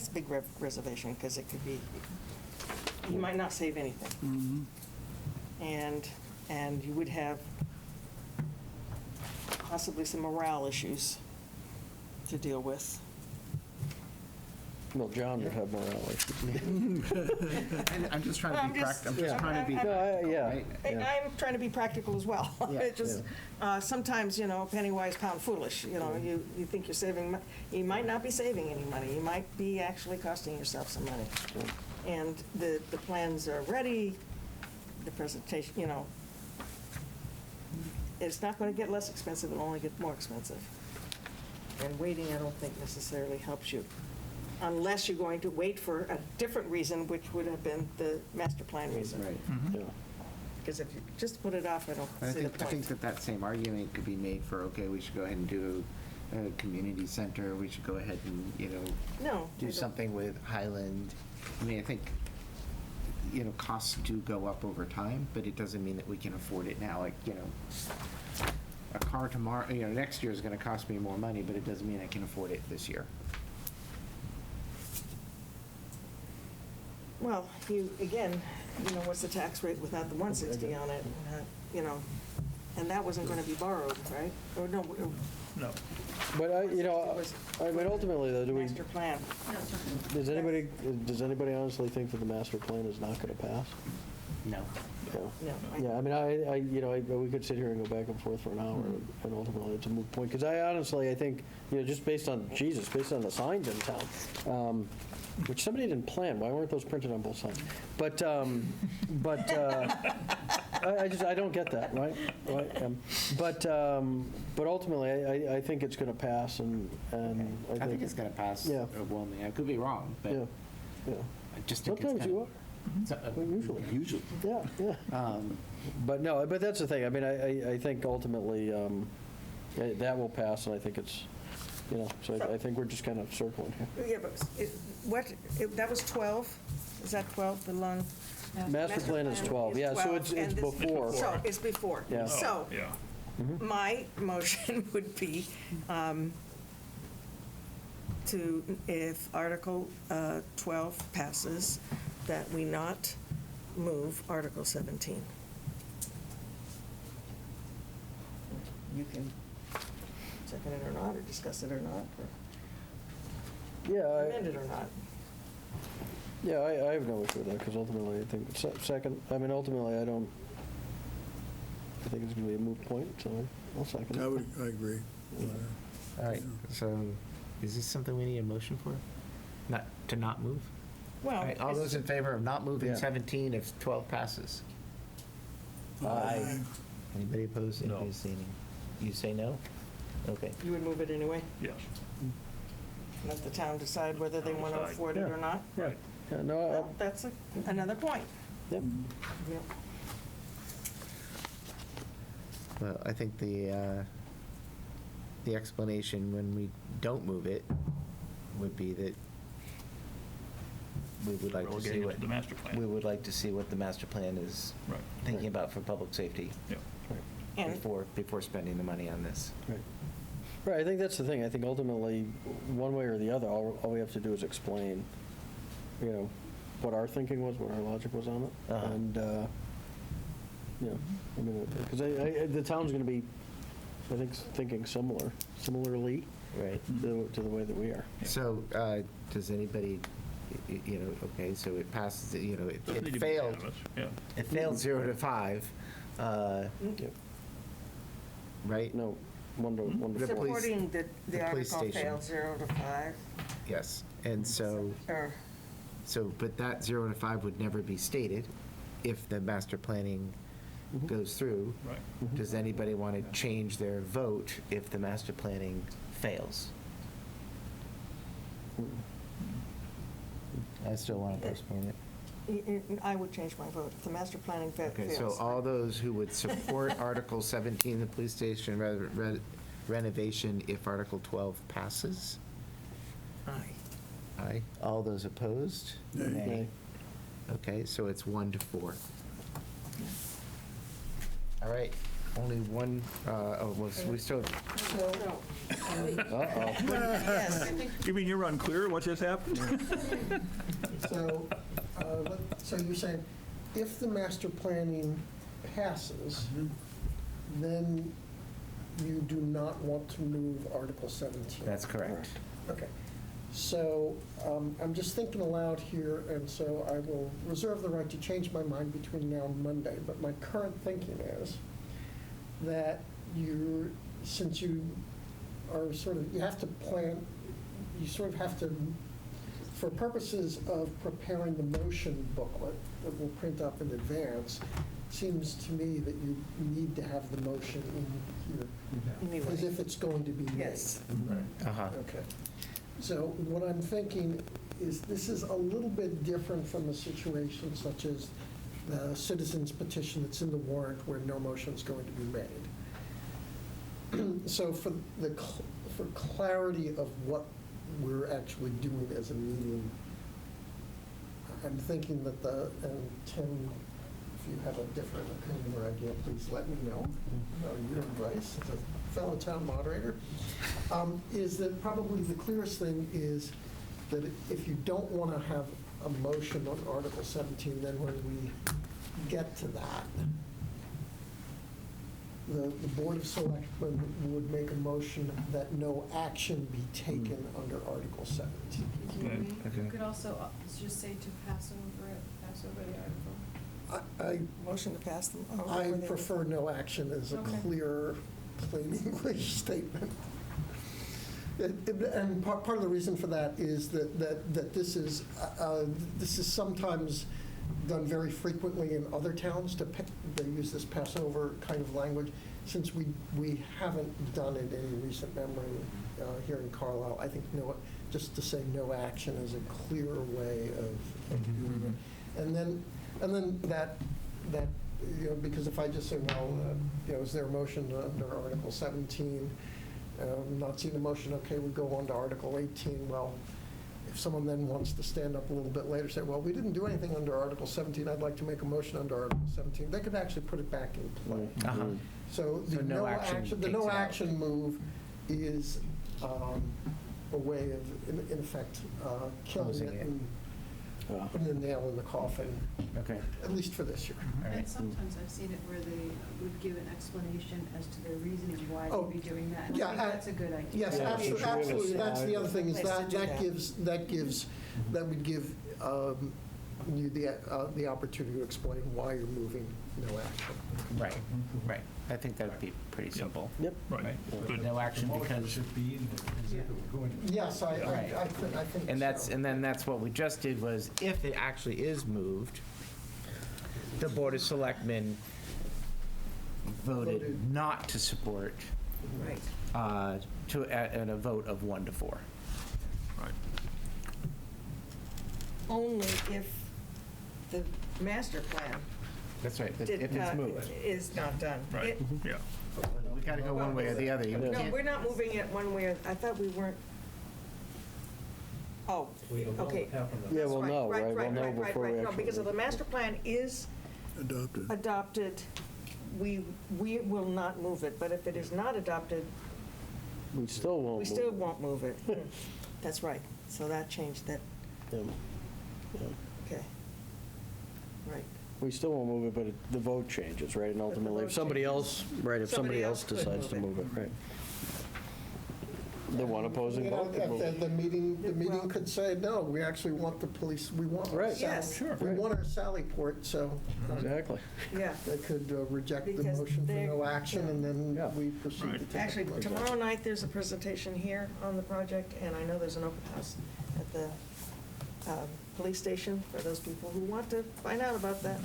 a big reservation, because it could be, you might not save anything. And you would have possibly some morale issues to deal with. Well, John would have morale issues. I'm just trying to be practical. I'm just Yeah. trying to be. No, yeah. right? I'm trying to be practical as well. Yeah. It just, sometimes, penny wise, pound foolish. You think you're saving, you might not be saving any money. You might be actually costing yourself some money. And the plans are ready, the presentation, it's not going to get less expensive, it'll only get more expensive. And waiting, I don't think necessarily helps you, unless you're going to wait for a different reason, which would have been the master plan reason. Right. Yeah. Because if you just put it off, I don't see the I think point. that same argument could be made for, okay, we should go ahead and do a community center, we should go ahead and, No. I do don't. something with Highland. I mean, I think, costs do go up over time, but it doesn't mean that we can afford it now. Like, a car tomorrow, next year is going to cost me more money, but it doesn't mean I can afford it this year. Well, what's the tax rate without the 160 on it? And that wasn't going to be borrowed, right? Or no, No. But, I mean, ultimately, though, master plan. does anybody honestly think that the master plan is not going to pass? No. No. No. Yeah, I mean, we could sit here and go back and forth for an hour, and ultimately it's a moot point. Because I think, just based on the signs in town, which somebody didn't plan. Why weren't those printed on both sides? But I don't get that, right? But ultimately, I think it's going to pass, and I think it's going to pass Yeah. overwhelmingly. I could be wrong, but Yeah, yeah. I just think it's Sometimes you gonna, are. Usually. Yeah. But no, but that's the thing. I mean, I think ultimately that will pass, and I think it's, so I think we're just kind of circling here. Yeah, but that was 12? Is that 12, the long? Master plan is 12, yeah, so it's before. So it's before. Yeah. So Yeah. my motion would be if Article 12 passes, that we not move Article 17. You can second it or not, or discuss it or not, or Yeah, amend it or not. yeah, I have no issue with that, because ultimately, I think, ultimately, I think it's going to be a moot point, so I'll second it. I agree. All right, so is this something we need a motion for? To not move? Well, All right, all those in favor of not moving Yeah. 17 if 12 passes? Aye. Anybody opposed? No. Anybody abstaining? You say no? Okay. you would move it anyway? Yes. Let the town decide whether they want to Decide. afford it or not? Right. Yeah, no, Well, that's another point. yep. Yep. Well, I think the explanation when we don't move it would be that we would like to see Relegating it what, to the master plan. we would like to see what the master plan is Right. thinking about for public safety Yeah. And before spending the money on this. Right, I think that's the thing. I think ultimately, one way or the other, all we have to do is explain, what our thinking was, what our logic was on it. Uh-huh. And, because the town's going to be, I think, thinking similarly Right. to the way that we are. So, does anybody, okay, so it passes, Doesn't need to it be failed. unanimous, yeah. It failed 0 to 5, Yep. right? No, one to The police- supporting the the police article station. failed 0 to 5. Yes, and so, Or, but that 0 to 5 would never be stated if the master planning goes through. Right. Does anybody want to change their vote if the master planning fails? I still want to postpone it. I would change my vote if the master planning fails. Okay, so all those who would support Article 17, the police station renovation, if Article 12 passes? Aye. Aye. All those opposed? Nay. Okay, so it's 1 to 4. All right, only one, we still, Uh-oh. Yes. You mean you're unclear what just happened? So, so you're saying, if the master planning passes, then you do not want to move Article 17? that's correct. Okay. So I'm just thinking aloud here, and so I will reserve the right to change my mind between now and Monday. But my current thinking is that since you are you have to plan, you sort of have to, for purposes of preparing the motion booklet that we'll print up in advance, it seems to me that you need to have the motion in here, as if it's going to be made. Yes. Uh-huh. Okay. So what I'm thinking is this is a little bit different from a situation such as the citizen's petition that's in the warrant where no motion is going to be made. So for clarity of what we're actually doing as a meeting, I'm thinking that and Tim, if you have a different opinion or idea, please let me know. You and Bryce, as a fellow town moderator, is that probably the clearest thing is that if you don't want to have a motion on Article 17, then when we get to that, the Board of Selectmen would make a motion that no action be taken under Article 17. Okay. You could also just say to pass over the article. Motion to pass them. I prefer no action as a Okay. clear, plain English statement. And part of the reason for that is that this is sometimes done very frequently in other towns. They use this Passover kind of language. Since we haven't done it in recent memory here in Carlisle, I think just to say no action is a clearer way of doing it. And then that, because if I just say, well, is there a motion under Article 17? Not seeing a motion, okay, we go on to Article 18. Well, if someone then wants to stand up a little bit later, say, well, we didn't do anything under Article 17, I'd like to make a motion under Article 17, they could actually put it back in play. Uh-huh. So the So no action the takes no it out. action move is a way of, in effect, killing Closing it it. and putting the nail in the coffin, Okay. at least for this year. All right. And sometimes I've seen it where they would give an explanation as to their reasoning why Oh, they'd be doing that. And yeah, I think that's a good idea. Yes, Yeah, absolutely, should we have a absolutely. That's the slide? other thing, is Place to do that would give you the opportunity to explain why you're moving no action. Right, right. I think that would be pretty simple. Yep. Right. Good. No action because, Yes, I Right. think and so. then that's what we just did was, if it actually is moved, the Board of Selectmen voted not to support, Right. in a vote of 1 to 4. Right. Only if the master plan That's right, if did it's not, moved. is not done. Right, yeah. We gotta go one way or the other. You No, can't- we're not moving it one way, I thought we weren't. Oh, okay. Yeah, That's we'll know, right? We'll know before we No, actually. because if the master plan is adopted, we will not move it, but if it is not adopted, We still won't. we move still it. won't move it. That's right, so that changed that, Yeah. Yeah. okay. Right. We still won't move it, but the vote changes, right? And the ultimately, vote if somebody changes. else, right, if somebody else could decides to move it, right? The one opposing You know, vote could move it. the meeting could say, no, we actually want the police, we want our Right. Sally- Yes. Sure. we want our Sally port, so Exactly. Yeah. they could reject the Because motion for they're- no action, and Yeah. then we proceed to Right. take. Actually, a vote. tomorrow night, there's a presentation here on the project, and I know there's an open house at the police station for those people who want to find out about the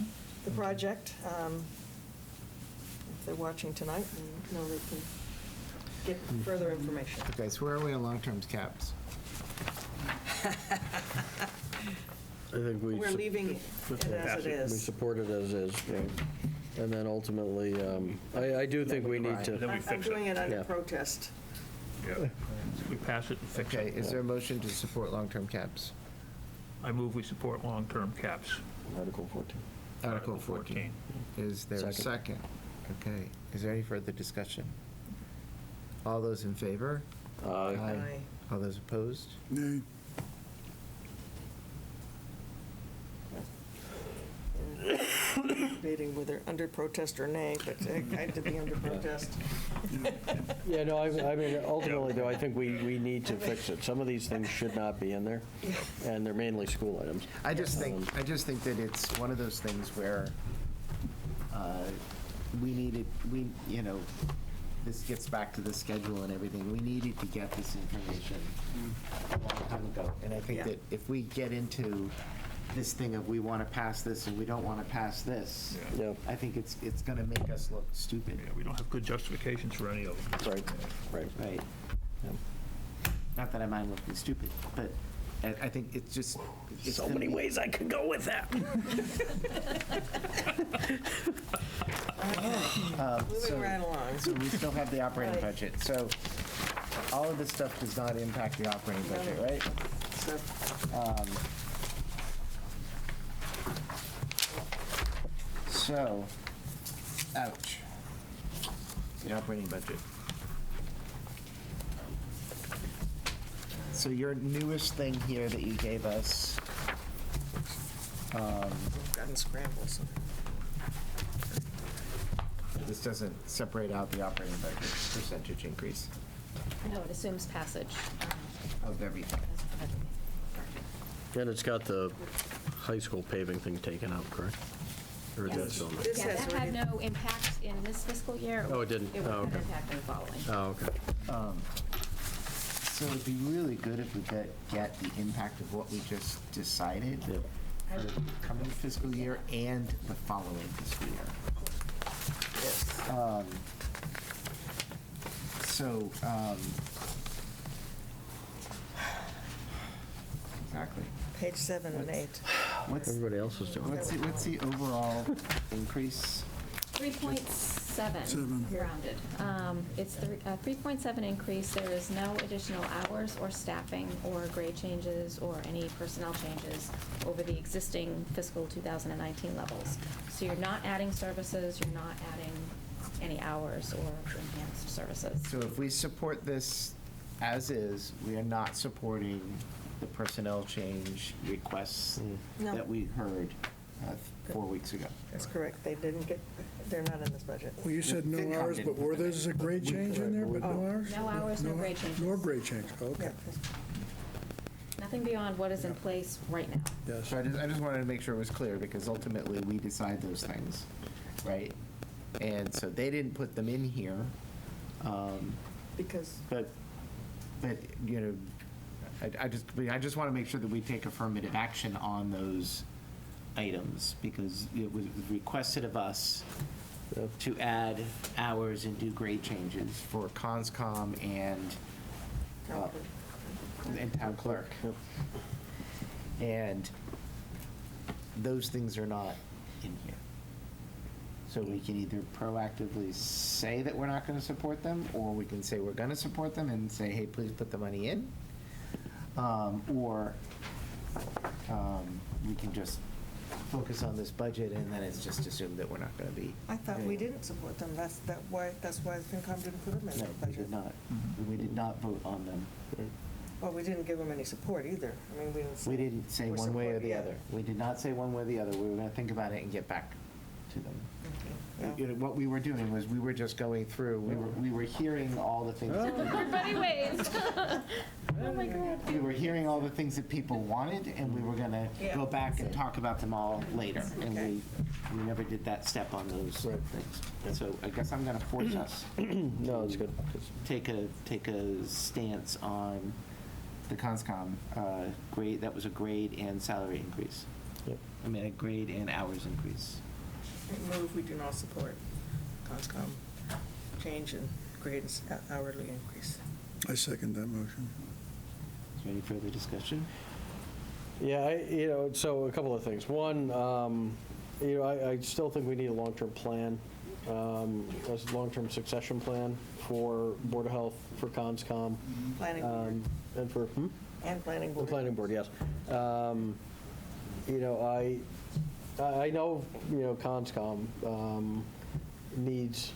project. If they're watching tonight, they know they can get further information. Okay, so where are we on long-term caps? I think we. We're leaving it as it We is. support it as is, right? And then ultimately, I do think we need Then to, we I'm fix it. doing it under Yeah. protest. Yeah. We pass it and fix Okay, it. is there a motion to support long-term caps? I move we support long-term caps. Article 14. Article 14. Is there a Second. second? Okay, is there any further discussion? All those in favor? Aye. All those opposed? Nay. Debating whether under protest or nay, but I did the under protest. Yeah, no, I mean, ultimately, though, I think we need to fix it. Some of these things should not be in there, and they're mainly school items. I just think that it's one of those things where this gets back to the schedule and everything. We needed to get this information a long time ago. And I think Yeah. that if we get into this thing of we want to pass this and we don't want to pass this, Yeah, I think it's going to make us look stupid. Yeah, we don't have good justifications for any of them. right. Right. Not that I mind looking stupid, but I think it's just. It's So many ways I could go with that. Moving right along. So we still have the operating Right. budget. So all of this stuff does not impact the operating budget, right? So, So, ouch. The operating budget. So your newest thing here that you gave us, gotten scrambles. this doesn't separate out the operating budget percentage increase No, it assumes passage. of everything. And it's got the high school paving thing taken out, correct? Or is that still in there? This Yeah, has that had no impact in this fiscal year. Oh, it didn't? It would Oh, have okay. impact in the following. Oh, okay. So it'd be really good if we get the impact of what we just decided Yep. for the coming fiscal year and the following fiscal year. So, exactly. Page 7 and 8. Everybody else is doing. What's the overall increase? 3.7 rounded. It's 3.7 increase. There is no additional hours or staffing or grade changes or any personnel changes over the existing fiscal 2019 levels. So you're not adding services, you're not adding any hours or enhanced services. So if we support this as is, we are not supporting the personnel change requests No. that we heard 4 weeks ago. That's correct. They didn't get, they're not in this budget. Well, you said no hours, but were there a grade change in there, but no hours? No hours, no grade changes. No grade change, okay. Nothing beyond what is in place right now. Yes. So I just wanted to make sure it was clear, because ultimately, we decide those things, right? And so they didn't put them in here, Because but, you know, I just want to make sure that we take affirmative action on those items, because it was requested of us to add hours and do grade changes for conscom and town clerk. And those things are not in here. So we can either proactively say that we're not going to support them, or we can say we're going to support them and say, hey, please put the money in. Or we can just focus on this budget, and then it's just assumed that we're not going to be. I thought we didn't support them. That's why FinCom didn't put them in No, the we budget. did not. We did not vote on them. Well, we didn't give them any support either. I mean, we didn't say. We didn't say we're one way or supporting the it. other. We did not say one way or the other. We were going to think about it and get back to them. Okay. You know, what we were doing was we were just going through, we were hearing all the things. that people- Everybody waved. Oh, my God. We were hearing all the things that people wanted, and we were going to Yeah. go back and talk about them all later. And we never did that step on those things. And so I guess I'm going to force us No, it's good. take a stance on the conscom grade. That was a grade and salary increase. Yep. I mean, a grade and hours increase. Move, we do not support conscom change in grade and hourly increase. I second that motion. Is there any further discussion? Yeah, so a couple of things. One, I still think we need a long-term plan, a long-term succession plan for Board of Health, for conscom. Planning board. And for, And planning The board. planning board, yes. I know, conscom needs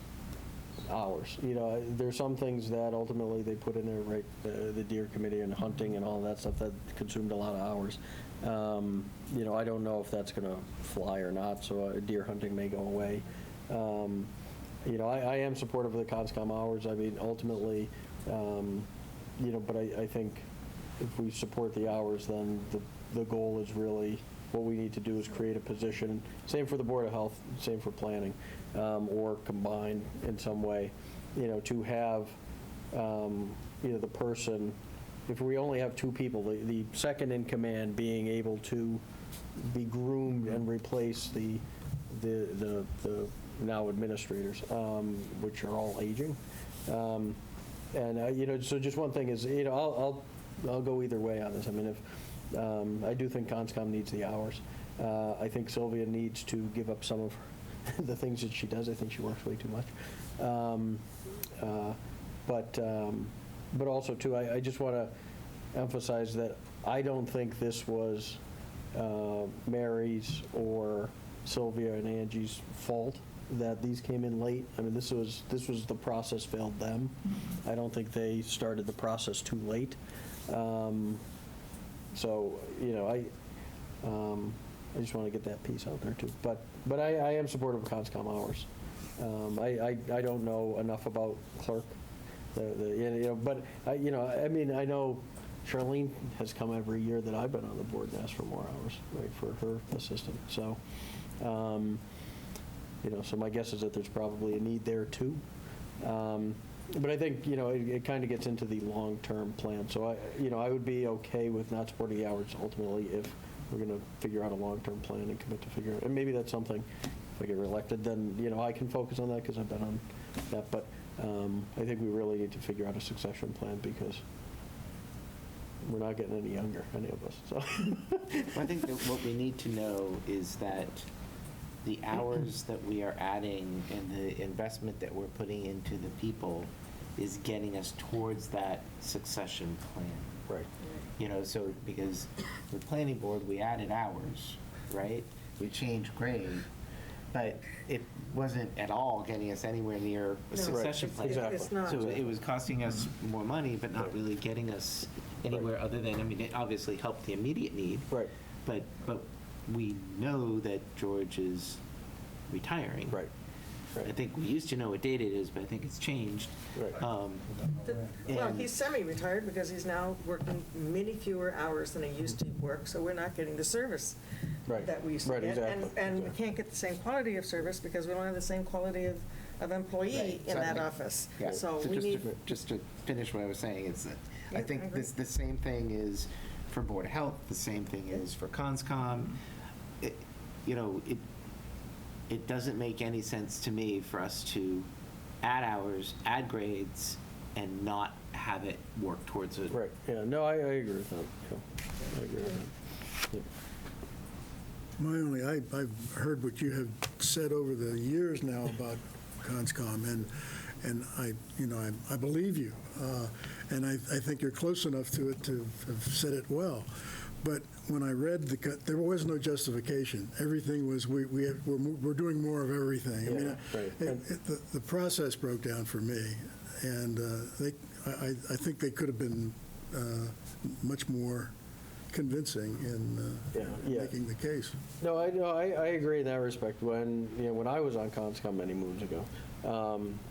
hours. There's some things that ultimately they put in there, right, the deer committee and hunting and all that stuff that consumed a lot of hours. I don't know if that's going to fly or not, so deer hunting may go away. I am supportive of the conscom hours. I mean, ultimately, but I think if we support the hours, then the goal is really, what we need to do is create a position, same for the Board of Health, same for planning, or combine in some way, to have, the person, if we only have two people, the second in command being able to be groomed and replace the now administrators, which are all aging. So just one thing is, I'll go either way on this. I mean, if I do think conscom needs the hours. I think Sylvia needs to give up some of the things that she does. I think she works way too much. But also, too, I just want to emphasize that I don't think this was Mary's or Sylvia and Angie's fault that these came in late. I mean, this was the process failed them. I don't think they started the process too late. I just want to get that piece out there too. But I am supportive of conscom hours. I don't know enough about clerk, but I know Charlene has come every year that I've been on the board and asked for more hours, right, for her assistant. So, so my guess is that there's probably a need there too. But I think, it kind of gets into the long-term plan. So I would be okay with not supporting the hours ultimately if we're going to figure out a long-term plan and commit to figure out, and maybe that's something, if I get reelected, then, I can focus on that because I've been on that. But I think we really need to figure out a succession plan because we're not getting any younger, any of us, so. I think that what we need to know is that the hours that we are adding and the investment that we're putting into the people is getting us towards that succession plan. Right. So because the planning board, we added hours, right? We changed grade, but it wasn't at all getting us anywhere near a No, succession plan. Exactly. It's not. So it was costing us more money, but not really getting us anywhere other than, it obviously helped the immediate need. Right. But we know that George is retiring. Right. I think we used to know what date it is, but I think it's changed. Right. Well, And- he's semi-retired because he's now working many fewer hours than he used to work, so we're not getting the service Right. that we used to Right, get. exactly, And we exactly. can't get the same quality of service because we don't have the same quality of employee Right, in that exactly. office. Yeah. So we just need, just to finish what I was saying, it's that Yeah, I I think agree. the same thing is for Board of Health, the same thing is for CONSCOM. It doesn't make any sense to me for us to add hours, add grades, and not have it work towards it. Right, yeah, no, I agree with that. Yeah, I agree with that. Yeah. I've heard what you have said over the years now about CONSCOM, and I believe you, and I think you're close enough to it to have said it well. But when I read there was no justification. Everything was we're doing more of everything. I mean, right. the process broke down for me, and I think they could have been much more convincing in making the case. No, I agree in that respect. When I was on CONSCOM many moons ago,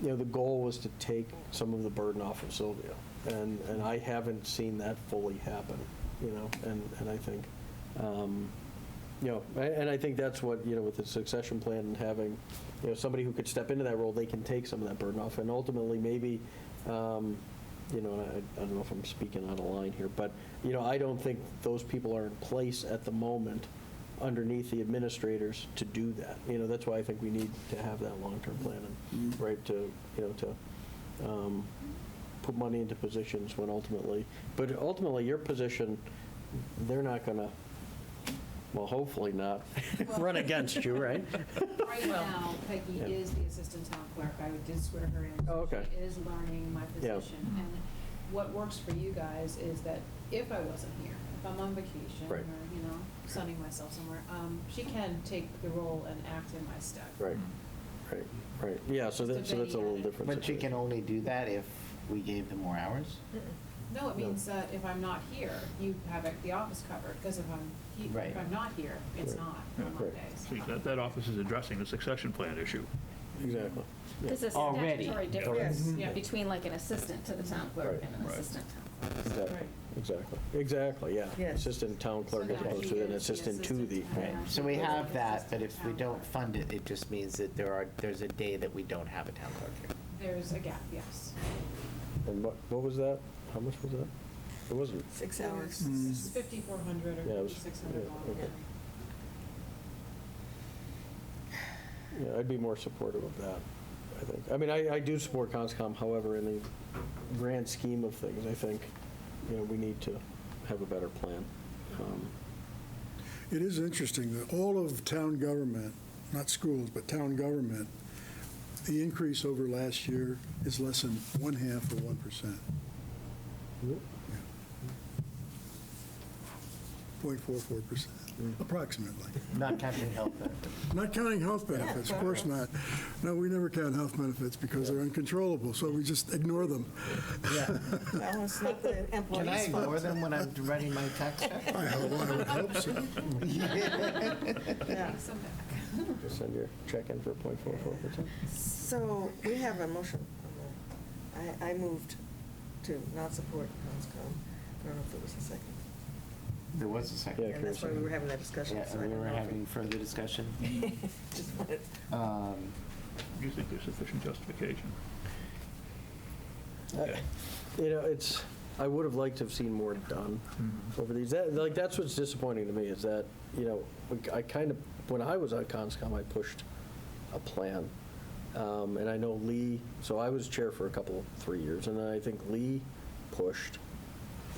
the goal was to take some of the burden off of Sylvia, and I haven't seen that fully happen. And I think, and I think that's what, with the succession plan and having, somebody who could step into that role, they can take some of that burden off, and ultimately maybe, and I don't know if I'm speaking out of line here, but, I don't think those people are in place at the moment underneath the administrators to do that. That's why I think we need to have that long-term plan, and, right, to put money into positions when ultimately your position, they're not going to, well, hopefully not, run against you, right? Right now, Peggy is the assistant town clerk. I did swear her in. Oh, okay. She is learning my position. And what works for you guys is that if I wasn't here, if I'm on vacation Right. or, sunning myself somewhere, she can take the role and act in my stead. Right. Yeah, so that's a little different. But she can only do that if we gave them more hours? No, it means that if I'm not here, you have the office covered, because if Right. if I'm not here, it's Right. not on Mondays. See, that office is addressing the succession plan issue. Exactly. There's a Already. statutory Yes. difference Yeah. between like an assistant to the town clerk Right. and an Right. assistant town clerk. Exactly, yeah. Yes. Assistant town clerk So as now opposed she to an is the assistant to the. assistant town clerk. So we have that, but Assistant if we town don't clerk. fund it, it just means that there's a day that we don't have a town clerk here. There's a gap, yes. And what was that? How much was that? It wasn't, 6 hours. It's 5,400 Yeah, it or was- 5,600 yeah, dollars. okay. yeah, I'd be more supportive of that, I think. I mean, I do support CONSCOM, however, in the grand scheme of things, I think, we need to have a better plan. It is interesting that all of town government, not schools, but town government, the increase over last year is less than 0.5 of 1%. 0.44%, approximately. Not counting health benefits. Not counting health benefits, of course not. No, we never count health benefits because they're uncontrollable, so we just ignore them. Well, it's not the Can I employee's ignore fault. them when I'm writing my tax check? I would hope so. Yeah. Some back. Just send your check in for 0.44%. So we have a motion. I moved to not support CONSCOM. I don't know if there was a second. There was a second. Yeah, And that's why we were having that discussion. Yeah, so I and we don't were know if having further discussion. Just wanted- Do you think there's sufficient justification? I would have liked to have seen more done over these. That's what's disappointing to me is that, I kind of, when I was on CONSCOM, I pushed a plan. And I know Lee, so I was chair for 3 years, and then I think Lee pushed,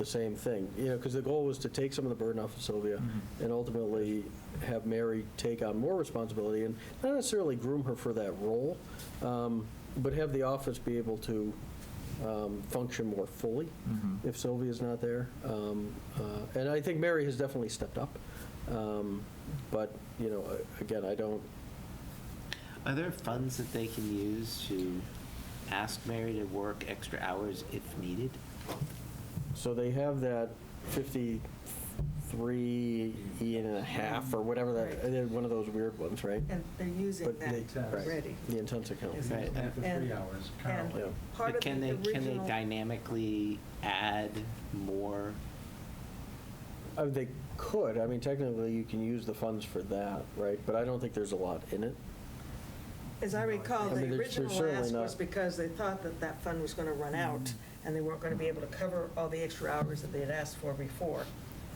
the same thing, because the goal was to take some of the burden off of Sylvia and ultimately have Mary take on more responsibility and not necessarily groom her for that role, but have the office be able to function more fully if Sylvia's not there. And I think Mary has definitely stepped up. But, again, I don't. Are there funds that they can use to ask Mary to work extra hours if needed? So they have that 53.5 or whatever that, one of those weird ones, right? And they're using But that right, already. the intense account. Is Right. And for 3 And- hours, And currently. part But of can the they original. dynamically add more? They could. I mean, technically, you can use the funds for that, right? But I don't think there's a lot in it. As I recall, I the mean, there's original certainly ask not- was because they thought that that fund was going to run out, and they weren't going to be able to cover all the extra hours that they had asked for before,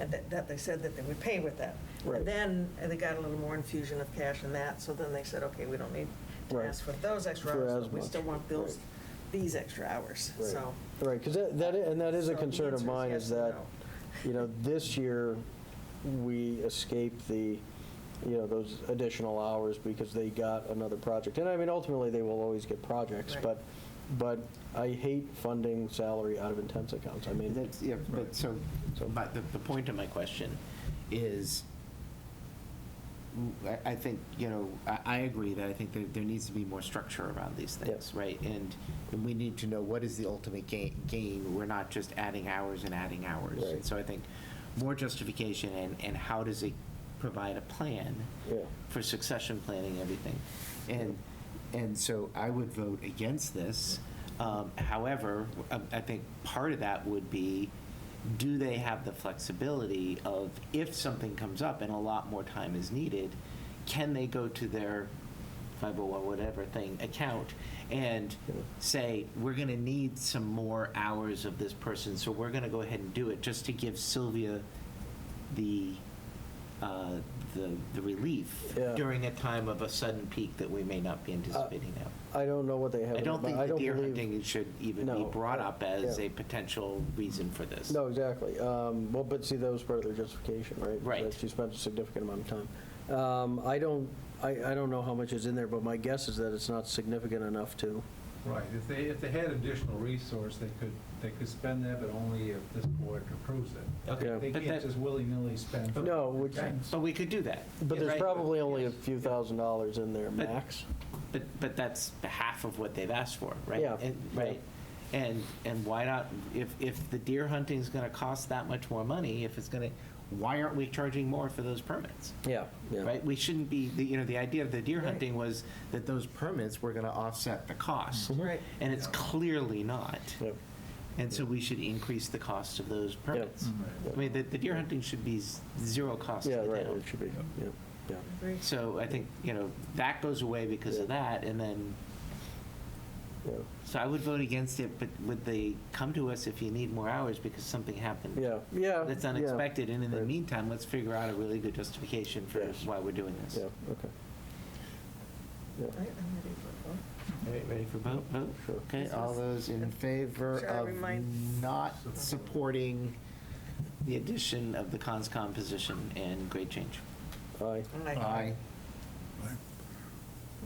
and that they said that they would pay with that. Right. And then they got a little more infusion of cash in that, so then they said, okay, we don't need to Right. ask for those extra For hours, as but we much. still want those, these extra hours, Right. so. Right, because that is a So the concern of answer is mine, yes is and that, no. this year, we escaped the, those additional hours because they got another project. And I mean, ultimately, they will always get projects, Right. but I hate funding salary out of intense accounts. I mean, That's, yeah, but so the point of my question is, I think, I agree that I think there needs to be more structure around these things, right? And we need to know what is the ultimate gain. We're not just adding hours and adding hours. Right. And so I think more justification and how does it provide a plan for succession planning, everything. And so I would vote against this. However, I think part of that would be, do they have the flexibility of, if something comes up and a lot more time is needed, can they go to their 501 whatever thing account and say, we're going to need some more hours of this person, so we're going to go ahead and do it just to give Sylvia the relief during a time of a sudden peak that we may not be anticipating now. I don't know what they have. I don't think the deer hunting should even be No, brought up as yeah. a potential reason for this. No, exactly. Well, but see, that was part of their justification, right? Right. That she spent a significant amount of time. I don't know how much is in there, but my guess is that it's not significant enough to. Right, if they had additional resource, they could spend that, but only if this board approves it. Okay, Yeah. They but can't that- just willy-nilly spend. No, which, But we could do that. but there's right? probably only a few $1,000s in there, But- max. But that's half of what they've asked for, right? Yeah. Right. And why not, if the deer hunting's gonna cost that much more money, why aren't we charging more for those permits? Yeah, yeah. Right? We shouldn't be, the idea of the deer hunting was that those permits were gonna offset the cost. Right. And it's clearly not. Yep. And so we should increase the cost of those permits. I mean, the deer hunting should be zero cost to Yeah, the right, town. it should be, yeah, yeah. Agree. So I think, that goes away because of that, and then, Yeah. so I would vote against it, but would they come to us if you need more hours because something happened? Yeah. That's yeah. unexpected, and in the Right. meantime, let's figure out a really good justification for Yes. why we're doing this. Yeah, okay. Yeah. Right, I'm ready for a vote. All right, ready for vote? Vote? Sure. Okay, all those in favor Should I of remind- not supporting the addition of the conscom position and grade change? Aye. Aye.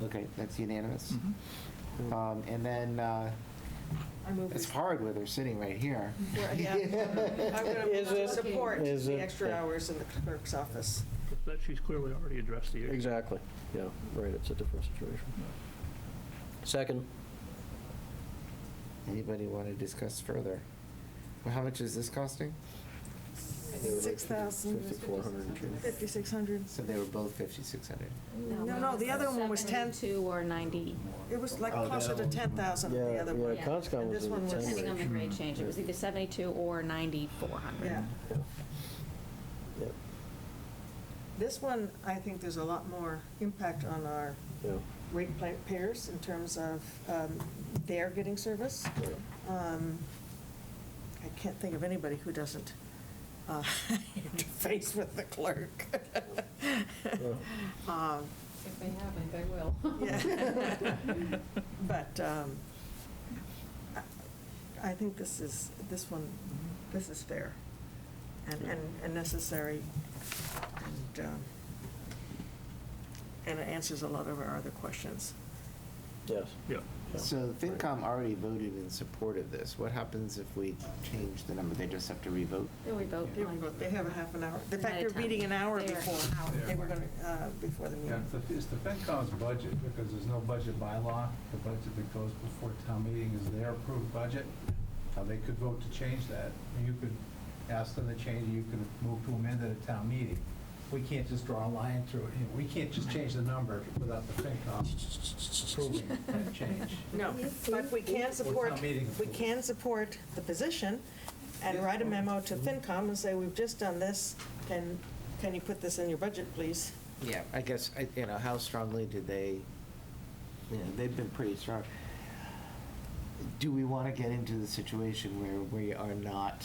Okay, that's unanimous. And then, I move it's we- hard with her sitting right here. Well, yeah. I'm going Is to it? support Is the it? extra Yeah. hours in the clerk's office. But she's clearly already addressed the issue. Exactly, yeah, right, it's a different situation. Second. Anybody want to discuss further? Well, how much is this costing? 6,000, 5,400 and change. 5,600. So they were both 5,600. No, the other one was 10. 72 or 90, It was like Oh, the closer other to one. 10,000 the Yeah, other yeah, one. Conscom And was this in one the was- 10 depending on the range. grade change. It was either 72 or 9,400. Yeah. Yeah. Yeah, This one, I think there's a lot more impact on our yeah, rate payers in terms of their getting service. yeah. I can't think of anybody who doesn't interface with the clerk. If they haven't, they will. Yeah. But I think this one this is fair and necessary, and it answers a lot of our other questions. Yes. Yeah. So FinCom already voted in support of this. What happens if we change the number? They just have to revote? They'll revote. They have a half an hour. In fact, Ahead they're of time. meeting an hour They are. before. They were going to, before the Yeah, meeting. it's the FinCom's budget, because there's no budget bylaw. The budget that goes before town meeting is their approved budget. They could vote to change that. You could ask them to change it, you could move to amend it at town meeting. We can't just draw a line through it. We can't just change the number without the FinCom approving that change. No, but we can support, town meeting we can support the position and write a memo to FinCom and say, we've just done this, and can you put this in your budget, please? Yeah, I guess, how strongly did they, they've been pretty strong. Do we want to get into the situation where we are not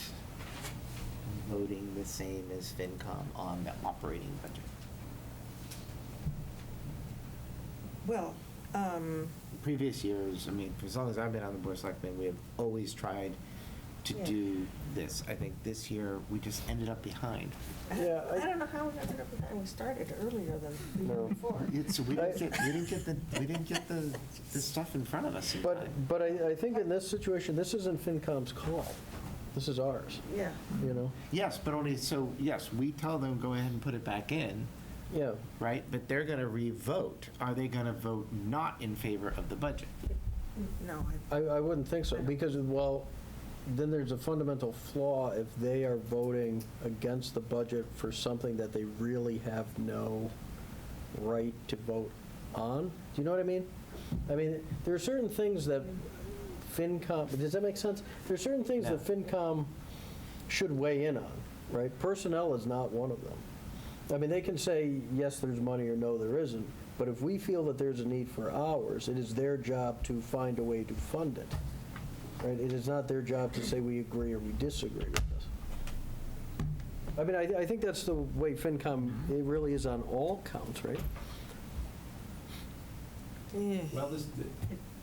voting the same as FinCom on the operating budget? Well, Previous years, for as long as I've been on the Board of Selectmen, we have always tried to do this. I think this year, we just ended up behind. Yeah, I don't know how we ended up behind. We started earlier than the year No. before. We didn't get the stuff in front of us in But, time. but I think in this situation, this isn't FinCom's call. This is ours, Yeah. you know? Yes, but only, yes, we tell them, go ahead and put it back in, Yeah. right? But they're going to re-vote. Are they going to vote not in favor of the budget? No, I wouldn't think so, because, well, then there's a fundamental flaw if they are voting against the budget for something that they really have no right to vote on. Do you know what I mean? There are certain things that FinCom, does that make sense? There are certain things that FinCom should weigh in on, right? Personnel is not one of them. They can say, yes, there's money, or no, there isn't, but if we feel that there's a need for hours, it is their job to find a way to fund it, right? It is not their job to say we agree or we disagree with this. I think that's the way FinCom, it really is on all counts, right? Well,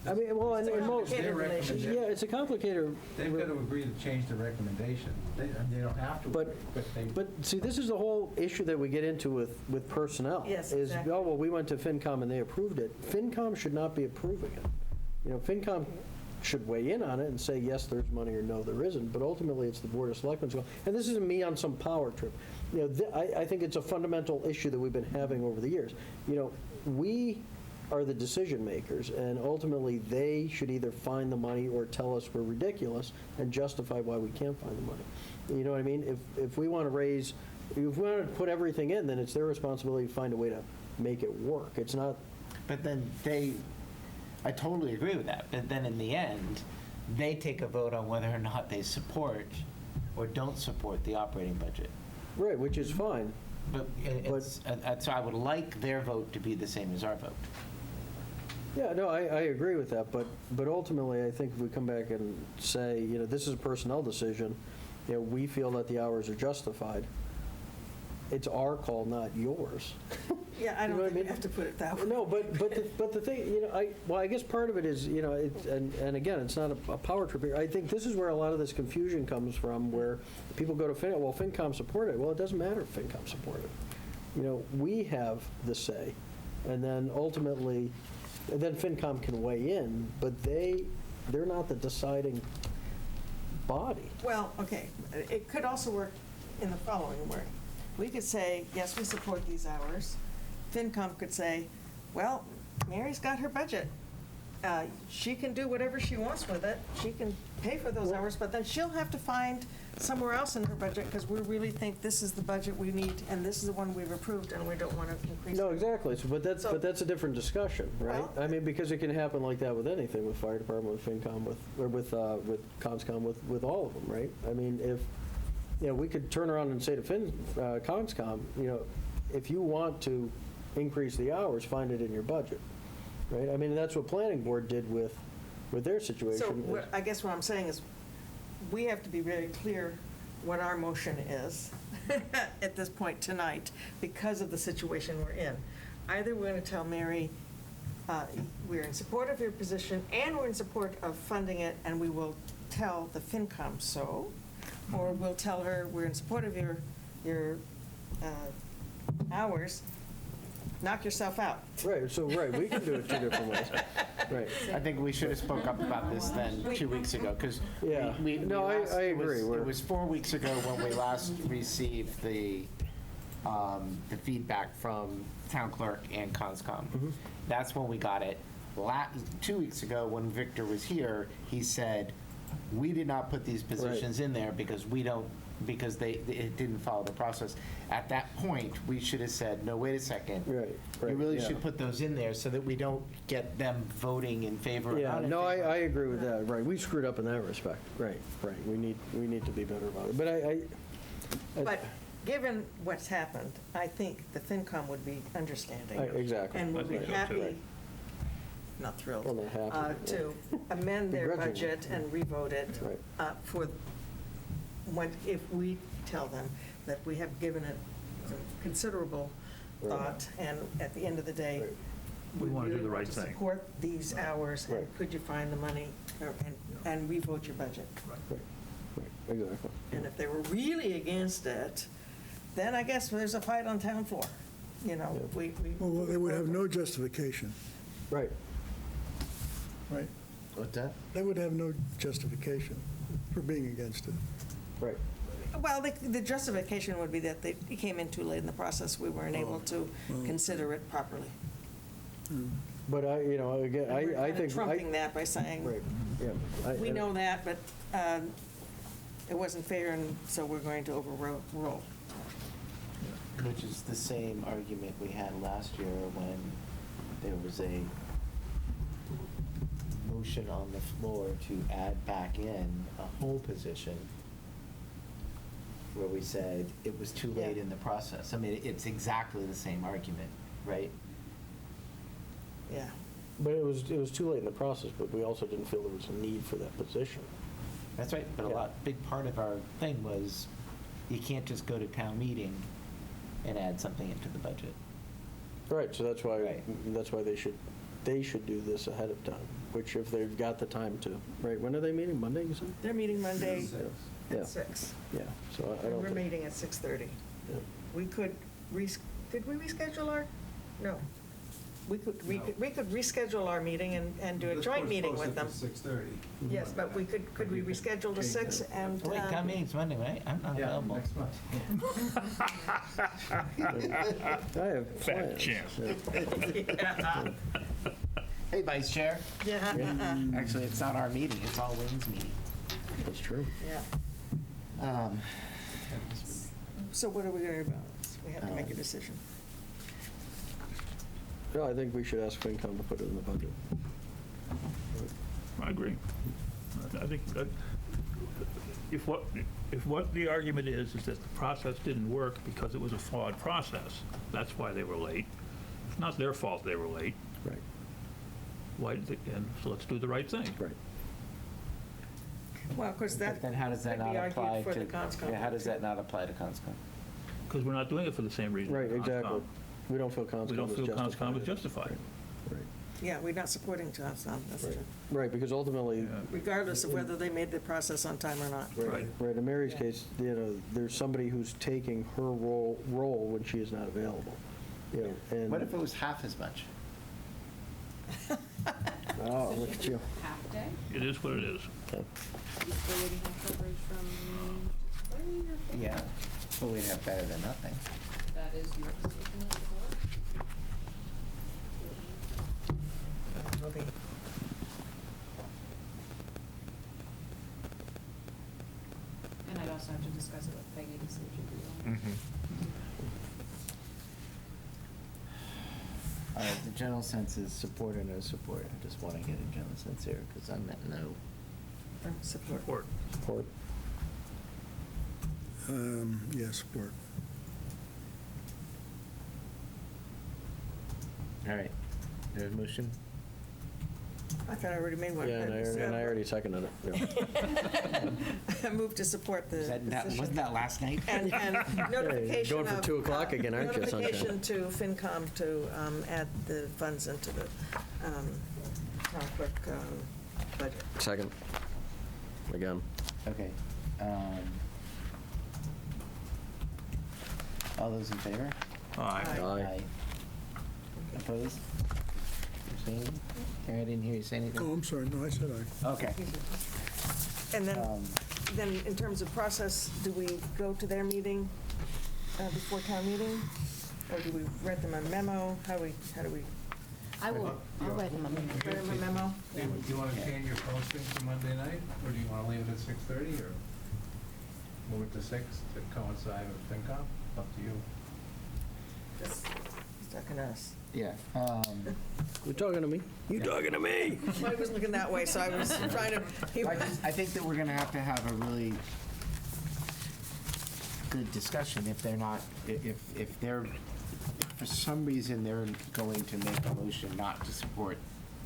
Well, and most, their recommendation. yeah, it's a complicated. They've got to agree to change the recommendation. They don't have to. But see, this is the whole issue that we get into with personnel. Yes, Is, exactly. oh, well, we went to FinCom and they approved it. FinCom should not be approving it. FinCom should weigh in on it and say, yes, there's money, or no, there isn't. But ultimately, it's the Board of Selectmen's goal. And this isn't me on some power trip. I think it's a fundamental issue that we've been having over the years. We are the decision makers, and ultimately they should either find the money or tell us we're ridiculous and justify why we can't find the money. You know what I mean? If we want to raise, if we want to put everything in, then it's their responsibility to find a way to make it work. It's not. But then I totally agree with that, but then in the end, they take a vote on whether or not they support or don't support the operating budget. Right, which is fine. But so I would like their vote to be the same as our vote. Yeah, no, I agree with that, but ultimately, I think if we come back and say, this is a personnel decision, we feel that the hours are justified, it's our call, not yours. Yeah, I don't think we have to put it that way. No, but the thing, I guess part of it is, and again, it's not a power trip here. I think this is where a lot of this confusion comes from, where people go to FinCom support it. Well, it doesn't matter if FinCom support it. We have the say, and then ultimately, then FinCom can weigh in, but they're not the deciding body. Well, okay, it could also work in the following way. We could say, yes, we support these hours. FinCom could say, well, Mary's got her budget. She can do whatever she wants with it. She can pay for those hours, but then she'll have to find somewhere else in her budget, because we really think this is the budget we need, and this is the one we've approved, and we don't want to increase it. No, exactly. But that's a different discussion, right? Well- Because it can happen like that with anything, with fire department, with FinCom, with CONSCOM, with all of them, right? If we could turn around and say to CONSCOM, if you want to increase the hours, find it in your budget, right? That's what planning board did with their situation. So I guess what I'm saying is, we have to be very clear what our motion is at this point tonight, because of the situation we're in. Either we're going to tell Mary, we're in support of your position, and we're in support of funding it, and we will tell the FinCom so, or we'll tell her, we're in support of your hours, knock yourself out. Right, so, right, we can do it two different ways. Right. I think we should have spoke up about this then 2 weeks ago, because Yeah. No, I agree. It was 4 weeks ago when we last received the feedback from town clerk and conscom. That's when we got it. 2 weeks ago, when Victor was here, he said, we did not put these positions in there because it didn't follow the process. At that point, we should have said, no, wait a second. Right. You really should put those in there so that we don't get them voting in favor. or Yeah, not in no, favor. I agree with that, right. We screwed up in that respect. Right. We need to be better about it. But But given what's happened, I think the FinCom would be understanding. Exactly. And would be I think so, too. happy, not thrilled, Well, they're happy, to amend their Begrudgingly. budget and revote it Right. for, if we tell them that we have given it some considerable Right. thought, and at the end of the day, Right. We wanna do really the right to thing. support these hours, and Right. could you find the money, and revote your budget. Right, exactly. And if they were really against it, then I guess there's a fight on town floor. You know, we. Well, they would have no justification, Right. right? What's that? They would have no justification for being against it. Right. Well, the justification would be that they came in too late in the process. We weren't able to consider it properly. But again, We're I kinda think. trumping that by saying, Right, yeah. we know that, but it wasn't fair, and so we're going to overrule. Which is the same argument we had last year when there was a motion on the floor to add back in a whole position where we said it was too late Yeah. in the process. I mean, it's exactly the same argument, right? Yeah. But it was too late in the process, but we also didn't feel there was a need for that position. That's right, but big part of our thing was you can't just go to town meeting and add something into the budget. Right, so that's why, Right. they should do this ahead of time, which if they've got the time to, right, when are they meeting, Monday, you said? They're meeting Monday Yeah. at 6. Yeah, so I And don't we're think. meeting at 6:30. Yeah. We could, did we reschedule our, no. We could reschedule our meeting and do a joint meeting with them. 6:30. Yes, but we could we reschedule to 6 and? Oh, wait, town meeting's Monday, right? I'm not Yeah, available. next month. I have Fat plans. chance. Yeah. Hey, Vice Chair. Yeah. Actually, it's not our meeting, it's all Wayne's meeting. That's true. Yeah. So what are we going to do about this? We have to make a decision. No, I think we should ask FinCom to put it in the budget. I agree. I think that if what the argument is that the process didn't work because it was a flawed process, that's why they were late. It's not their fault they were late. Right. And so let's do the right thing. Right. Well, of course, that Then how does that could be not apply argued for to? the conscom. Yeah, how does that not apply to conscom? Because we're not doing it for the same reason. Right, as exactly. Conscom. We don't feel CONSCOM is We don't feel justified. Conscom is justified. Right. Yeah, we're not supporting Johnstown, that's Right. true. Right, because ultimately, Regardless of whether they made the process on time or not. Right. right, in Mary's case, there's somebody who's taking her role when she is not available. And What if it was half as much? Oh, look at you. Half day? It is what it is. Okay. You still wouldn't have coverage from, what are you? Yeah, but we'd have better than nothing. That is your decision as a board. Okay. And I'd also have to discuss it with Peggy to see what you do. The general sense is support or no support. I just want to get a general sense here, because I'm at no. Support. Support. Yeah, support. All right, there's a motion. I thought I already made one. Yeah, and I already seconded it. Yeah. I moved to support the Wasn't position. that last night? And notification Going for of, 2 o'clock again, aren't you, Sunshine? Notification to FinCom to add the funds into the town clerk budget. Second. Again. Okay. All those in favor? Aye. Aye. Opposed? Abstaining? Carrie, I didn't hear you say anything. Oh, I'm sorry, no, I said aye. Okay. And Um, then in terms of process, do we go to their meeting before town meeting? Or do we write them a memo? How do we, I'll write them a memo. write them a memo? Do you want to change your posting for Monday night, or do you want to leave it at 6:30, or move it to 6 to coincide with FinCom? Up to you. Just talking to us. Yeah. You talking to me? You talking to me? I was looking that way, so I was trying to. I think that we're going to have a really good discussion if they're not, if they're, for some reason, they're going to make a motion not to support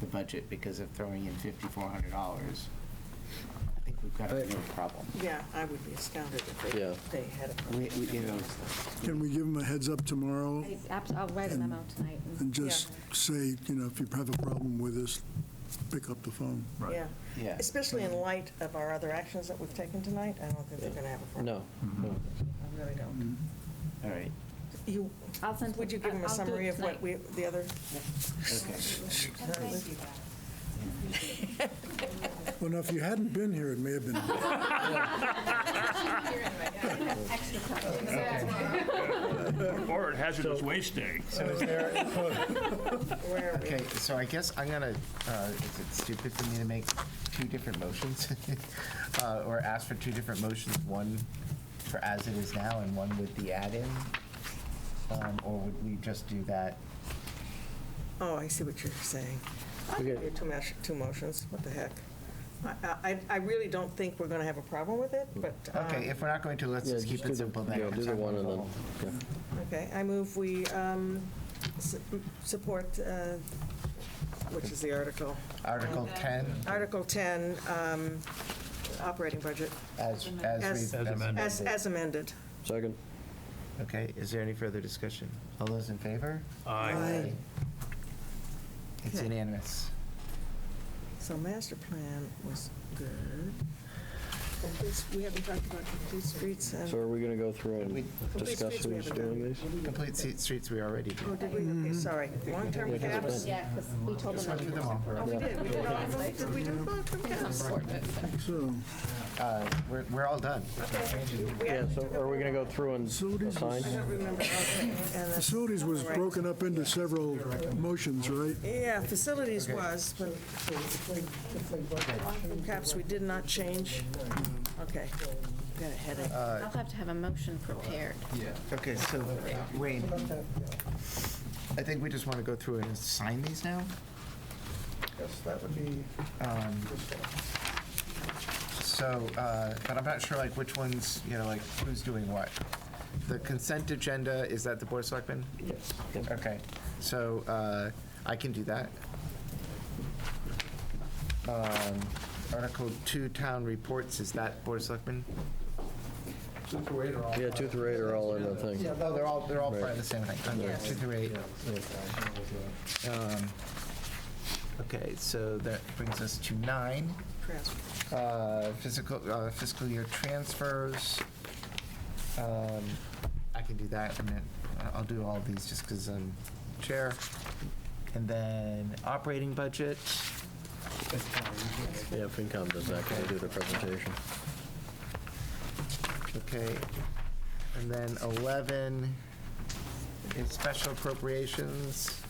the budget because of throwing in $5,400. I think we've got a real problem. Yeah, I would be astounded if Yeah. they had a. You know, Can we give them a heads up tomorrow I'll write a memo tonight. and just say, you know, if you have a problem with this, pick up the phone? Yeah. yeah. Especially in light of our other actions that we've taken tonight, I don't think they're going to have a problem. No. No. I really don't. All right. I'll send. Would you give them a I'll do it summary of what tonight. the other? Okay. Well, now, if you hadn't been here, it may have been. Or it hazardous waste day. So is there, Where are we? okay, so I guess I'm gonna, is it stupid for me to make two different motions? Or ask for two different motions, one for as it is now and one with the add-in? Or would we just do that? Oh, I see what you're saying. Okay. Your two motions, what the heck? I really don't think we're going to have a problem with it, but. Okay, if we're not going to, let's Yeah, just keep just do it the- simple then. yeah, do the one and then, okay. Okay, I move we support, which is the article? Article 10, Article 10, operating budget, as amended. as amended. Second? Okay, is there any further discussion? All those in favor? Aye. It's Okay. unanimous. So master plan was good. We haven't talked about complete streets and. So are we going to go through and Complete discuss streets we who's haven't done. doing these? Complete streets we already did. Oh, did we? Okay, sorry. Long-term Yeah, that's caps? fine. Yeah, because we told Just them. went through them all. Oh, we did. We did all of them. Did we do long-term caps? So, We're all done. Yeah, so are we going to go through and Facilities assign? I don't remember. Okay, and that's- facilities was Right. broken up into several motions, right? Yeah, facilities was, but long-term caps we did not change. Okay, got a headache. I'll have to have a motion prepared. Okay, so, Wayne, I think we just want to go through and assign these now. Yes, that would be. So, but I'm not sure like which ones, you know, like who's doing what. The consent agenda, is that the Board of Selectmen? Yes. Okay, so I can do that. Article 2, town reports, is that Board of Selectmen? 2 through 8 are all. Yeah, 2 through 8 are all in the thing. Yeah, Oh, they're all part Right. of the same thing. Okay, Yes. 2 through 8. Okay, so that brings us to 9. Transfer. Fiscal year transfers. I can do that. I mean, I'll do all of these just because I'm chair. And then operating budget. Yeah, FinCom does that, can they do the presentation? Okay. And then 11 is special appropriations.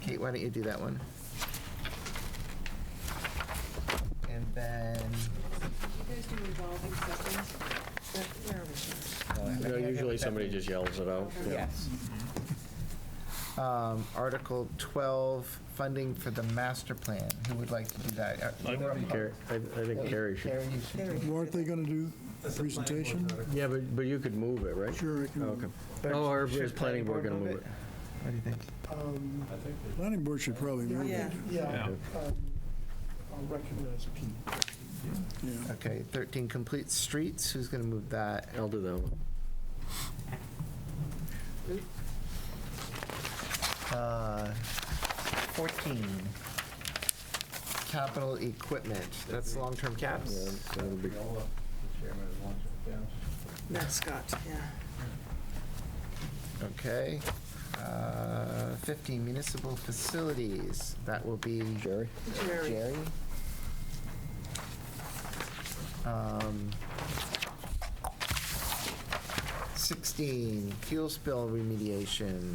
Kate, why don't you do that one? And then. You guys do revolving sessions? Where are we? You know, usually somebody just yells it out. Yeah. Yes. Article 12, funding for the master plan. Who would like to do that? I think Carrie should. Carrie, you should. Weren't they going to do a presentation? Yeah, but you could move it, right? Sure, I can. Okay. Oh, or is planning board going to move it? What do you think? Planning board should probably move Yeah. it. Yeah. I'll recognize Pete. Yeah. Okay, 13, complete streets. Who's going to move that? I'll do that one. 14, capital equipment. That's long-term caps. Yeah, that'll be- The chairman is long-term caps. That's Scott, yeah. Okay. 15, municipal facilities. That will be Jerry? Jerry. 16, fuel spill remediation.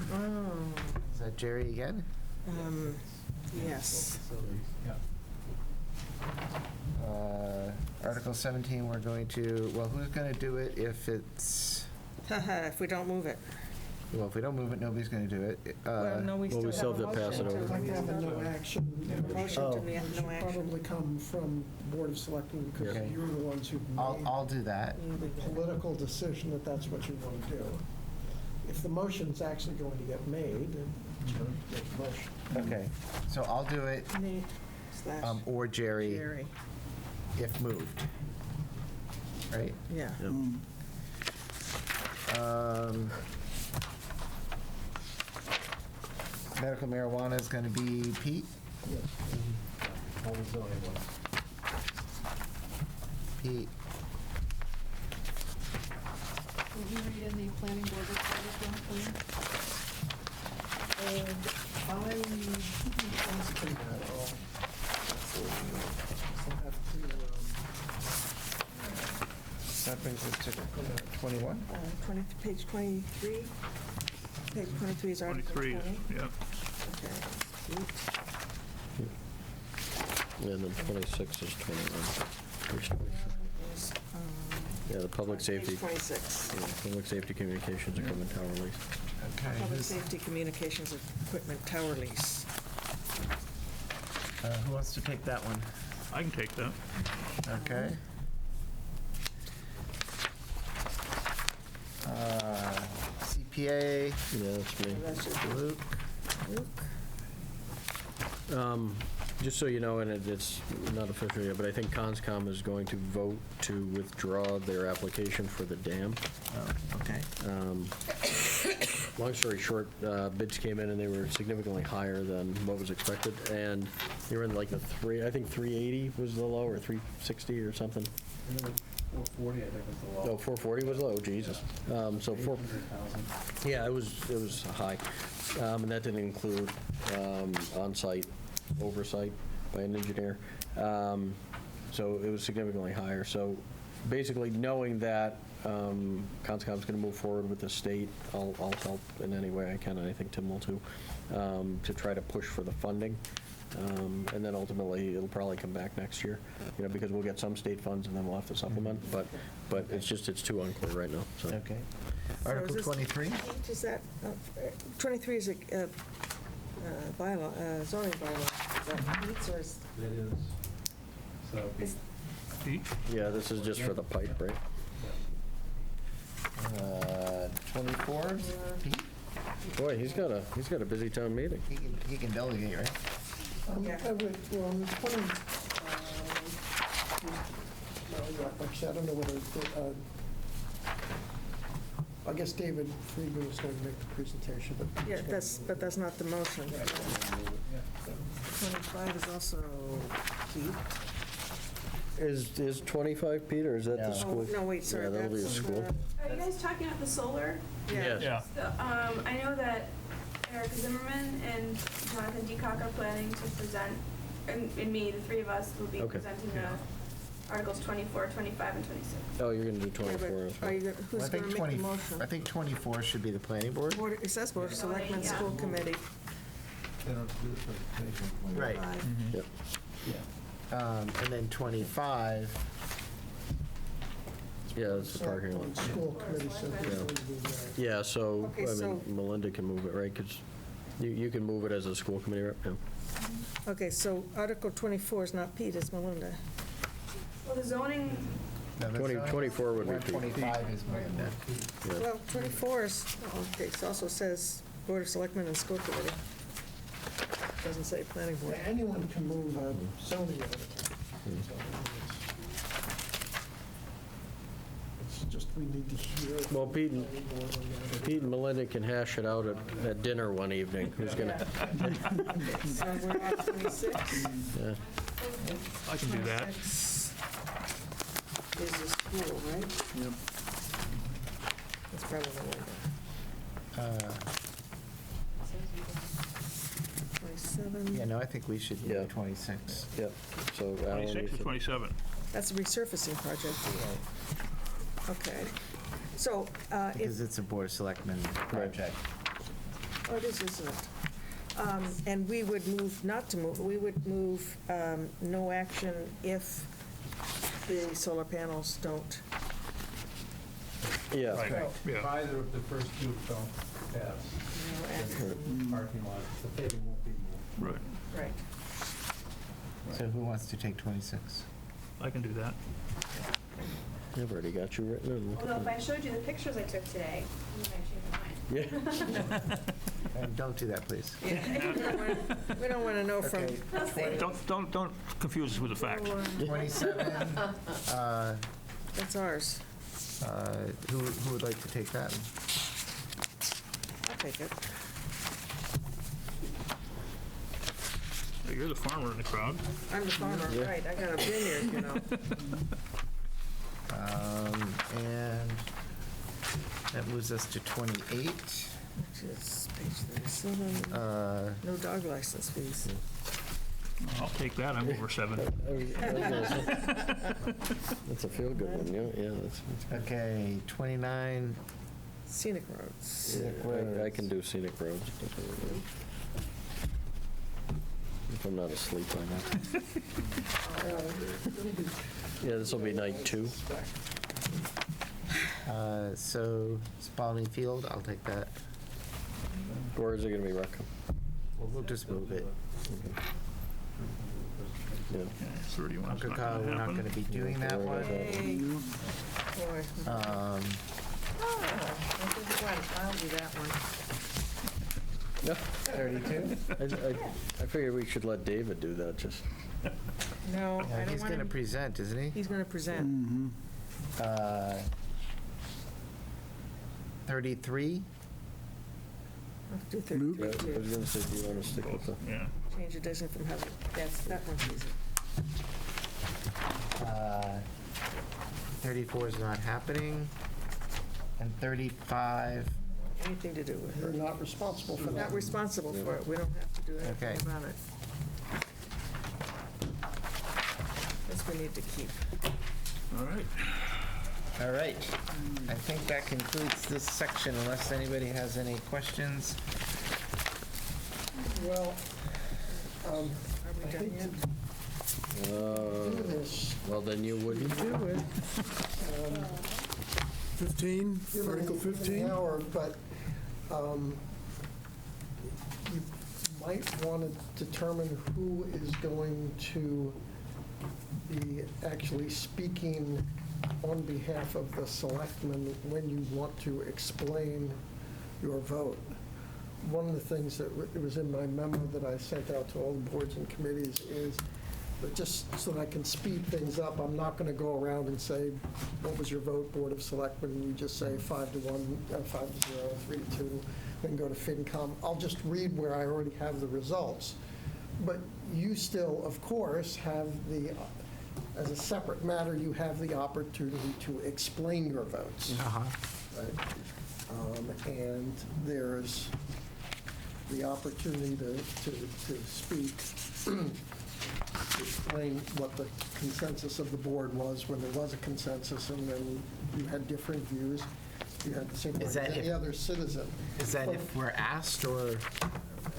Is that Jerry again? Yes. Article 17, we're going to, well, who's going to do it if it's, If we don't move it. well, if we don't move it, nobody's going to do it. Well, no, we well, we still still have a have to pass it motion over. to- We have a no action. Motion Oh. to no Should action. probably come from Board of Selectmen because Okay. you're the ones who made I'll do that. the political decision that that's what you want to do. If the motion's actually going to get made, then Jerry make the motion. Okay, so I'll do it, Nate slash or Jerry, Jerry. if moved. Right? Yeah. Medical marijuana is going to be Pete. All the zoning ones. Pete. Will you read in the planning board report as well, please? I asked him that. I'll have to, That brings us to 21. Page 23. Page 23 is Article 23, 20. yeah. Okay. And then 26 is 21. Is, Yeah, the public safety. Page 26. Yeah, public safety communications equipment tower lease. Okay. Public safety communications equipment tower lease. Who wants to take that one? I can take that. Okay. CPA, Yeah, that's me. That's just Luke. Luke. Just so you know, and it's not official yet, but I think Conscom is going to vote to withdraw their application for the dam. Oh, okay. Long story short, bids came in and they were significantly higher than what was expected, and they were in like the I think 380 was the low, or 360 or something. 440, I think, was the law. Oh, 440 was low, Jesus. So 800,000. yeah, it was high, and that didn't include on-site oversight by an engineer. So it was significantly higher. So basically, knowing that Conscom's going to move forward with the state, I'll help in any way I can, and I think Tim will too, to try to push for the funding. And then ultimately, it'll probably come back next year, because we'll get some state funds and then we'll have to supplement. But it's too unclear right now. So. Okay. So Article is this- 23? Is that, 23 is a bylaw, zoning bylaw. Is that Pete's or is? It is. So, Pete? Yeah, this is just for the pipe, right? 24? Pete? Boy, he's got a busy town meeting. He can delegate, right? Yeah. I would, well, on the 20, no, yeah, actually, I don't know whether, I guess David Friedman was going to make the presentation, but. Yeah, but that's not the motion. 25 is also Pete. Is 25, Peter, is that No. the school? Oh, no, wait, sorry. Yeah, that'll be the that's, school. Are you guys talking about the solar? Yes. Yeah. So, I know that Eric Zimmerman and Jonathan Deacock are planning to present, and me, the three of us, will be Okay. presenting the Articles 24, 25, and 26. Oh, you're going to do Yeah, 24 as but well. are you, Well, who's I going think to make the motion? I think 24 should be the planning board. It says Board of Selectmen Yeah. School Committee. they don't do the presentation. Right. 25. Yep. And then 25, Yeah, that's the parking lot. School committee said they're going to do that. Yeah, so, Okay, I mean, so- Melinda can move it, right? Because you can move it as a school committee rep, yeah. Okay, so Article 24 is not Pete, it's Melinda. Well, the zoning, no, that's 20 not- 24 would be Pete. 25 is Melinda. Yeah. Well, 24 is, okay, it also says Board of Selectmen and School Committee. Doesn't say Planning Board. Yeah, anyone can move a zoning article. It's just we need to hear. Well, Pete and Melinda can hash it out at dinner one evening. Who's going to, So we're at 26. yeah. I can do that. 26 is the school, right? Yep. That's probably Melinda. 27. Yeah, no, I think we should do Yeah. 26. Yep, so Alan, you 26 or said- 27? That's a resurfacing project. Okay. So, Because it's a Board of Selectmen project. oh, it is, isn't it? And we would move, not to move, we would move no action if the solar panels don't. Yeah. Right, Well, yeah. if either of the first two don't pass, No then action. the parking lot, the paving won't be moved. Right. Right. So who wants to take 26? I can do that. I've already got you written in. Look Although at if I showed you the pictures I took today, you might change your mind. that. Yeah. Don't do that, please. We don't want to know from. Okay. Don't confuse us with the facts. 27, That's ours. who would like to take that? I'll take it. Hey, you're the farmer in the crowd. I'm the farmer, Yeah. right, I got a vineyard, you know. And that moves us to 28. Which is page 37. No dog license fees. I'll take that, I'm over 7. That's a feel-good one, yeah, that's Okay, 29. Scenic roads. I can do scenic roads. If I'm not asleep by now. Yeah, this will be night 2. So Spalding Field, I'll take that. Or is it going to be Rackham? Well, we'll just move it. Yeah. 31's not Uncoco, gonna we're not happen. going to be doing that one. Hey, boy. Um, I'll do that one. 32? I figured we should let David do that, just. No, I Yeah, don't he's want going to him. present, isn't he? He's going to present. 33? I'll do Yeah, I 33 was too. going to say, do you want to stick with the... Yeah. Change edition from Hazard. That one's easy. 34 is not happening. And 35, Anything to do with You're it. not responsible for We're that. not responsible for it. We don't have to do anything Okay. about it. This we need to keep. All right. all right. I think that concludes this section unless anybody has any questions. Well, Are we I done hate yet? to do this. Well, then you wouldn't do it. 15, Article An 15? hour, but you might want to determine who is going to be actually speaking on behalf of the selectmen when you want to explain your vote. One of the things that it was in my memo that I sent out to all the boards and committees is, but just so that I can speed things up, I'm not going to go around and say, what was your vote, Board of Selectmen? You just say 5 to 1, 5 to 0, 3 to 2, then go to FinCom. I'll just read where I already have the results. But you still, of course, have the, as a separate matter, you have the opportunity to explain your votes. Right? And there's the opportunity to speak, to explain what the consensus of the board was when there was a consensus, and then you had different views. You had the same Is as that any if- other citizen. Is that if we're asked or?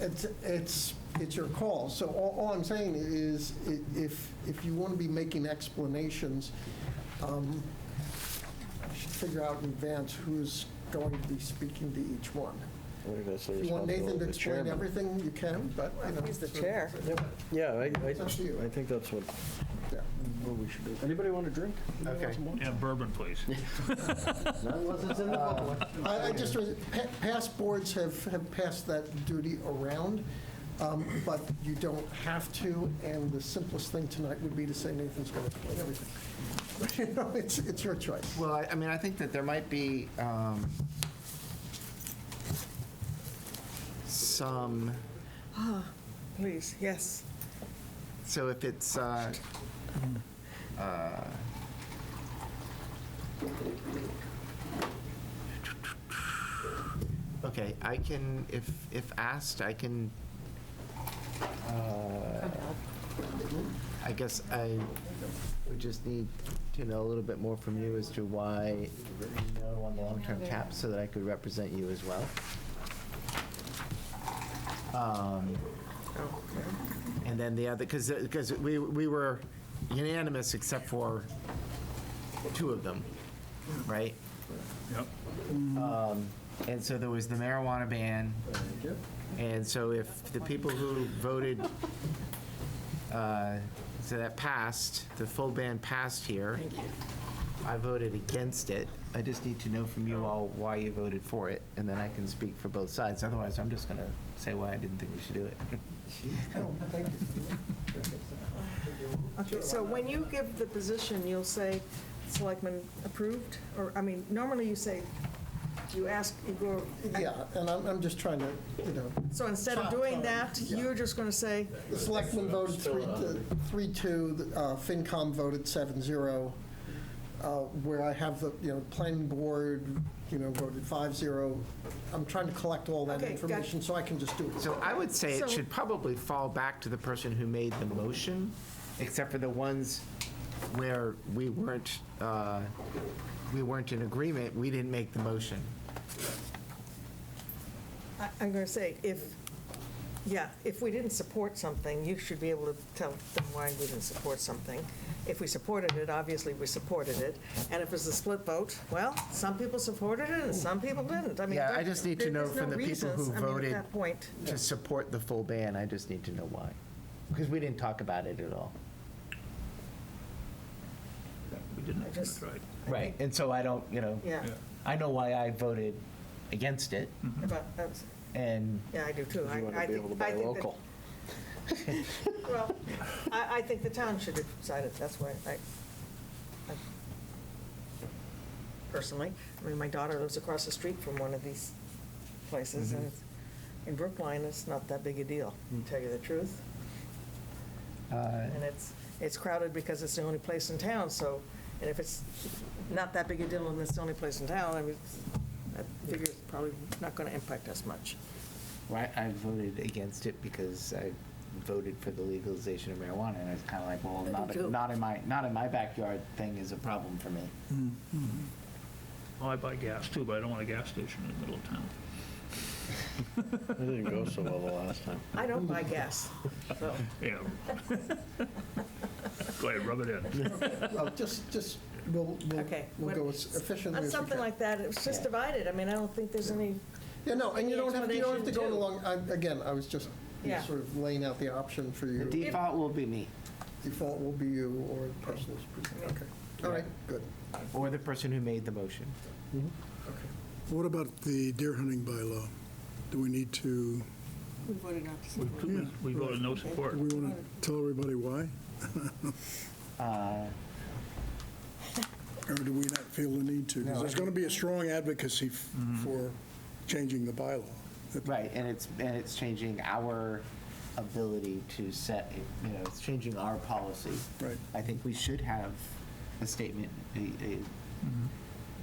It's your call. So all I'm saying is, if you want to be making explanations, you should figure out in advance who's going to be speaking to each one. I think that's the If you want Nathan responsibility to of the explain chairman. everything, you can, but, you know. He's the chair. Yeah, It's up to you. I think that's what Yeah. we should do. Anybody want a drink? Okay. Yeah, bourbon, please. Not unless it's in the public. I just, past boards have passed that duty around, but you don't have to, and the simplest thing tonight would be to say Nathan's going to explain everything. You know, it's your choice. Well, I mean, I think that there might be some, Please, yes. so if it's, Okay, I can, if asked, I can, I guess I would just need to know a little bit more from you as to why no on the long-term cap, so that I could represent you as well. And then the other, because we were unanimous except for two of them, right? Yep. And so there was the marijuana ban. And so if the people who voted, so that passed, the full ban passed here. I voted against it. I just need to know from you all why you voted for it, and then I can speak for both sides. Otherwise, I'm just going to say why I didn't think we should do it. Okay, so when you give the position, you'll say selectmen approved? Or, I mean, normally you say, you ask, you go. Yeah, and I'm just trying to, So instead of doing that, Yeah. you're just going to say, The selectmen voted 3-2, FinCom voted 7-0, where I have the, planning board, voted 5-0. I'm trying to collect all that Okay, got it. information so I can just do it. So I would say it So- should probably fall back to the person who made the motion, except for the ones where we weren't in agreement, we didn't make the motion. I'm going to say, if we didn't support something, you should be able to tell them why we didn't support something. If we supported it, obviously we supported it. And if it's a split vote, well, some people supported it and some people didn't. I mean, Yeah, I just need to know there's no from the people who reasons. I mean, voted at that point. to support the full ban, I just need to know why. Because we didn't talk about it at all. We didn't, I just- that's right. Right, and so I don't, Yeah, Yeah. I know why I voted against it, but that's, and yeah, I do too. You want to be able to buy local. Well, I think the town should decide it. That's why I personally, I mean, my daughter lives across the street from one of these places, and it's, in Brookline, it's not that big a deal, to tell you the truth. And it's crowded because it's the only place in town, so, and if it's not that big a deal and it's the only place in town, I mean, that figure's probably not going to impact us much. right, I voted against it because I voted for the legalization of marijuana, and it's kind of like, well, I do too. not in my backyard thing is a problem for me. Well, I buy gas too, but I don't want a gas station in the middle of town. It didn't go so well the last time. I don't buy gas, so. Yeah. Go ahead, rub it in. Well, just, we'll Okay. go as efficiently On as we something can. like that, it's just divided. I mean, I don't think there's any, Yeah, no, and you don't have to explanation go too. along, again, I was just Yeah. sort of laying out the option for The you. default will be me, Default will be you or the person who's, okay. All right, good. or the person who made the motion. Okay. What about the deer hunting bylaw? Do we need to, we voted not to support. We voted no do support. we want to tell everybody why? Or do we not feel the need to? Because there's going to be a strong advocacy for changing the bylaw. Right, and it's changing our ability to set, it's changing our policy. Right. I think we should have a statement,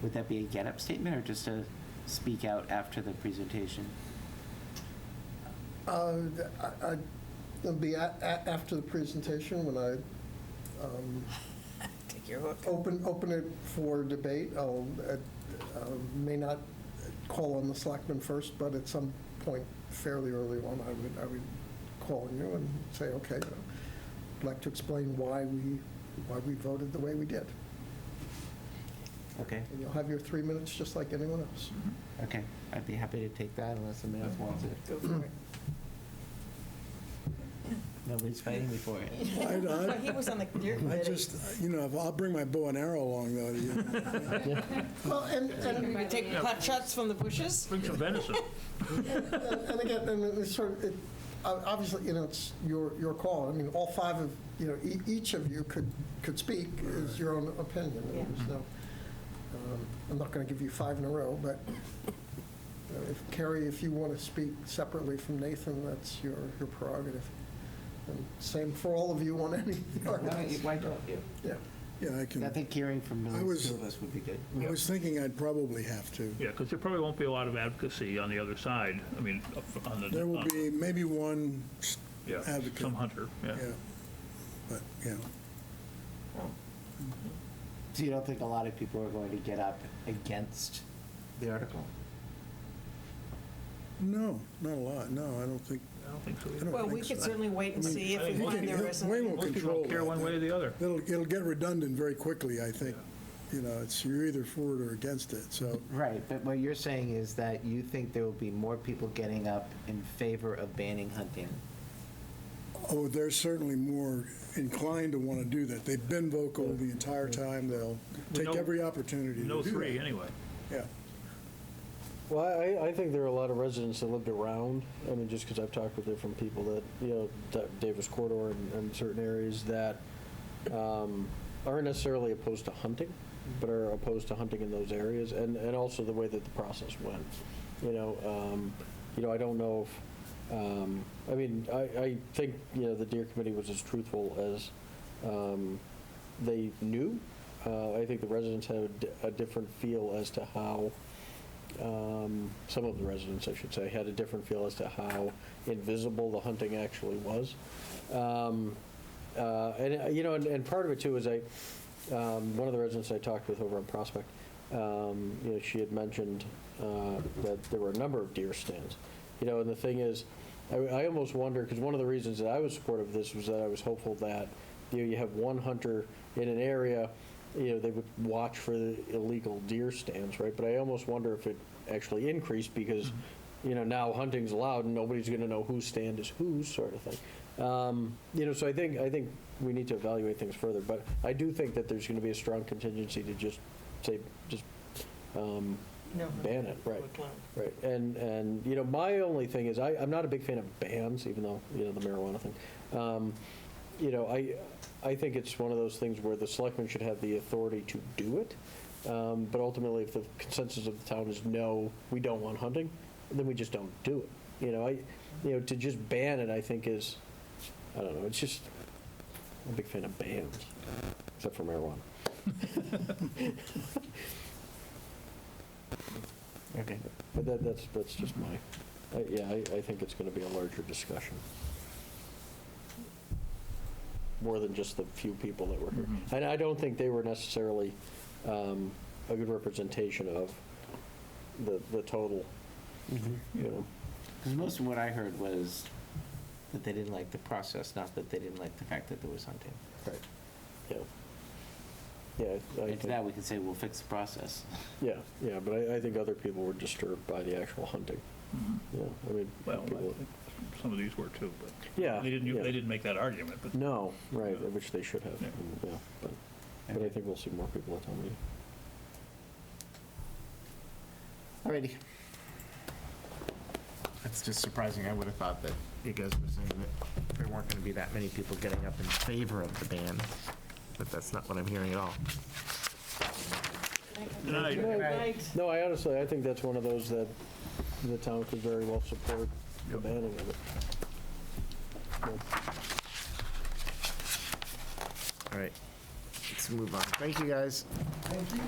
would that be a get-up statement or just a speak out after the presentation? It'll be after the presentation when I Take your hook. open it for debate. I'll may not call on the selectmen first, but at some point fairly early on, I would call on you and say, okay, I'd like to explain why we voted the way we did. Okay, And you'll have your 3 minutes just like anyone else. okay, I'd be happy to take that unless somebody else wants it. Go for it. Nobody's fighting me for it. But he was on the deer I committee. just, I'll bring my bow and arrow along, though. Well, and You can take pot shots from the bushes? Bring some venison. And again, it's sort of, obviously, it's your call. I mean, all five of, each of you could speak is your own opinion. There's no, I'm not going to give you 5 in a row, but if Carrie, if you want to speak separately from Nathan, that's your prerogative. And same for all of you on any Why don't you? Yeah. Yeah, I can. I think hearing from I those was- two of us would be good. I was thinking I'd probably have to. Yeah, because there probably won't be a lot of advocacy on the other side. I mean, on the. There will on- be maybe one Yeah, advocate. some hunter, yeah. Yeah, but, yeah. So you don't think a lot of people are going to get up against the article? No, not a lot, no, I don't think. I don't think so I either. don't Well, we think could so. certainly wait and I mean, see if we I think find Wayne there will isn't. Wayne will Most people control don't care that. one way or the other. It'll get redundant very quickly, I think. You know, it's, you're either for it or against it, so. Right, but what you're saying is that you think there will be more people getting up in favor of banning hunting. Oh, they're certainly more inclined to want to do that. They've been vocal the entire time. They'll We take know- every opportunity to do No that. three, anyway. Yeah. Well, I think there are a lot of residents that lived around, I mean, just because I've talked with different people that, you know, Davis Corridor and certain areas that aren't necessarily opposed to hunting, but are opposed to hunting in those areas, and also the way that the process went. You know, I don't know if, I mean, I think, you know, the Deer Committee was as truthful as they knew. I think the residents had a different feel as to how, some of the residents, I should say, had a different feel as to how invisible the hunting actually was. And, you know, and part of it, too, is one of the residents I talked with over on Prospect, you know, she had mentioned that there were a number of deer stands. You know, and the thing is, I almost wonder, because one of the reasons that I was supportive of this was that I was hopeful that, you know, you have one hunter in an area, you know, they would watch for the illegal deer stands, right? But I almost wonder if it actually increased because, you know, now hunting's allowed and nobody's going to know whose stand is whose, sort of thing. You know, so I think we need to evaluate things further. But I do think that there's going to be a strong contingency to just say, ban it, right? Right. And you know, my only thing is I'm not a big fan of bans, even though, you know, the marijuana thing. You know, I think it's one of those things where the selectmen should have the authority to do it. But ultimately, if the consensus of the town is no, we don't want hunting, then we just don't do it. You know, to just ban it, I think is, I don't know, it's just, I'm a big fan of bans, except for marijuana. Okay. But that's just my, I think it's going to be a larger discussion. More than just the few people that were here. And I don't think they were necessarily a good representation of the total, you know. Because most of what I heard was that they didn't like the process, not that they didn't like the fact that there was hunting. Right. Yeah. Yeah. I And to that, we can say, we'll fix the process. Yeah, but I think other people were disturbed by the actual hunting. Yeah, I mean, Well, I people, think some of these were too, but. Yeah, They didn't, yeah. they didn't make that argument, but. no, right, which they should have. Yeah. Yeah, but I think we'll see more people at town meeting. Alrighty. That's just surprising. I would have thought that you guys were saying that there weren't going to be that many people getting up in favor of the ban, but that's not what I'm hearing at all. Good night. No, I think that's one of those that the town could very well support the banning of it. All right, let's move on. Thank you, guys. Thank you.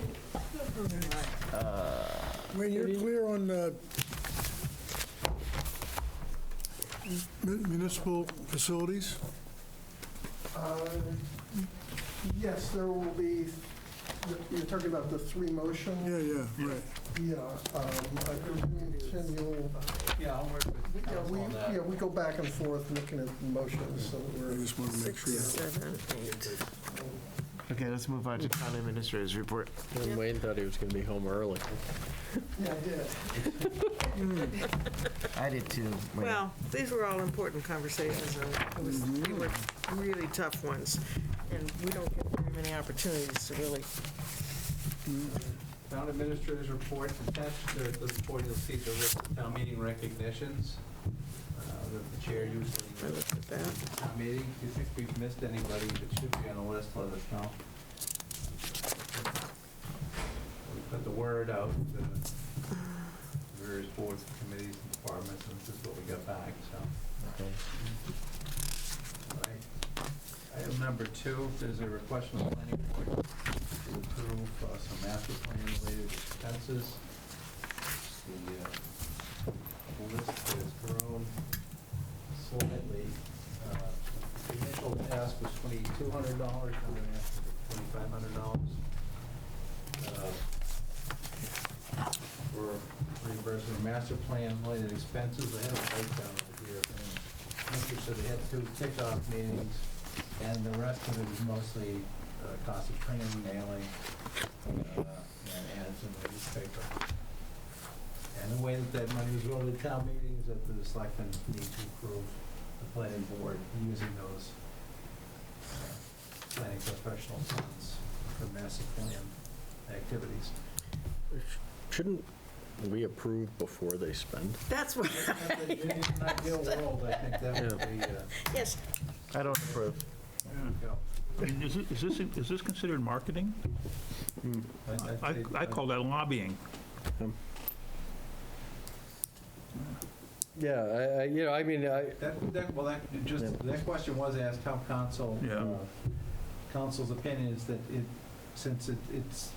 Wayne, you're clear on Municipal facilities? Yes, there will be, you're talking about the three motions? Yeah, right. Yeah, I continue. Yeah, I'll work with council on that. Yeah, we go back and forth looking at motions, so we're. I just want to make sure. 6, 7, 8. Okay, let's move on to town administrator's report. And Wayne thought he was going to be home early. Yeah, I did. I did too. Wayne. Well, these were all important conversations, and they were really tough ones, and we don't get very many opportunities to really. Town administrators report attached to the report, you'll see the list of town meeting recognitions that the chair usually I looked at that. gives at town meeting. If you think we've missed anybody that should be on the list, let us know. We put the word out to various boards, committees, and departments, and this is what we got back, so. Okay. Right. Item number 2, there's a request from the planning board to approve some master plan related expenses. The list has grown slightly. The initial ask was $2,200, now they're asking for $2,500. For reimbursement of master plan related expenses, I have a breakdown over here. So they had 2 kickoff meetings, and the rest of it was mostly cost of printing, mailing, and ads in the newspaper. And the way that money was voted at town meeting is that the selectmen need to approve the planning board using those planning professional funds for master plan activities. Shouldn't we approve before they spend? That's what. In an ideal world, I think that would be. Yes. I don't approve. There you go. I mean, is this considered marketing? I call that lobbying. Yeah, I mean, That question was asked town council. Yeah. Council's opinion is that since it's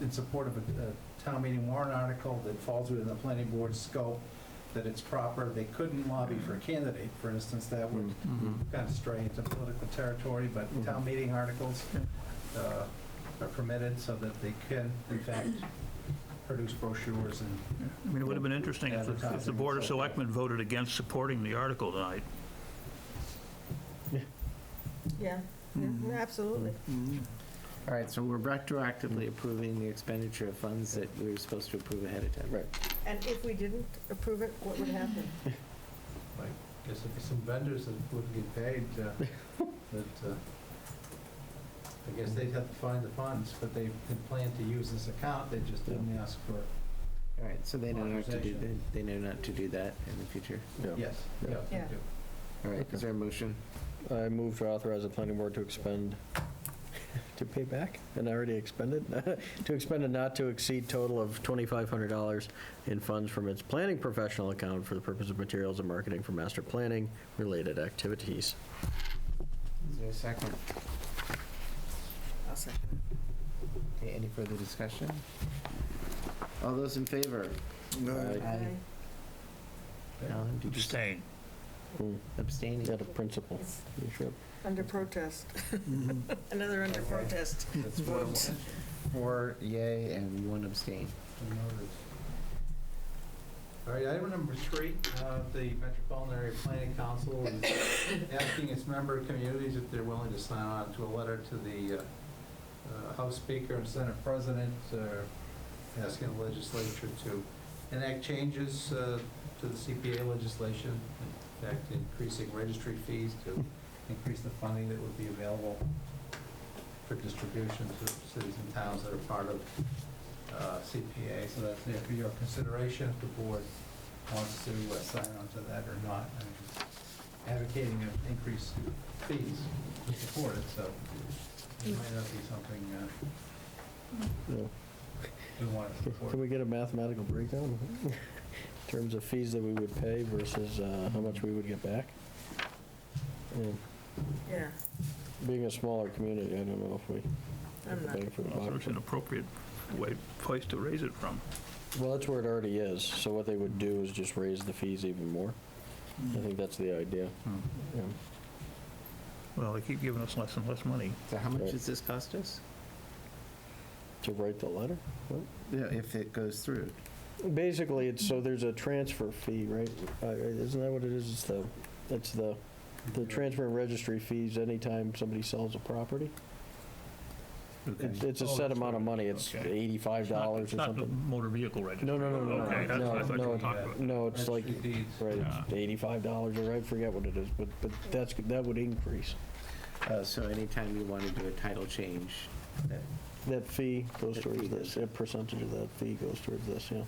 in support of a town meeting warrant article that falls within the planning board's scope, that it's proper. They couldn't lobby for a candidate, for instance. That would kind of stray into political territory, but town meeting articles are permitted so that they can, in fact, produce brochures and. I mean, it would have been interesting if the Board of Selectmen voted against supporting the article tonight. Yeah, absolutely. All right, so we're retroactively approving the expenditure of funds that we were supposed to approve ahead of time. right. And if we didn't approve it, what would happen? I guess there'd be some vendors that wouldn't get paid, I guess they'd have to find the funds, but they had planned to use this account, they just didn't ask for. All right, so they know not to do, Authorization. they know not to do that in the future. Yes, yeah, they Yeah. do. All right, is there a motion? I move to authorize the planning board to expend, to pay back, and I already expended, to expend a not to exceed total of $2,500 in funds from its planning professional account for the purpose of materials and marketing for master planning related activities. Is there a second? I'll second it. Okay, any further discussion? All those in favor? Aye. Alan, did you Abstain. abstain? Out of principle. You should. Under protest. Another under protest. That's 4 4 yay and 1 abstain. All right, item number 3, the Metropolitan Area Planning Council is asking its member communities if they're willing to sign on to a letter to the House Speaker and Senate President asking the legislature to enact changes to the CPA legislation, in fact, increasing registry fees to increase the funding that would be available for distribution to cities and towns that are part of CPA. So that's there for your consideration if the board wants to sign on to that or not. I'm advocating an increased fees to support it, so it might not be something No. we want to support. Can we get a mathematical breakdown in terms of fees that we would pay versus how much we would get back? Yeah, Being a smaller community, I don't know if we I'm get the not. bang for the Also, buck. it's an appropriate place to raise it from. Well, that's where it already is, so what they would do is just raise the fees even more. I think that's the idea. Yeah. Well, they keep giving us less and less money. So how much Right. does this cost us? To write the letter? What? Yeah, if it goes through. Basically, it's, so there's a transfer fee, right? Isn't that what it is? It's the transfer and registry fees anytime somebody sells a property? It's a set amount of money. It's Okay. $85 or It's not the something. motor vehicle registry. No. Okay, that's what I thought you were talking about. No, it's like, Registry deeds. right, it's $85 or I forget what it is, but that would increase. So anytime you want to do a title change, That fee goes That towards fee this, goes- a percentage of that fee goes towards this, yeah.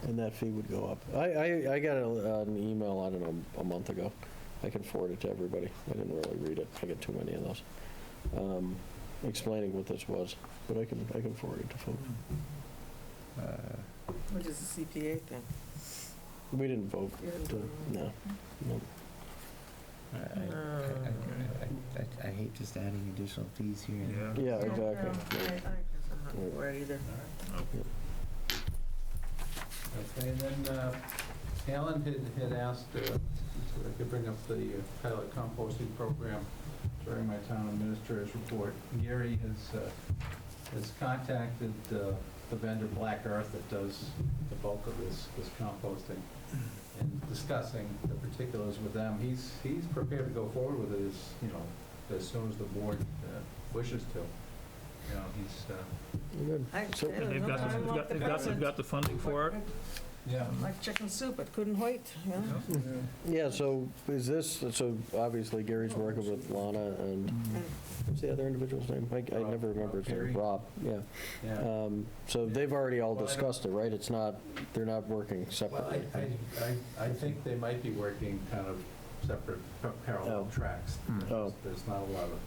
And that fee would go up. I got an email, I don't know, a month ago. I can forward it to everybody. I didn't really read it. I get too many of those. Explaining what this was, but I can forward it to folks. What is the CPA thing? We didn't vote. You didn't to- vote. No. I hate just adding additional fees here. Yeah, exactly. I guess I'm not for it either. Okay, and then Alan had asked so I could bring up the pilot composting program during my town administrator's report. Gary has contacted the vendor Black Earth that does the bulk of this composting and discussing the particulars with them. He's prepared to go forward with it as soon as the board wishes to. He's Good. So- And they've got the funding for it? yeah. Like chicken soup, it couldn't wait, you know? Yeah, so so obviously Gary's working with Lana and, what's the other individual's name? I never remember his name. Gary. Rob, yeah. Yeah. So they've already all Well, I don't- discussed it, right? It's not, they're not working Well, separately. I think they might be working kind of separate parallel Oh. tracks. Oh. There's not a lot of,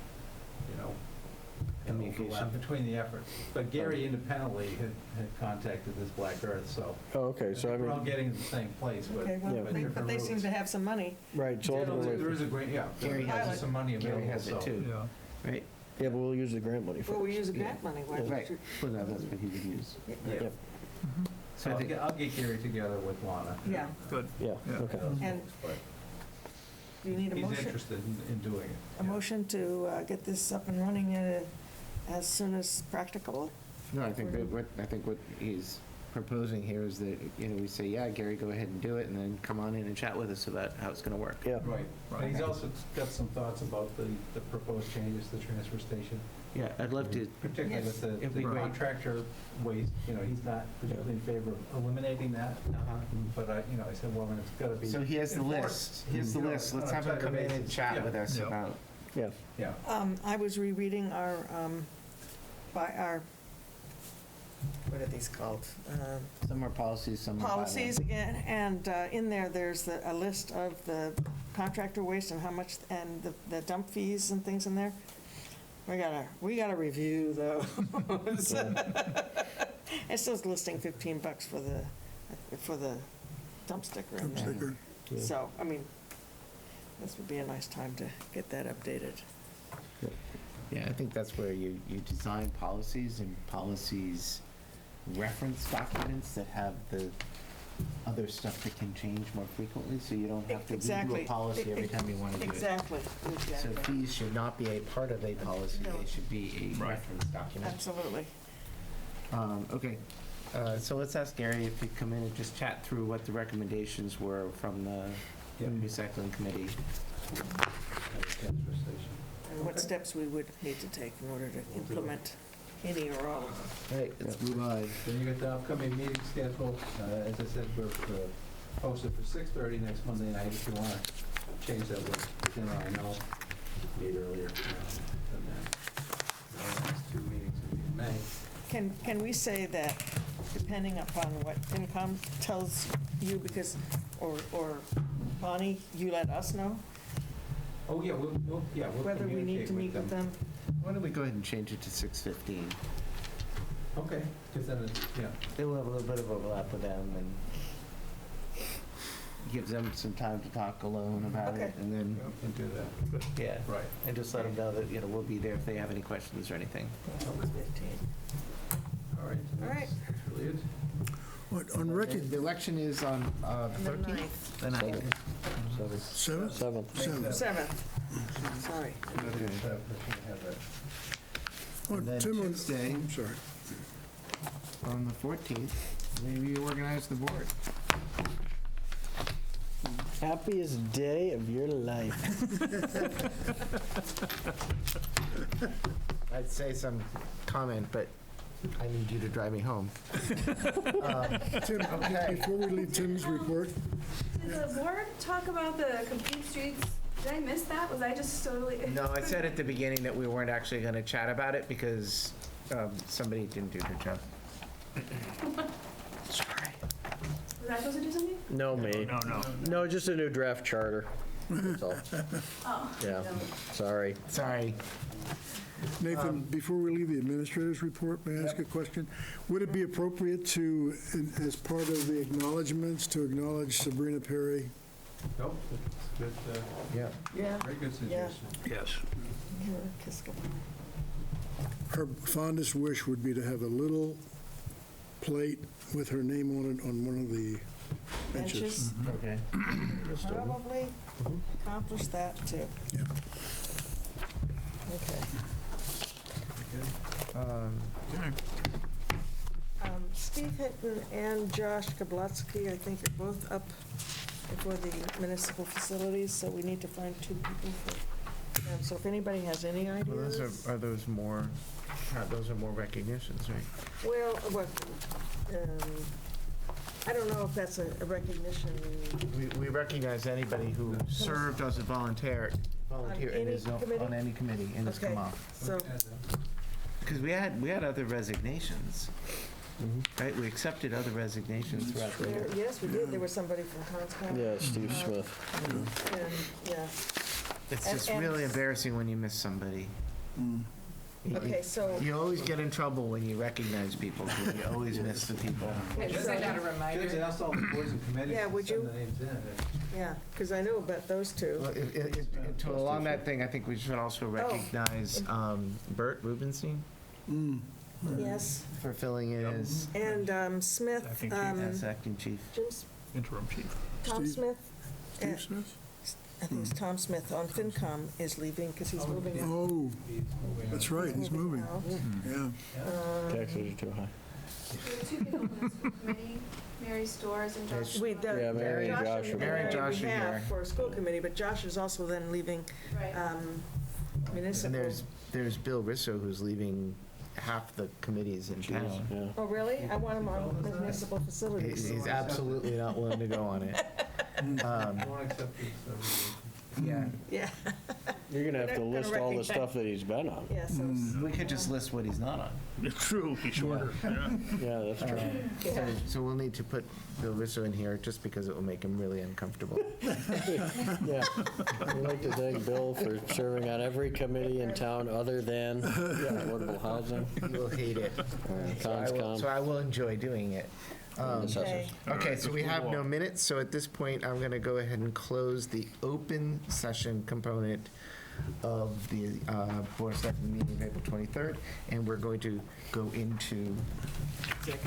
Communication. overlap between the efforts. But Gary independently had contacted this Black Earth, so Oh, okay, so I we're all mean, getting to the same place, but Okay, well, Yeah. but but different they seem routes. to have some money. right, so There ultimately, is a grant, yeah, Gary has there's it. some money Gary available, has it so. too, Yeah. right? yeah, but we'll use the grant money for Well, we it. use the grant money, why Right. don't you? Well, no, that's what he would use. Yeah. Yep. So I think, I'll get Gary together with Lana. Yeah, Good. Yeah, Yeah. okay. and But do you need a he's motion? interested in doing it. A motion to get this up and running as soon as practicable? no, I think what he's proposing here is that, we say, yeah, Gary, go ahead and do it, and then come on in and chat with us about how it's going to work. Yeah, Right. And he's also got some thoughts about the proposed changes to the transfer station. Yeah, I'd love to, Particularly with It'd the be great. contractor waste, he's not particularly in favor of eliminating that. But I said, well, then it's gotta be. so he has the enforced, list, let's on have a him tighter come in and basis. chat Yeah. with us Yeah. about, yeah. Yeah. I was rereading our, what are these called? some more policies, some more bylaws. Policies again, and in there's a list of the contractor waste and how much, and the dump fees and things in there. We gotta review those. It's just listing $15 for the dump sticker in there. Sticker. Yeah. So, I mean, this would be a nice time to get that updated. Yeah, I think that's where you design policies, and policies reference documents that have the other stuff that can change more frequently, so you don't have to redo Exactly. a policy every time you want to do it. Exactly, So exactly. fees should not be a part of a policy, No. they should be a Right. reference document. Absolutely. Okay, so let's ask Gary if he'd come in and just chat through what the recommendations were from the recycling committee. Transfer station. And what steps we would need to take in order to implement any or all of them. Right, let's move on. Then you get the upcoming meeting schedule. As I said, we're posted for 6:30 next Monday night. If you want to change that with dinner, I know, meet earlier than that. The next two meetings will be in May. Can we say that depending upon what FinCom tells you, because, or Bonnie, you let us know Oh, yeah, we'll whether we need communicate to meet with them? Why don't we go ahead and change it to 6:15? Okay, because then, Then we'll have a little bit of overlap with them, and gives them some time to talk alone about it, Okay. and then, we can do that. yeah. Right. And just let them know that, we'll be there if they have any questions or anything. 15. All right. All right. That's really it. What, on record, The election is on the The 13th? 9th. The 9th. Seven. 7th? 7. 7th. Sorry. Have that. What, And then Tim, on- Tuesday, I'm sorry. on the 14th, we reorganize the board. Happiest day of your life. I'd say some comment, but I need you to drive me home. Tim, Okay. before we leave Tim's report, Did the board talk about the complete streets? Did I miss that? Was I just totally? No, I said at the beginning that we weren't actually going to chat about it because somebody didn't do their job. Sorry. Was I supposed to do something? No, me. No. No, just a new draft charter. That's all. Oh. Yeah, sorry. Sorry. Nathan, before we leave the administrator's report, may I ask a question? Would it be appropriate to, as part of the acknowledgements, to acknowledge Sabrina Perry Nope, it's good, Yeah. Yeah. very good Yeah. suggestion. Yes. Her fondest wish would be to have a little plate with her name on it on one of the benches. Benches. Okay. Probably accomplish that, too. Yeah. Okay. Um, Steve Hinton and Josh Kablotsky, I think, are both up for the municipal facilities, so we need to find 2 people for them. So if anybody has any Well, ideas. those are those more recognitions, right? Well, I don't know if that's a recognition. We recognize anybody who served as a volunteer On in any his, committee? on any committee and has Okay, come off. so, Because we had other resignations, right? We accepted other resignations throughout the year. yes, we did. There was somebody from Conscom. Yeah, Steve Smith. And, yeah. It's And- just and- really embarrassing when you miss somebody. Okay, so. You always get in trouble when you recognize people, because you always miss the people. Just like that a reminder. Should ask all the boards and committees Yeah, to would send you? the names in. Yeah, because I know about those 2. Well, to along that thing, I think we should also recognize Bert Rubenstein Yes. for filling in as And Smith, Acting chief. as acting chief. Jim's, Interim chief. Tom Steve- Smith. Steve Smith? I think it's Tom Smith on FinCom is leaving because he's moving out. Oh, that's right, he's moving. out. Yeah. Taxes are too high. There were 2 people on the school committee, Mary Storrs and Josh. We, Yeah, Mary and Josh are Mary and Josh are we have here. for a school committee, but Josh is also then leaving Right. And municipal. there's Bill Risso, who's leaving half the committees in town. Yeah. Oh, really? I want him on municipal facilities. He's absolutely not willing to go on it. Won't accept these, so Yeah, Yeah, You're going to have to We're not list gonna all the recognize- stuff that he's been on. yeah, so. we could just list what he's not on. It's true, be shorter, yeah. Yeah, that's true. Yeah. So we'll need to put Bill Risso in here just because it will make him really uncomfortable. Yeah. I'd like to thank Bill for serving on every committee in town other than affordable housing, He will hate it. So Conscom, I will enjoy doing it. and Okay. assessors. Okay, so we have no minutes, so at this point, I'm going to go ahead and close the open session component of the Board of Selectmen meeting of April 23rd, and we're going to go into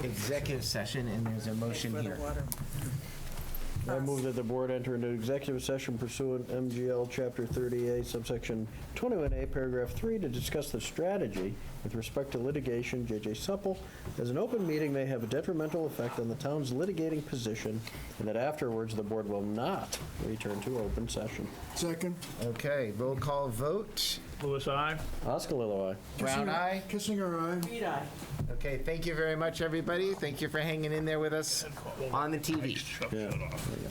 executive session, and there's a motion For the here. water. I move that the board enter into executive session pursuant MGL Chapter 38, subsection 21A, paragraph 3, to discuss the strategy with respect to litigation. J.J. Supple, as an open meeting may have a detrimental effect on the town's litigating position, and that afterwards the board will not return to open session. Second. Okay, roll call vote. Louis, aye. Oscar Lilloye. Brown eye. Kissinger, aye. Okay, thank you very much, everybody. Thank you for hanging in there with us on the TV. Shut Yeah. off. There you go.